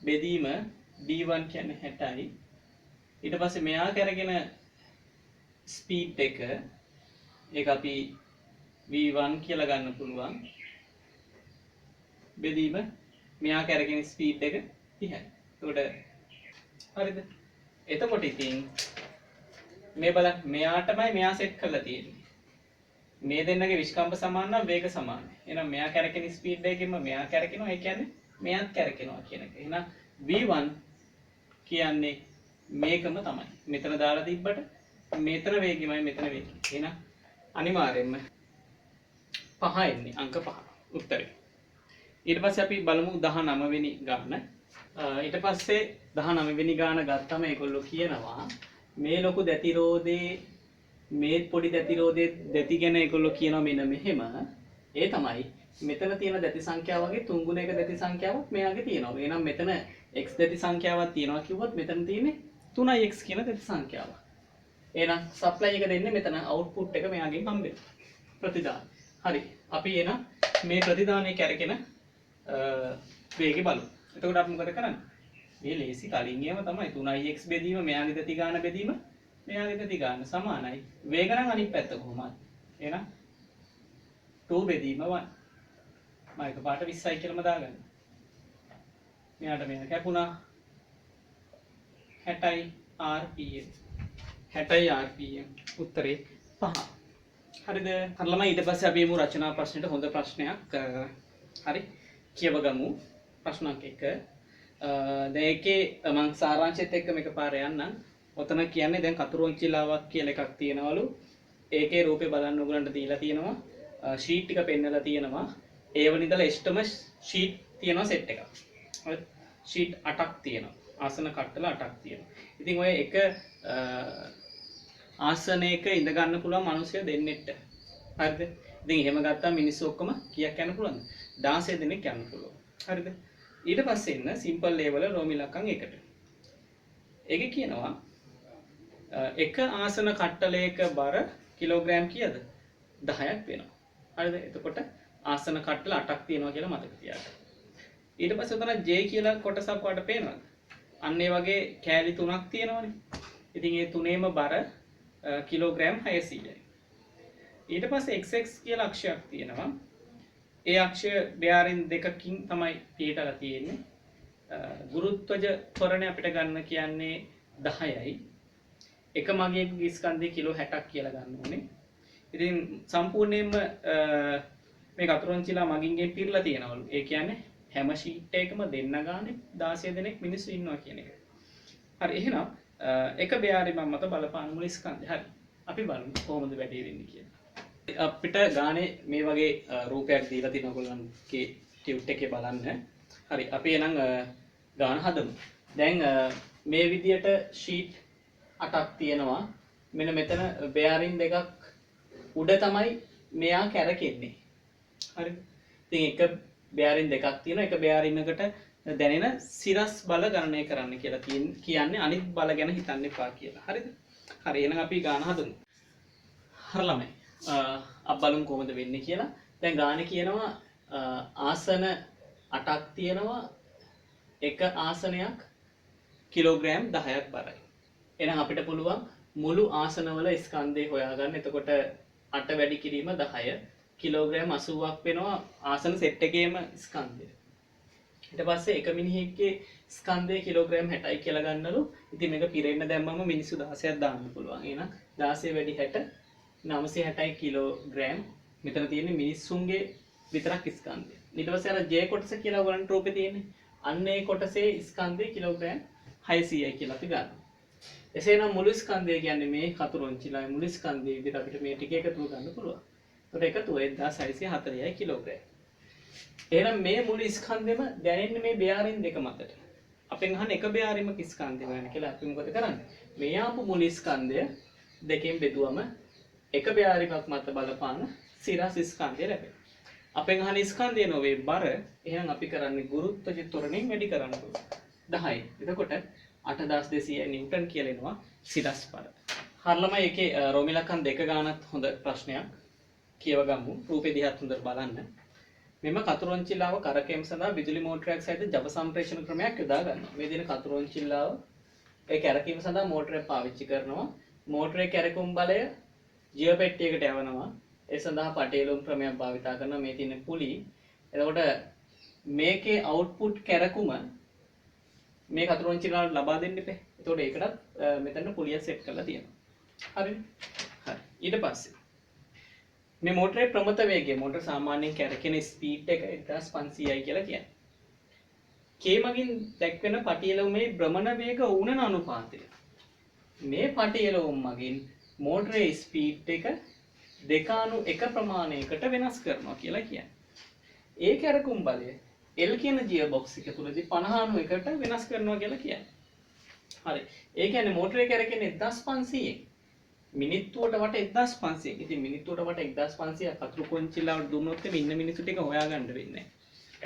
බෙදීම D1 කියන්නේ 60යි. ඊට පස්සේ මෙයා කරගෙන ස්පීඩ් එක ඒක අපි V1 කියලා ගන්න පුළුවන්. බෙදීම මෙයා කරගෙන ස්පීඩ් එක 30යි. එතකොට හරිද? එතකොට ඉතින් මේ බලන්න මෙයාටමයි මෙයා සෙට් කරලා තියෙන්නේ. මේ දෙන්නගේ විස්කම්භ සමාන නම් වේග සමානයි. එහෙනම් මෙයා කැරකෙන ස්පීඩ් එකකින්ම මෙයා කැරකෙනවා. ඒ කියන්නේ මෙයාත් කැරකෙනවා කියන එක. එහෙනම් v1 කියන්නේ මේකම තමයි. මෙතන දාලා තිබ්බට මෙතන වේගෙමයි මෙතන වේගෙ. එහෙනම් අනිවාර්යෙන්ම 5 එන්නේ අංක 5 උත්තරේ. ඊට පස්සේ අපි බලමු 19 වෙනි ගාන. ඊට පස්සේ 19 වෙනි ගාන ගත්තම ඒගොල්ලෝ කියනවා මේ ලොකු දැතිරෝධේ මේ පොඩි දැතිරෝධයේ දැති ගැන ඒගොල්ලෝ කියනවා මෙන්න මෙහෙම. ඒ තමයි මෙතන තියෙන දැති සංඛ්‍යාව වගේ 3 ගුණ 1 දැති සංඛ්‍යාවක් මෙයාගේ තියෙනවා. එහෙනම් මෙතන x දැති සංඛ්‍යාවක් තියෙනවා කිව්වොත් මෙතන තියෙන්නේ 3x කියන දැති සංඛ්‍යාව. එහෙනම් සප්ලයි එක දෙන්නේ මෙතන අවුට්පුට් එක මෙයාගෙන් හම්බෙනවා. ප්‍රතිදාන. හරි. අපි එහෙනම් මේ ප්‍රතිදානයේ කැරකෙන වේගෙ බලමු. එතකොට අපි මොකද කරන්නේ? මේ ලේසි කලින් ගියම තමයි 3x බෙදීම මෙයාගේ දැති ගාන බෙදීම මෙයාගේ දැති ගාන සමානයි. වේග නම් අනිත් පැත්ත කොහොමද? එහෙනම් 2 බෙදීම 1. මම එකපාරට 20යි කියලාම දාගන්න. මෙයාට මෙයා කැපුණා 60යි rpm. 60යි rpm. උත්තරේ 5. හරිද? හරිලම ඊට පස්සේ අපි යමු රචනා ප්‍රශ්නෙට. හොඳ ප්‍රශ්නයක්. හරි. කියව ගමු. ප්‍රශ්නක් 1. දැන් ඒකේ මම සාරාංශයත් එක්ක මේක පාර යන්නම්. ඔතන කියන්නේ දැන් කතුරුංචිලාවක් කියලා එකක් තියෙනවලු. ඒකේ රූපේ බලන්න ඕගලන්ට දීලා තියෙනවා. ෂීට් ටික පෙන්නලා තියෙනවා. ඒවල ඉඳලා එස්ටම ෂීට් තියෙනවා සෙට් එකක්. හරි. ෂීට් 8ක් තියෙනවා. ආසන කට්ටල 8ක් තියෙනවා. ඉතින් ඔය එක ආසනයක ඉඳ ගන්න පුළුවන් මිනිස්සු දෙන්නෙක්ට. හරිද? ඉතින් එහෙම ගත්තාම මිනිස්සු ඔක්කොම කීයක් යන්න පුළුවන්ද? 16 දෙනෙක් යන්න පුළුවන්. හරිද? ඊට පස්සේ ඉන්න සිම්පල් ලේවල රෝමි ලක්කම් 1ට. ඒකේ කියනවා එක ආසන කට්ටලයක බර කිලෝග්‍රෑම් කීයද? 10ක් වෙනවා. හරිද? එතකොට ආසන කට්ටල 8ක් තියෙනවා කියලා මතක තියාගන්න. ඊට පස්සේ උතන J කියලා කොටසක් වලට පේනවද? අන්න ඒ වගේ කෑලි 3ක් තියෙනවනේ. ඉතින් ඒ තුනේම බර කිලෝග්‍රෑම් 600යි. ඊට පස්සේ xx කියලා අක්ෂයක් තියෙනවා. ඒ අක්ෂය බෙයාරින් දෙකකින් තමයි පිටලා තියෙන්නේ. ගුරුත්වජ ත්වරණය අපිට ගන්න කියන්නේ 10යි. එක මගියක ස්කන්ධය කිලෝ 60ක් කියලා ගන්න ඕනේ. ඉතින් සම්පූර්ණයෙන්ම මේ කතරොන්චිලා මගින්ගෙන් පිරලා තියෙනවලු. ඒ කියන්නේ හැම ෂීට් එකකම දෙන්න ගානේ 16 දෙනෙක් මිනිස්සු ඉන්නවා කියන එක. හරි එහෙනම් එක බෙයාරිමක් මත බලපාන මුළු ස්කන්ධය. හරි. අපි බලමු කොහොමද වැඩේ වෙන්නේ කියලා. අපිට ගානේ මේ වගේ රූපයක් දීලා තියෙන ඔයගොල්ලන්ගේ ටියුට් එකේ බලන්න. හරි අපි එහෙනම් ගාන හදමු. දැන් මේ විදියට ෂීට් 8ක් තියෙනවා. මෙන්න මෙතන බෙයාරින් දෙකක් උඩ තමයි මෙයා කැරකෙන්නේ. හරි. ඉතින් එක බෙයාරින් දෙකක් තියෙනවා. එක බෙයාරින්කට දැනෙන සිරස් බල ගණනය කරන්න කියලා කියන්නේ අනිත් බල ගැන හිතන්න එපා කියලා. හරිද? හරි එහෙනම් අපි ගාන හදමු. හරි ළමයි. අපි බලමු කොහොමද වෙන්නේ කියලා. දැන් ගානේ කියනවා ආසන 8ක් තියෙනවා. එක ආසනයක් කිලෝග්‍රෑම් 10ක් බරයි. එහෙනම් අපිට පුළුවන් මුළු ආසනවල ස්කන්ධය හොයාගන්න. එතකොට 8 වැඩි කිරීම 10 කිලෝග්‍රෑම් 80ක් වෙනවා ආසන සෙට් එකේම ස්කන්ධය. ඊට පස්සේ එක මිනිහෙක්ගේ ස්කන්ධය කිලෝග්‍රෑම් 60යි කියලා ගන්නලු. ඉතින් මේක පිරෙන්න දැම්මම මිනිස්සු 16ක් දාන්න පුළුවන්. එහෙනම් 16 වැඩි 60 960යි කිලෝග්‍රෑම්. මෙතන තියෙන්නේ මිනිස්සුන්ගේ විතරක් ස්කන්ධය. ඊට පස්සේ අර J කොටස කියලා ඔයගලන්ට රූපේ තියෙන්නේ. අන්න ඒ කොටසේ ස්කන්ධය කිලෝග්‍රෑම් 600යි කියලා අපි ගන්නවා. එසේනම් මුළු ස්කන්ධය කියන්නේ මේ කතරොන්චිලාවේ මුළු ස්කන්ධය විදිහට අපිට මේ ටික එකතුව ගන්න පුළුවන්. ඒකට එකතුව 1640යි කිලෝග්‍රෑම්. එහෙනම් මේ මුළු ස්කන්ධෙම දැනෙන්නේ මේ බෙයාරින් දෙක මතට. අපෙන් අහන එක බෙයාරිමක ස්කන්ධය හොයන්න කියලා අපි මොකද කරන්නේ? මේ ආපු මුළු ස්කන්ධය දෙකෙන් බෙදුවම එක බෙයාරිමක් මත බලපාන සිරස් ස්කන්ධය ලැබෙනවා. අපෙන් අහන ස්කන්ධය නොවේ බර. එහෙනම් අපි කරන්නේ ගුරුත්වජ ත්වරණයෙන් වැඩි කරන්න ඕනේ. 10යි. එතකොට 8200 නිව්ටන් කියලා එනවා සිරස් බර. හරියටම ඒකේ රෝමිලකන් දෙක ගානත් හොඳ ප්‍රශ්නයක්. කියව ගමු. රූපේ දිහාත් හොඳට බලන්න. මෙම කතරොන්චිල්ලාව කරකැවීම සඳහා විදුලි මෝටරයක් සහිත ජව සම්ප්‍රේෂණ ක්‍රමයක් යොදා ගන්නවා. මේ දින කතරොන්චිල්ලාව ඒ කැරකීම සඳහා මෝටරයක් පාවිච්චි කරනවා. මෝටරේ කැරකුම් බලය ජීව පෙට්ටියකට යවනවා. ඒ සඳහා පටේලුම් ක්‍රමයක් භාවිතා කරනවා. මේ තියෙන පුලි. එතකොට මේකේ අවුට්පුට් කැරකුම මේ කතරොන්චිල්ලාවට ලබා දෙන්න ඉපේ. එතකොට ඒකටත් මෙතන පුලිය සෙට් කරලා තියෙනවා. හරිනේ? හරි. ඊට පස්සේ මේ මෝටරේ ප්‍රමත වේගය මෝටර සාමාන්‍යයෙන් කැරකෙන ස්පීඩ් එක 1500යි කියලා කියන්නේ. K මගින් දැක්වෙන පටියලවුමේ භ්‍රමණ වේග උණන අනුපාතය. මේ පටියලවුම මගින් මෝටරේ ස්පීඩ් එක 2:1 ප්‍රමාණයකට වෙනස් කරනවා කියලා කියන්නේ. ඒ කැරකුම් බලය L කියන ගියර් බොක්ස් එක තුලදී 50:1කට වෙනස් කරනවා කියලා කියන්නේ. හරි. ඒ කියන්නේ මෝටරේ කැරකෙන්නේ 1500යි. මිනිත්තුවට වට 1500. ඉතින් මිනිත්තුවට වට 1500 කතරොන්චිල්ලාවට දුන්නොත් ඉන්න මිනිස්සු ටික හොයාගන්න වෙන්නේ නැහැ.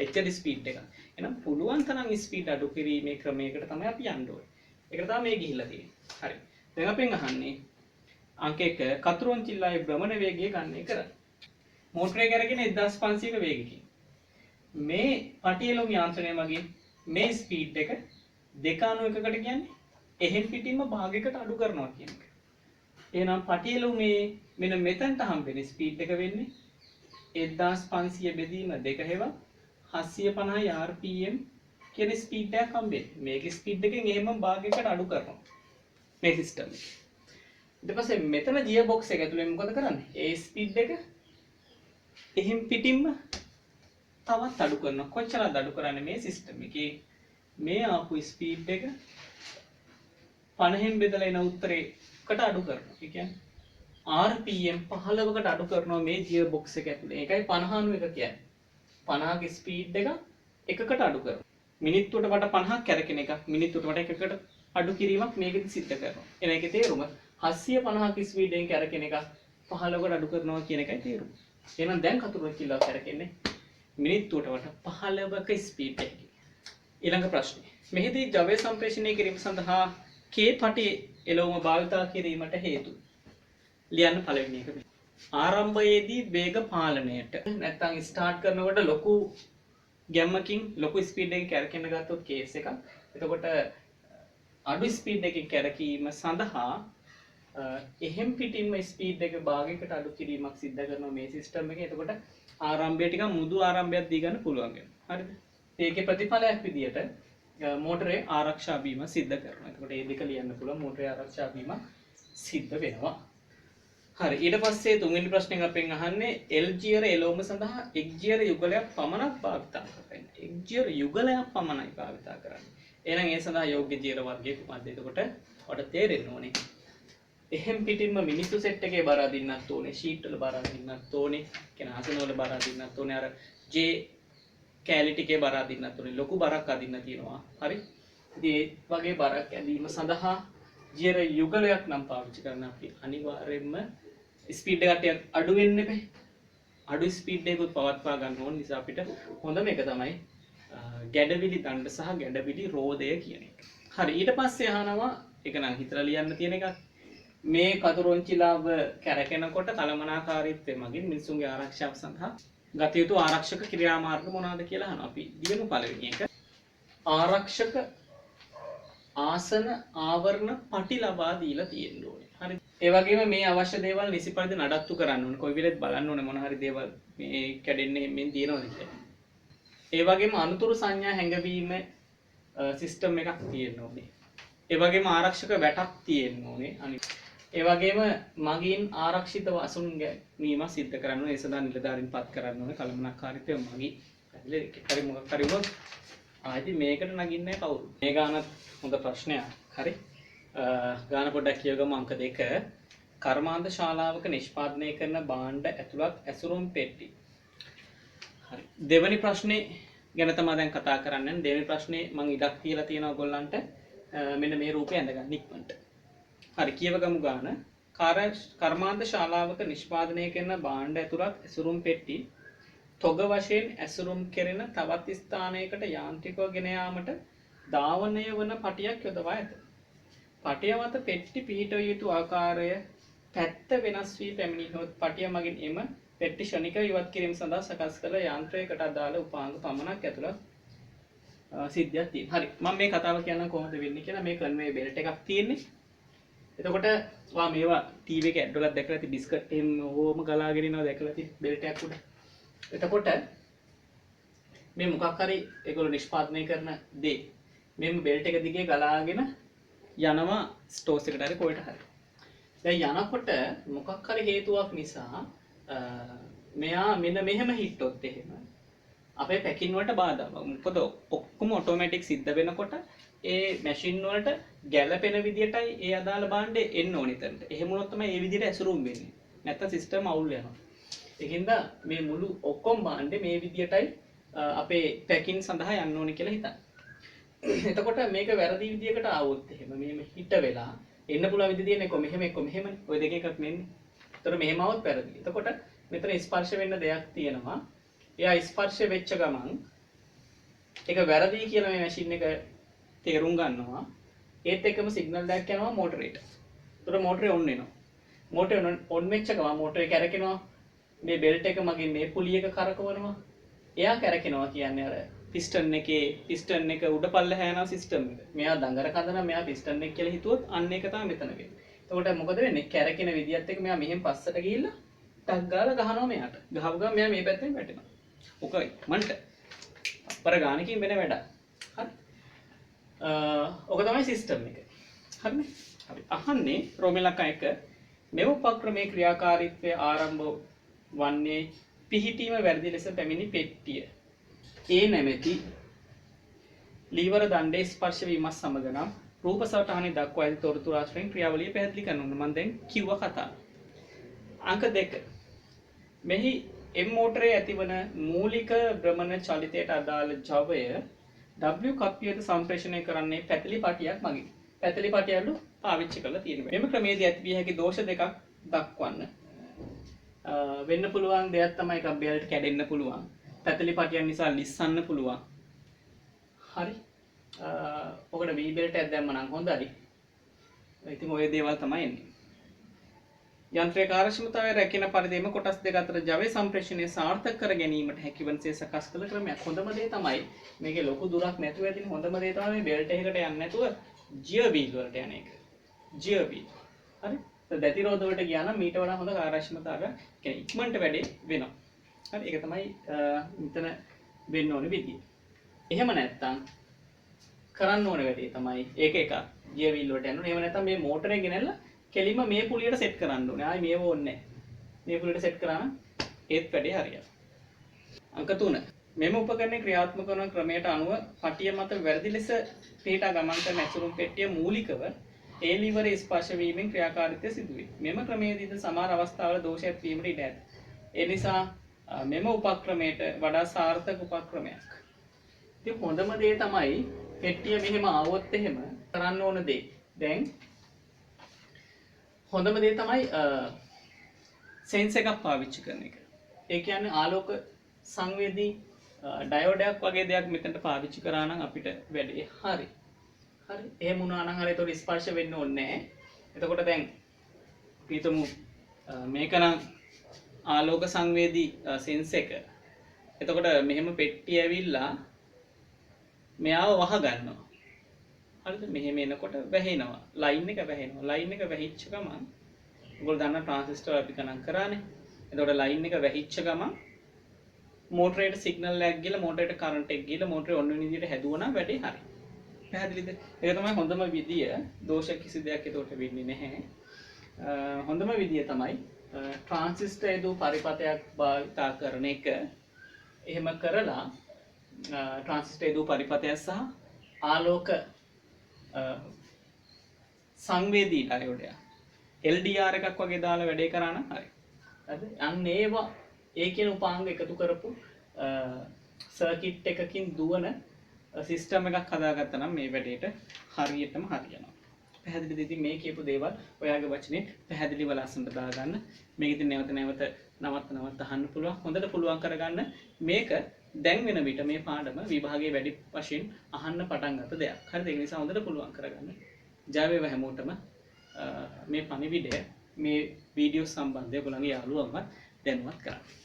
එච්චර ස්පීඩ් එක. එහෙනම් පුළුවන් තරම් ස්පීඩ් අඩු කිරීමේ ක්‍රමයකට තමයි අපි යන්න ඕනේ. ඒකට තමයි මේ ගිහිල්ලා තියෙන්නේ. හරි. දැන් අපෙන් අහන්නේ අංක 1 කතරොන්චිල්ලාවේ භ්‍රමණ වේගය ගණනය කරන්න. මෝටරේ කරගෙන 1500ක වේගකින් මේ පටියලොම් යාන්ත්‍රණය මගින් මේ ස්පීඩ් එක 2:1කට කියන්නේ එහෙන් පිටින්ම භාගයකට අඩු කරනවා කියන එක. එහෙනම් පටියලොමේ මෙන්න මෙතනට හම්බෙන ස්පීඩ් එක වෙන්නේ 1500 බෙදීම 2 හෙව 750 rpm කියන ස්පීඩ් එකක් හම්බෙන්නේ. මේක ස්පීඩ් එකෙන් එහෙම භාගයකට අඩු කරනවා මේ සිස්ටම් එක. ඊට පස්සේ මෙතන ගියර් බොක්ස් එක ඇතුලේ මොකද කරන්නේ? ඒ ස්පීඩ් එක එහෙන් පිටින්ම තවත් අඩු කරනවා. කොච්චරද අඩු කරන්නේ මේ සිස්ටම් එකේ? මේ ආපු ස්පීඩ් එක 50න් බෙදලා එන උත්තරේකට අඩු කරනවා. ඒ කියන්නේ rpm 15කට අඩු කරනවා මේ ගියර් බොක්ස් එක ඇතුලේ. ඒකයි 50:1 කියන්නේ. 50ක ස්පීඩ් එක එකකට අඩු කරනවා. මිනිත්තුවට වට 50ක් කැරකෙන එක මිනිත්තුවට වට එකකට අඩු කිරීමක් මේකෙදි සිද්ධ කරනවා. එන එකේ තේරුම 750ක ස්පීඩෙන් කැරකෙන එක 15කට අඩු කරනවා කියන එකයි තේරුම. එහෙනම් දැන් කතරොන්චිල්ලාව කැරකෙන්නේ මිනිත්තුවට වට 15ක ස්පීඩ් එකකින්. ඊළඟ ප්‍රශ්නේ. මෙහිදී ජවය සම්ප්‍රේෂණය කිරීම සඳහා K පටි එළවුම භාවිතා කිරීමට හේතු. ලියන්න පළවෙනි එක. ආරම්භයේදී වේග පාලනයට නැත්නම් ස්ටාර්ට් කරනකොට ලොකු ගැම්මකින් ලොකු ස්පීඩ් එකකින් කැරකෙන්න ගත්තොත් කේස් එකක්. එතකොට අඩු ස්පීඩ් එකකින් කැරකීම සඳහා එහෙම් පිටින්ම ස්පීඩ් එක භාගයකට අඩු කිරීමක් සිද්ධ කරනවා මේ සිස්ටම් එකේ. එතකොට ආරම්භය ටිකක් මෘදු ආරම්භයක් දී ගන්න පුළුවන් වෙනවා. හරිද? ඒකේ ප්‍රතිඵලයක් විදියට මෝටරේ ආරක්ෂා වීම සිද්ධ කරනවා. එතකොට මේ දෙක ලියන්න පුළුවන් මෝටරේ ආරක්ෂා වීම සිද්ධ වෙනවා. හරි, ඊට පස්සේ තුන්වෙනි ප්‍රශ්නෙන් අපෙන් අහන්නේ L ගියර එළවුම සඳහා X ගියර යුගලයක් පමණක් භාවිතා කරන්න. X ගියර යුගලයක් පමණයි භාවිතා කරන්නේ. එහෙනම් ඒ සඳහා යෝග්‍ය ගියර වර්ගය කුමක්ද? එතකොට ඔයාලට තේරෙන්න ඕනේ. එහෙම් පිටින්ම මිනිස්සු සෙට් එකේ බර අදින්නත් ඕනේ, ෂීට් වල බර අදින්නත් ඕනේ, කියන ආසන වල බර අදින්නත් ඕනේ, අර J කැලි ටිකේ බර අදින්නත් ඕනේ. ලොකු බරක් අදින්න තියෙනවා. හරි? ඉතින් ඒ වගේ බරක් ඇදීම සඳහා ගියර යුගලයක් නම් පාවිච්චි කරන්න අපි අනිවාර්යයෙන්ම ස්පීඩ් එක ටිකක් අඩු වෙන්න එපා. අඩු ස්පීඩ් එකකුත් පවත්වා ගන්න ඕන නිසා අපිට හොඳම එක තමයි ගැඩවිලි දණ්ඩ සහ ගැඩවිලි රෝධය කියන එක. හරි, ඊට පස්සේ අහනවා ඒක නම් හිතලා ලියන්න තියෙන එකක්. මේ කතුරුංචිලාව කැරකෙනකොට කලමනාකාරීත්වය මගින් මිනිසුන්ගේ ආරක්ෂාව සඳහා ගත යුතු ආරක්ෂක ක්‍රියාමාර්ග මොනවාද කියලා අහනවා. අපි දිගටම පළවෙනි එක ආරක්ෂක ආසන ආවරණ පටි ලබා දීලා තියෙන්න ඕනේ. හරි. ඒ වගේම මේ අවශ්‍ය දේවල් නිසි පරිදි නඩත්තු කරන්න ඕනේ. කොයි වෙලෙත් බලන්න ඕනේ මොන හරි දේවල් මේ කැඩෙන්නේ හැමෙන් තියෙනවද කියලා. ඒ වගේම අනුතුරු සංඥා හැඟවීම සිස්ටම් එකක් තියෙන්න ඕනේ. ඒ වගේම ආරක්ෂක වැටක් තියෙන්න ඕනේ. අනිත් ඒ වගේම මගින් ආරක්ෂිතව අසුන් ගැනීම සිද්ධ කරන්න ඕනේ. ඒ සඳහා නිලධාරීන් පත් කරන්න ඕනේ. කලමනාකාරීත්වය මගින්. හරි, මොකක් හරි වුණොත් ආයිත් මේකට නගින්නේ කවුරු? මේ ගානත් හොඳ ප්‍රශ්නයක්. හරි. ගාන පොඩ්ඩක් කියවගමු. අංක 2. කර්මාන්ත ශාලාවක නිෂ්පාදනය කරන භාණ්ඩ ඇතුළත් ඇසුරුම් පෙට්ටි. හරි. දෙවෙනි ප්‍රශ්නේ ගැන තමයි දැන් කතා කරන්නේ. දෙවෙනි ප්‍රශ්නේ මම ඉඩක් තියලා තියෙනවා ඔයගොල්ලන්ට. මෙන්න මේ රූපය ඇඳගන්න ඉක්මනට. හරි, කියවගමු ගාන. කර්මාන්ත ශාලාවක නිෂ්පාදනය කරන භාණ්ඩ ඇතුළත් ඇසුරුම් පෙට්ටි තොග වශයෙන් ඇසුරුම් කෙරෙන තවත් ස්ථානයකට යාන්ත්‍රිකව ගෙන යාමට ධාවනය වන පටියක් යොදවා ඇත. පටිය මත පෙට්ටි පිහිටවිය යුතු ආකාරය පැත්ත වෙනස් වී පැමිණියොත් පටිය මගින් එම පෙට්ටි ශනිකව ඉවත් කිරීම සඳහා සකස් කළ යාන්ත්‍රයකට අදාළ උපාංග පමණක් ඇතුළත් සිද්ධියක් තියෙනවා. හරි, මම මේ කතාව කියන්න කොහොමද වෙන්නේ කියලා. මේ කන්වේ බෙල්ට් එකක් තියෙන්නේ. එතකොට වා මේවා ටීවී එකේ ඇඩ් එකක් දැකලා ඇති බිස්කට් එහෙම ඕම ගලාගෙන යනවා දැකලා ඇති බෙල්ට් එකක් උඩ. එතකොට මේ මොකක් හරි ඒගොල්ලෝ නිෂ්පාදනය කරන දේ මෙන්න බෙල්ට් එක දිගේ ගලාගෙන යනවා ස්ටෝර්ස් එකට හරි කොහෙට හරි. දැන් යනකොට මොකක් හරි හේතුවක් නිසා මෙයා මෙන්න මෙහෙම හිට්ටොත් එහෙම අපේ පැකින් වලට බාධාවක්. මොකද ඔක්කොම ඔටෝමැටික් සිද්ධ වෙනකොට ඒ මැෂින් වලට ගැළපෙන විදියටයි ඒ අදාළ භාණ්ඩේ එන්න ඕනේ තැනට. එහෙම වුණොත් තමයි ඒ විදියට ඇසුරුම් වෙන්නේ. නැත්නම් සිස්ටම් අවුල් වෙනවා. ඒකින්ද මේ මුළු ඔක්කොම භාණ්ඩේ මේ විදියටයි අපේ පැකින් සඳහා යන්න ඕනේ කියලා හිතන්න. එතකොට මේක වැරදි විදියකට ආවොත් එහෙම මෙහෙම හිට වෙලා එන්න පුළුවන් විදිය තියෙන්නේ කො මෙහෙම එක්ක මෙහෙමනේ. ওই දෙක එකක් නෙන්නේ. ඒතර මෙහෙම આવොත් වැරදි. එතකොට මෙතන ස්පර්ශ වෙන්න දෙයක් තියෙනවා. එයා ස්පර්ශ වෙච්ච ගමන් ඒක වැරදි කියලා මේ මැෂින් එක තේරුම් ගන්නවා. ඒත් එක්කම සිග්නල් එකක් යනවා මෝටරේට. ඒතර මෝටරේ ඔන් වෙනවා. මෝටරේ ඔන් වෙච්ච ගමන් මෝටරේ කැරකෙනවා. මේ බෙල්ට් එක මගින් මේ පුලි එක කරකවනවා. එයා කැරකෙනවා කියන්නේ අර පිස්ටන් එක උඩ පල්ලෙහා යන සිස්ටම් එක. මෙයා දඟර කඳන මෙයා පිස්ටන් එක කියලා හිතුවොත් අන්න ඒක තමයි මෙතන වෙන්නේ. එතකොට මොකද වෙන්නේ? කැරකෙන විදියත් එක්ක මෙයා මෙහෙන් පස්සට ගිහිල්ලා ටක් ගාලා ගහනවා මෙයාට. ගහව ගමන් මෙයා මේ පැත්තෙන් වැටෙනවා. ඔකයි මන්ට අපර ගානකින් වෙන වැඩක්. හරි. ඔක තමයි සිස්ටම් එක. හරිනේ? හරි. අහන්නේ රෝමෙලක එක මෙව උපක්‍රමයේ ක්‍රියාකාරීත්වය ආරම්භ වන්නේ පිහිටීම වැරදි ලෙස පැමිණි පෙට්ටිය. ඒ නැමැති ලීවර දණ්ඩේ ස්පර්ශ වීමත් සමග නම් රූප සටහනේ දක්වා ඇති තොරතුරු ආශ්‍රයෙන් ක්‍රියාවලිය පැහැදිලි කරනවා. මම දැන් කිව්ව කතාව. අංක 2. මෙහි M මෝටරයේ ඇතිවන මූලික භ්‍රමණ චලිතයට අදාළ ජවය W කප්පියට සම්ප්‍රේෂණය කරන්නේ පැතලි පටියක් මගින්. පැතලි පටියලු පාවිච්චි කරලා තියෙනවා. මෙම ක්‍රමයේදී ඇතිවිය හැකි දෝෂ දෙකක් දක්වන්න. වෙන්න පුළුවන් දෙයක් තමයි එකක් බෙල්ට් කැඩෙන්න පුළුවන්. පැතලි පටියන් නිසා ලිස්සන්න පුළුවන්. හරි. ඔකට V බෙල්ට් එකක් දැම්ම නම් හොඳයි. ඉතින් ඔය දේවල් තමයි එන්නේ. යන්ත්‍රයේ කාර්යක්ෂමතාවය රැකෙන පරිදිම කොටස් දෙක අතර ජවය සම්ප්‍රේෂණය සාර්ථක කර ගැනීමට හැකිවන්සේ සකස් කළ ක්‍රමයක්. හොඳම දේ තමයි මේකේ ලොකු දුරක් නැතුව ඇතින් හොඳම දේ තමයි මේ බෙල්ට් එකකට යන්නේ නැතුව ජියර් වීල් වලට යන එක. Gear wheel. හරි? දැති රෝධ වලට ගියා නම් මීට වඩා හොඳ කාර්යක්ෂමතාවයක් කියන්නේ ඉක්මනට වැඩේ වෙනවා. හරි? ඒක තමයි මෙතන වෙන්න ඕනේ විදිය. එහෙම නැත්නම් කරන්න ඕන වැඩේ තමයි ඒක එක ගියර් වීල් වලට යන්න ඕනේ. එහෙම නැත්නම් මේ මෝටරේ ගෙනල්ලා කෙලින්ම මේ පුලියට සෙට් කරන්න ඕනේ. ආයි මේව ඕනේ නැහැ. මේ පුලියට සෙට් කරා නම් ඒත් වැඩේ හරියනවා. අංක 3. මෙම උපකරණය ක්‍රියාත්මක වන ක්‍රමයට අනුව පටිය මත වැරදි ලෙස පිහිටා ගමන් කරන ඇසුරුම් පෙට්ටිය මූලිකව ඒ ලීවර ස්පර්ශ වීමෙන් ක්‍රියාකාරීත්වය සිදු වේ. මෙම ක්‍රමයේදීද සමහර අවස්ථාවල දෝෂ ඇතිවීමට ඉඩ ඇත. ඒ නිසා මෙම උපක්‍රමයට වඩා සාර්ථක උපක්‍රමයක්. ඉතින් හොඳම දේ තමයි පෙට්ටිය මෙහෙම ආවොත් එහෙම කරන්න ඕන දේ. දැන් හොඳම දේ තමයි සෙන්ස් එකක් පාවිච්චි කරන එක. ඒ කියන්නේ ආලෝක සංවේදී ඩයෝඩයක් වගේ දෙයක් මෙතනට පාවිච්චි කරා නම් අපිට වැඩේ හරි. හරි. එහෙම වුණා නම් හරි ඒතකොට ස්පර්ශ වෙන්න ඕනේ නැහැ. එතකොට දැන් අපි හිතමු මේක නම් ආලෝක සංවේදී සෙන්ස් එක. එතකොට මෙහෙම පෙට්ටිය ඇවිල්ලා මෙයාව වහ ගන්නවා. හරිද? මෙහෙම එනකොට වැහෙනවා. ලයින් එක වැහෙනවා. ලයින් එක වැහිච්ච ගමන් ඔයගොල්ලෝ දන්න ට්‍රාන්සිස්ටර් අපි කනක් කරානේ. එතකොට ලයින් එක වැහිච්ච ගමන් මෝටරේට සිග්නල් එකක් ගිහලා මෝටරේට කරන්ට් එක ගිහලා මෝටරේ ඔන්න වෙන විදිහට හැදුවනම් වැඩේ හරි. පැහැදිලිද? ඒක තමයි හොඳම විදිය. දෝෂ කිසි දෙයක් ඒකට වෙන්නේ නැහැ. හොඳම විදිය තමයි ට්‍රාන්සිස්ටර් යදූ පරිපථයක් භාවිතා කරන එක. එහෙම කරලා ට්‍රාන්සිස්ටර් යදූ පරිපථයක් සහ ආලෝක සංවේදී ඩයෝඩයක් LDR එකක් වගේ දාලා වැඩේ කරා නම් හරි. හරිද? අන්න ඒවා ඒ කියන උපාංග එකතු කරපු සර්කිට් එකකින් දුවන සිස්ටම් එකක් හදාගත්තා නම් මේ වැඩේට හරියටම හරියනවා. පැහැදිලිද? ඉතින් මේ කියපු දේවල් ඔයාගේ වචනේ පැහැදිලිව ලස්සනට දාගන්න. මේක ඉතින් නැවත අහන්න පුළුවන්. හොඳට පුළුවන් කරගන්න. මේක දැන් වෙන විට මේ පාඩම විභාගයේ වැඩි වශයෙන් අහන්න පටන් ගත්ත දෙයක්. හරිද? ඒ නිසා හොඳට පුළුවන් කරගන්න. ජය වේවා හැමෝටම. මේ පණිවිඩය මේ වීඩියෝ සම්බන්ධව ඔයගොල්ලන්ගේ යාළුවන්වත් දැනුවත් කරන්න.